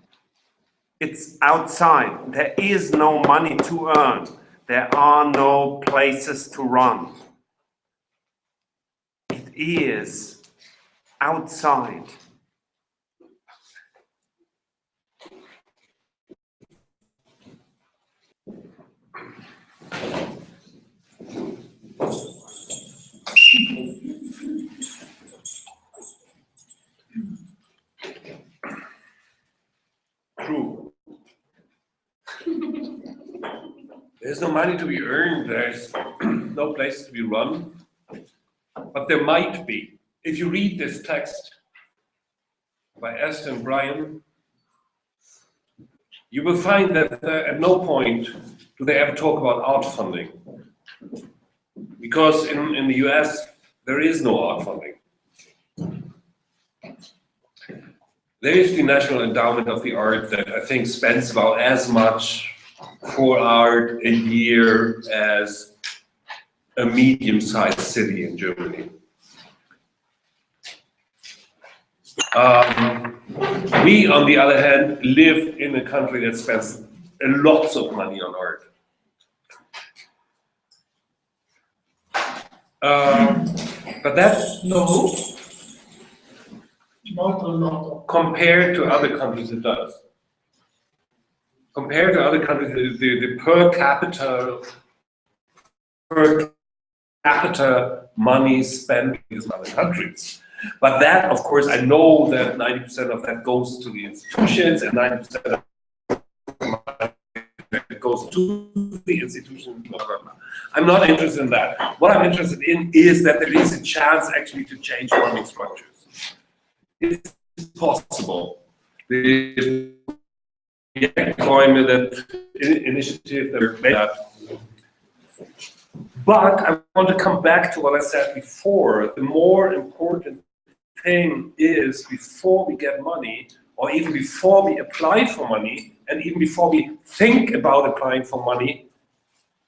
Speaker 5: It's outside. There is no money to earn. There are no places to run. It is outside.
Speaker 3: True. There's no money to be earned, there's no place to be run, but there might be. If you read this text by Esther and Brian, you will find that at no point do they ever talk about art funding. Because in the US, there is no art funding. There is the National Endowment of the Arts that I think spends about as much for art a year as a medium-sized city in Germany. We, on the other hand, live in a country that spends lots of money on art. But that's
Speaker 10: No. Not a lot.
Speaker 3: Compared to other countries, it does. Compared to other countries, the per capita money spent in other countries. But that, of course, I know that 90% of that goes to the institutions and 90% of it goes to the institutions. I'm not interested in that. What I'm interested in is that there is a chance actually to change funding structures. It's possible. The employment initiative that are made up. But I want to come back to what I said before. The more important thing is before we get money, or even before we apply for money, and even before we think about applying for money,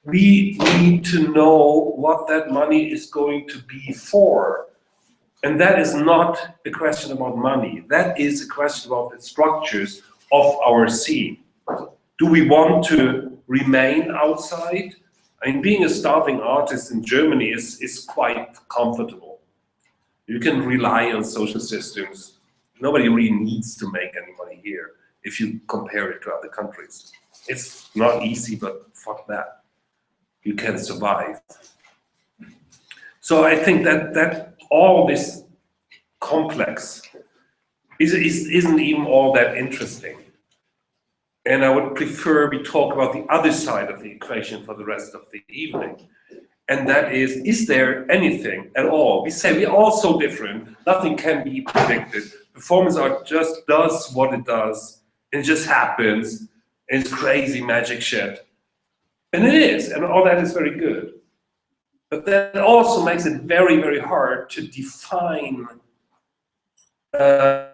Speaker 3: we need to know what that money is going to be for. And that is not a question about money. That is a question about the structures of our scene. Do we want to remain outside? I mean, being a starving artist in Germany is quite comfortable. You can rely on social systems. Nobody really needs to make any money here if you compare it to other countries. It's not easy, but fuck that. You can survive. So I think that all this complex isn't even all that interesting. And I would prefer we talk about the other side of the equation for the rest of the evening. And that is there anything at all? We say we're all so different, nothing can be predicted. performance art just does what it does. It just happens. It's crazy magic shit. And it is, and all that is very good. But that also makes it very, very hard to define a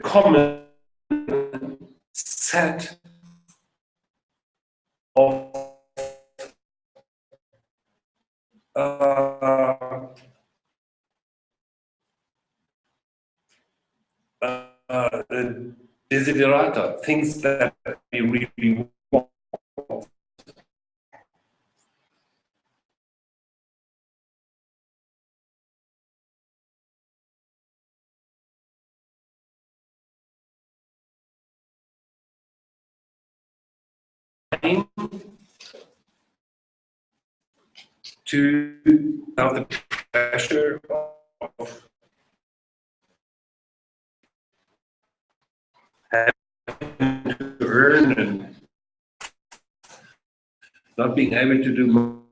Speaker 3: common set of desiderata, things that we really want. To have the pressure of having to earn and not being able to do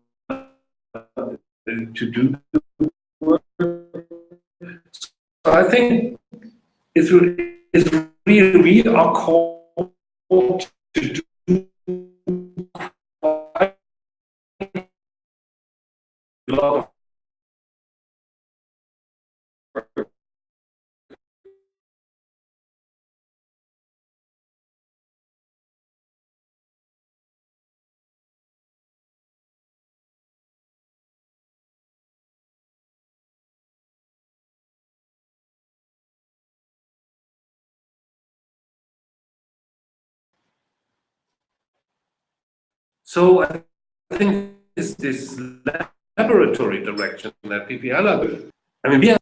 Speaker 3: the work. So I think it's really we are called to do quite a lot of work. So I think this laboratory direction that PPL will. I mean, we have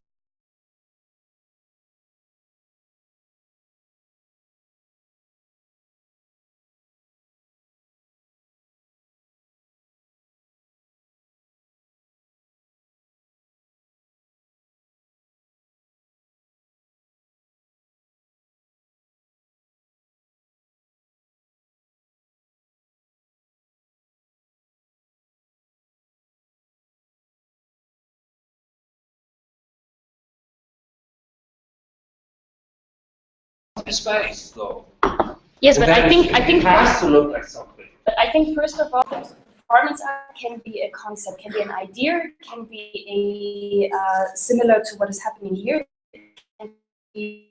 Speaker 2: space, though.
Speaker 4: Yes, but I think
Speaker 2: it has to look like something.
Speaker 4: But I think first of all, performance art can be a concept, can be an idea, can be similar to what is happening here. It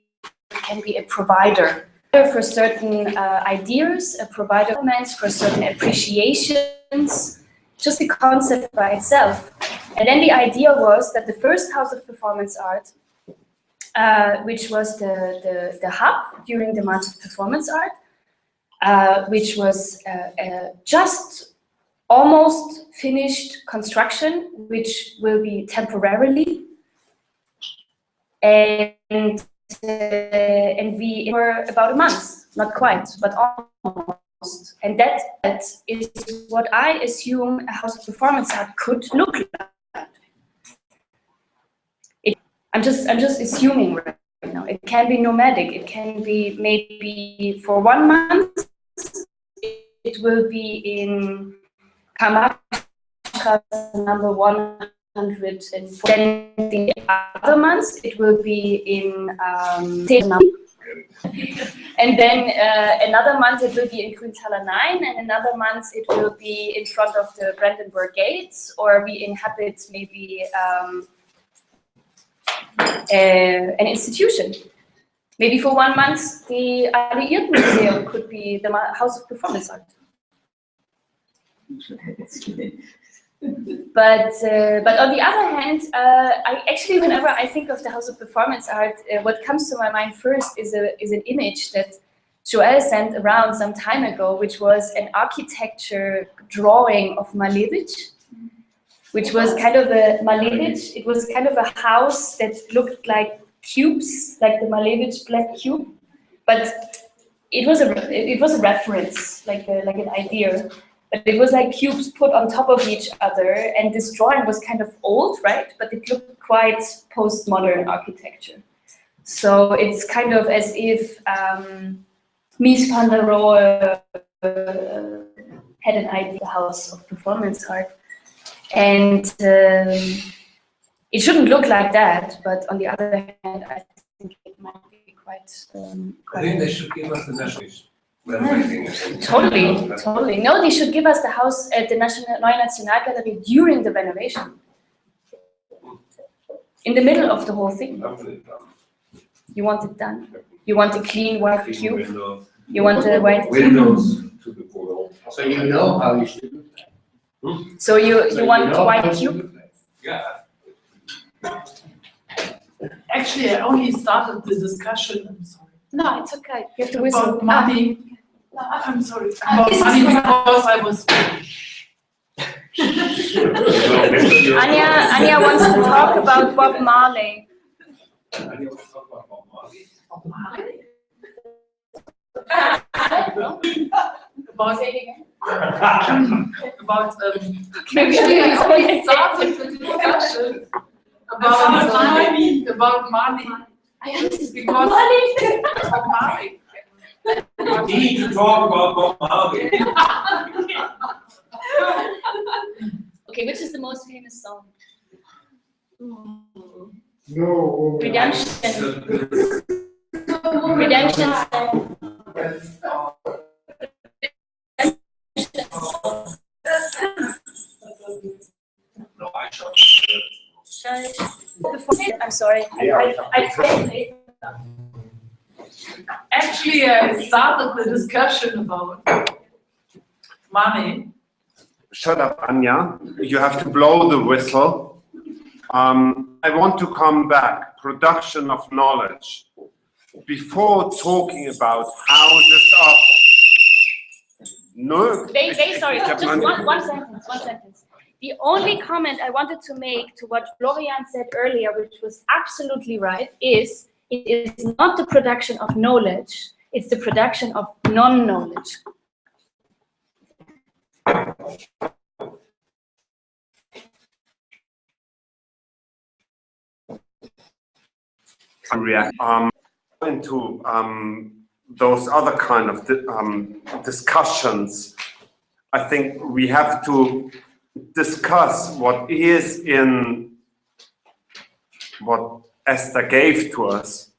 Speaker 4: can be a provider for certain ideas, a provider for certain appreciations, just the concept by itself. And then the idea was that the first house of performance art, which was the hub during the Month of Performance Art, which was just almost finished construction, which will be temporarily, and we were about a month, not quite, but almost. And that is what I assume a house of performance art could look like. I'm just assuming right now. It can be nomadic. It can be maybe for 1 month. It will be in Kamachka number 104. Then the other months it will be in and then another month it will be in Grünthaler 9, and another month it will be in front of the Brandenburg Gates, or we inhabit maybe an institution. Maybe for 1 month the Alliierten Museum could be the House of Performance Art. But on the other hand, I actually, whenever I think of the House of Performance Art, what comes to my mind first is an image that Joel sent around some time ago, which was an architecture drawing of Malevich, which was kind of a Malevich. It was kind of a house that looked like cubes, like the Malevich black cube, but it was a reference, like an idea. But it was like cubes put on top of each other, and this drawing was kind of old, right? But it looked quite postmodern architecture. So it's kind of as if Mies van der Rohe had an idea, the House of Performance Art. And It shouldn't look like that, but on the other hand, I think it might be quite.
Speaker 3: I think they should give us the national renovation.
Speaker 4: Totally. No, they should give us the house at the Neue Nationalgalerie during the renovation. In the middle of the whole thing. You want it done. You want a clean white cube. You want a white
Speaker 3: windows to the wall.
Speaker 2: So you know how you should do that.
Speaker 4: So you want a white cube?
Speaker 3: Yeah.
Speaker 10: Actually, I only started the discussion, I'm sorry.
Speaker 13: No, it's okay.
Speaker 4: You have to whistle.
Speaker 10: About money. No, I'm sorry. About money because I was.
Speaker 4: Anya wants to talk about Bob Marley.
Speaker 10: Bob Marley? About actually, I only started the discussion about money. Because Bob Marley.
Speaker 3: We need to talk about Bob Marley.
Speaker 4: Okay, which is the most famous song?
Speaker 1: No.
Speaker 4: Redemption. Redemption song.
Speaker 3: No, I shall.
Speaker 4: I'm sorry. I failed it.
Speaker 10: Actually, I started the discussion about money.
Speaker 5: Shut up, Anya. You have to blow the whistle. I want to come back. Production of knowledge. Before talking about how this up. No.
Speaker 4: Sorry, just one sentence. The only comment I wanted to make to what Florian said earlier, which was absolutely right, is it is not the production of knowledge, it's the production of non-knowledge.
Speaker 5: React into those other kind of discussions. I think we have to discuss what is in what Esther gave to us.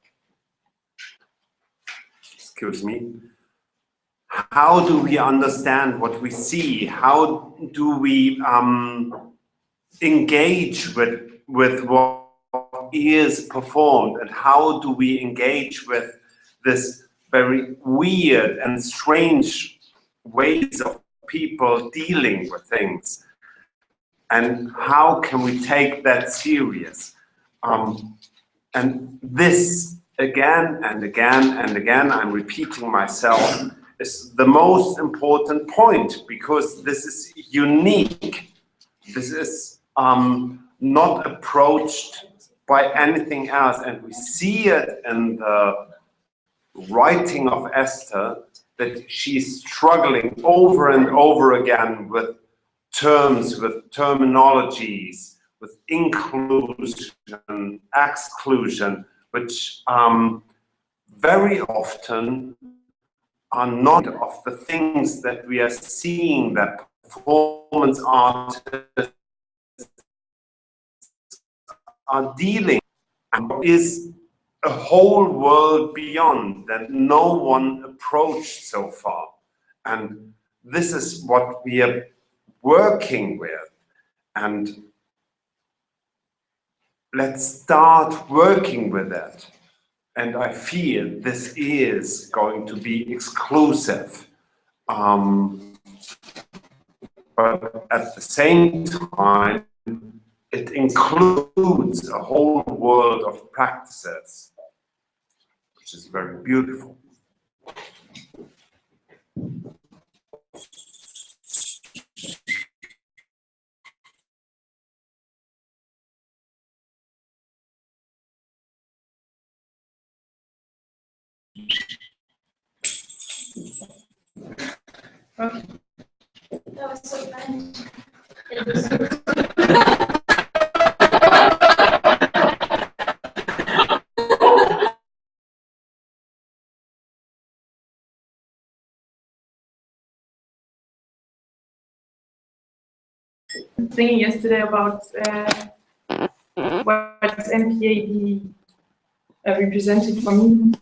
Speaker 5: Excuse me. How do we understand what we see? How do we engage with what is performed, and how do we engage with this very weird and strange ways of people dealing with things, and how can we take that serious? And this again and again and again, I'm repeating myself, is the most important point, because this is unique. This is not approached by anything else, and we see it in the writing of Esther that she's struggling over and over again with terms, with terminologies, with inclusion, exclusion, which very often are not of the things that we are seeing that performance artists are dealing, and is a whole world beyond that no one approached so far. And this is what we are working with. And let's start working with it. And I fear this is going to be exclusive. But at the same time, it includes a whole world of practices, which is very beautiful.
Speaker 12: Okay. That was so fun. It was so
Speaker 11: Thinking yesterday about what's MPAB represented for me.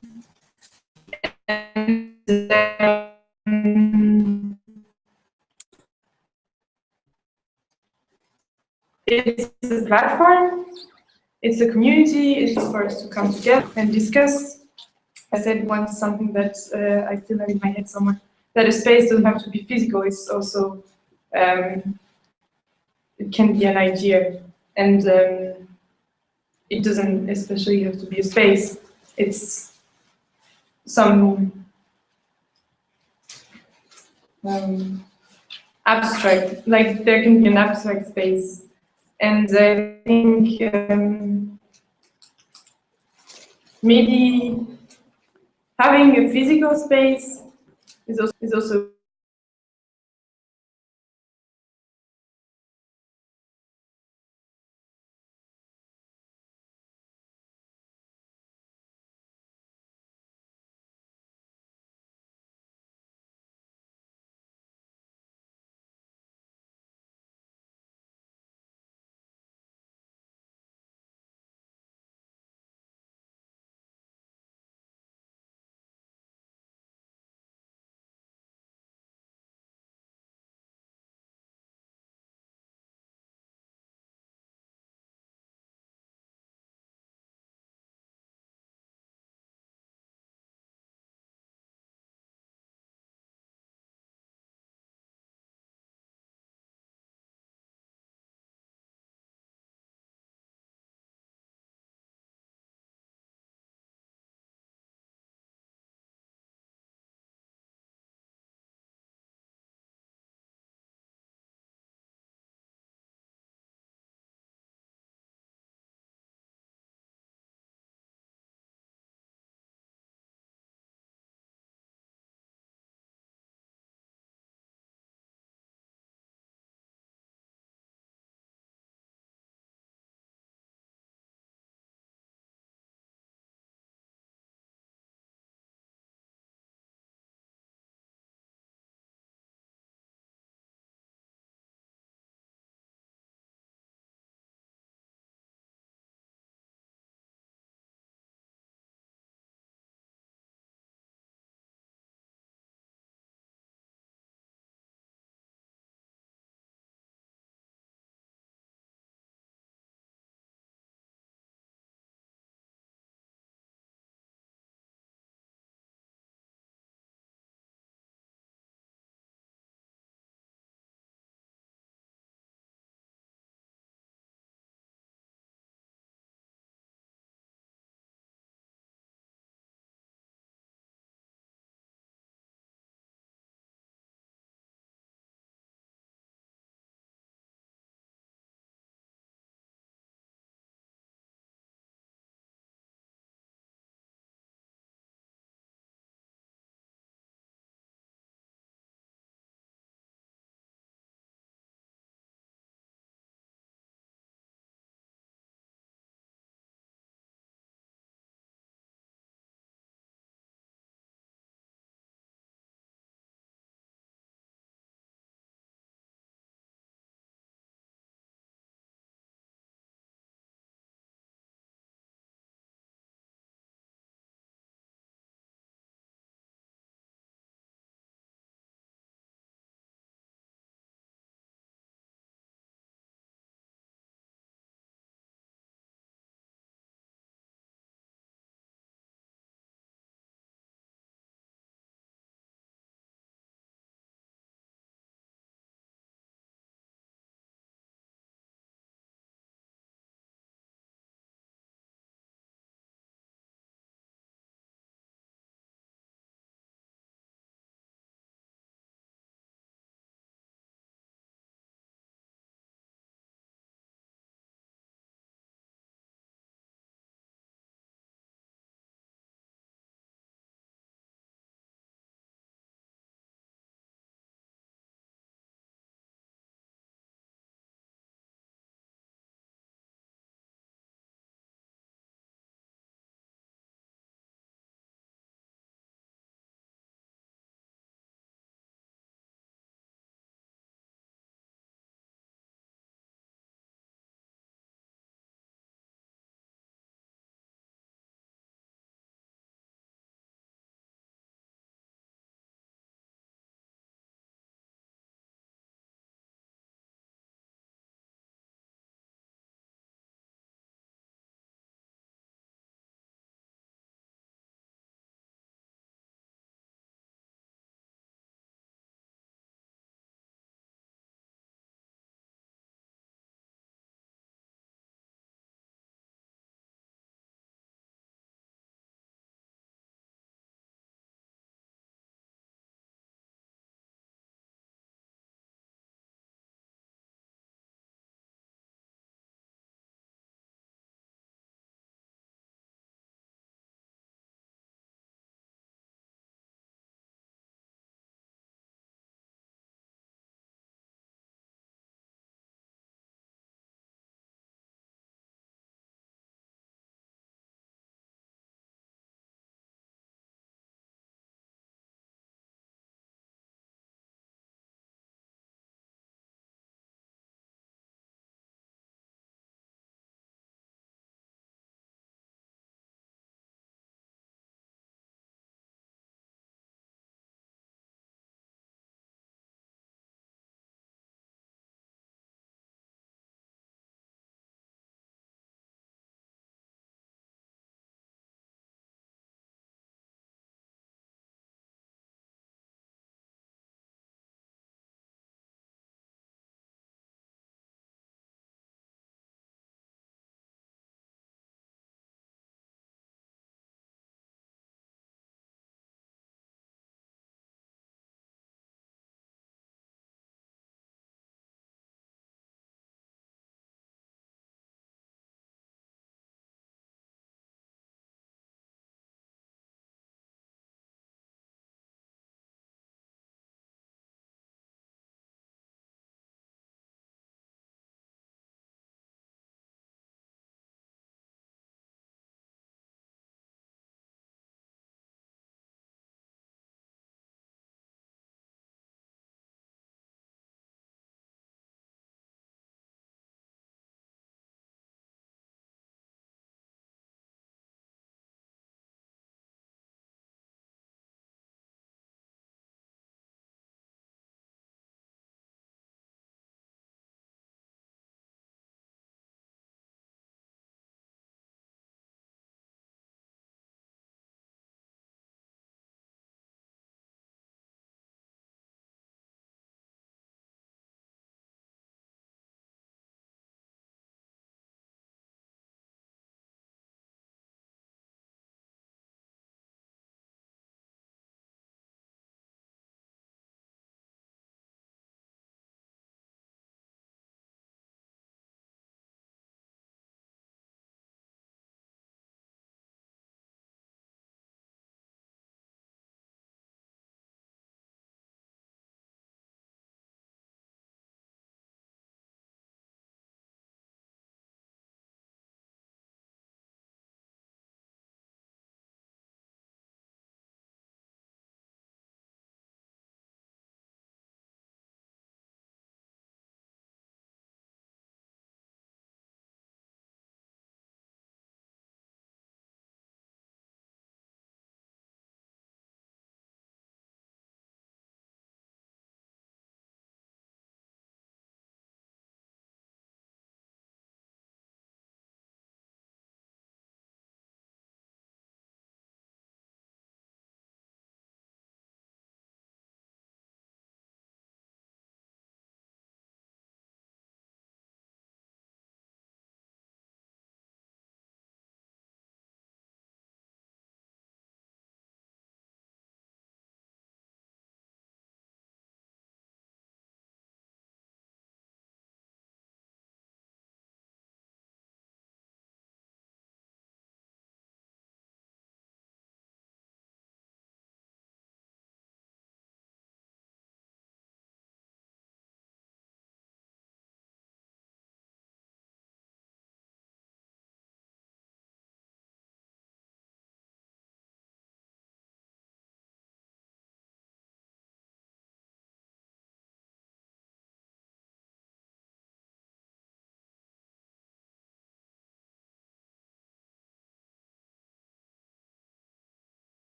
Speaker 11: And, it's a platform, it's a community, it's for us to come together and discuss. I said once something that I still have in my head somewhere, that a space doesn't have to be physical, it's also, it can be an idea. And it doesn't especially have to be a space, it's some abstract, like there can be an abstract space. And I think maybe having a physical space is also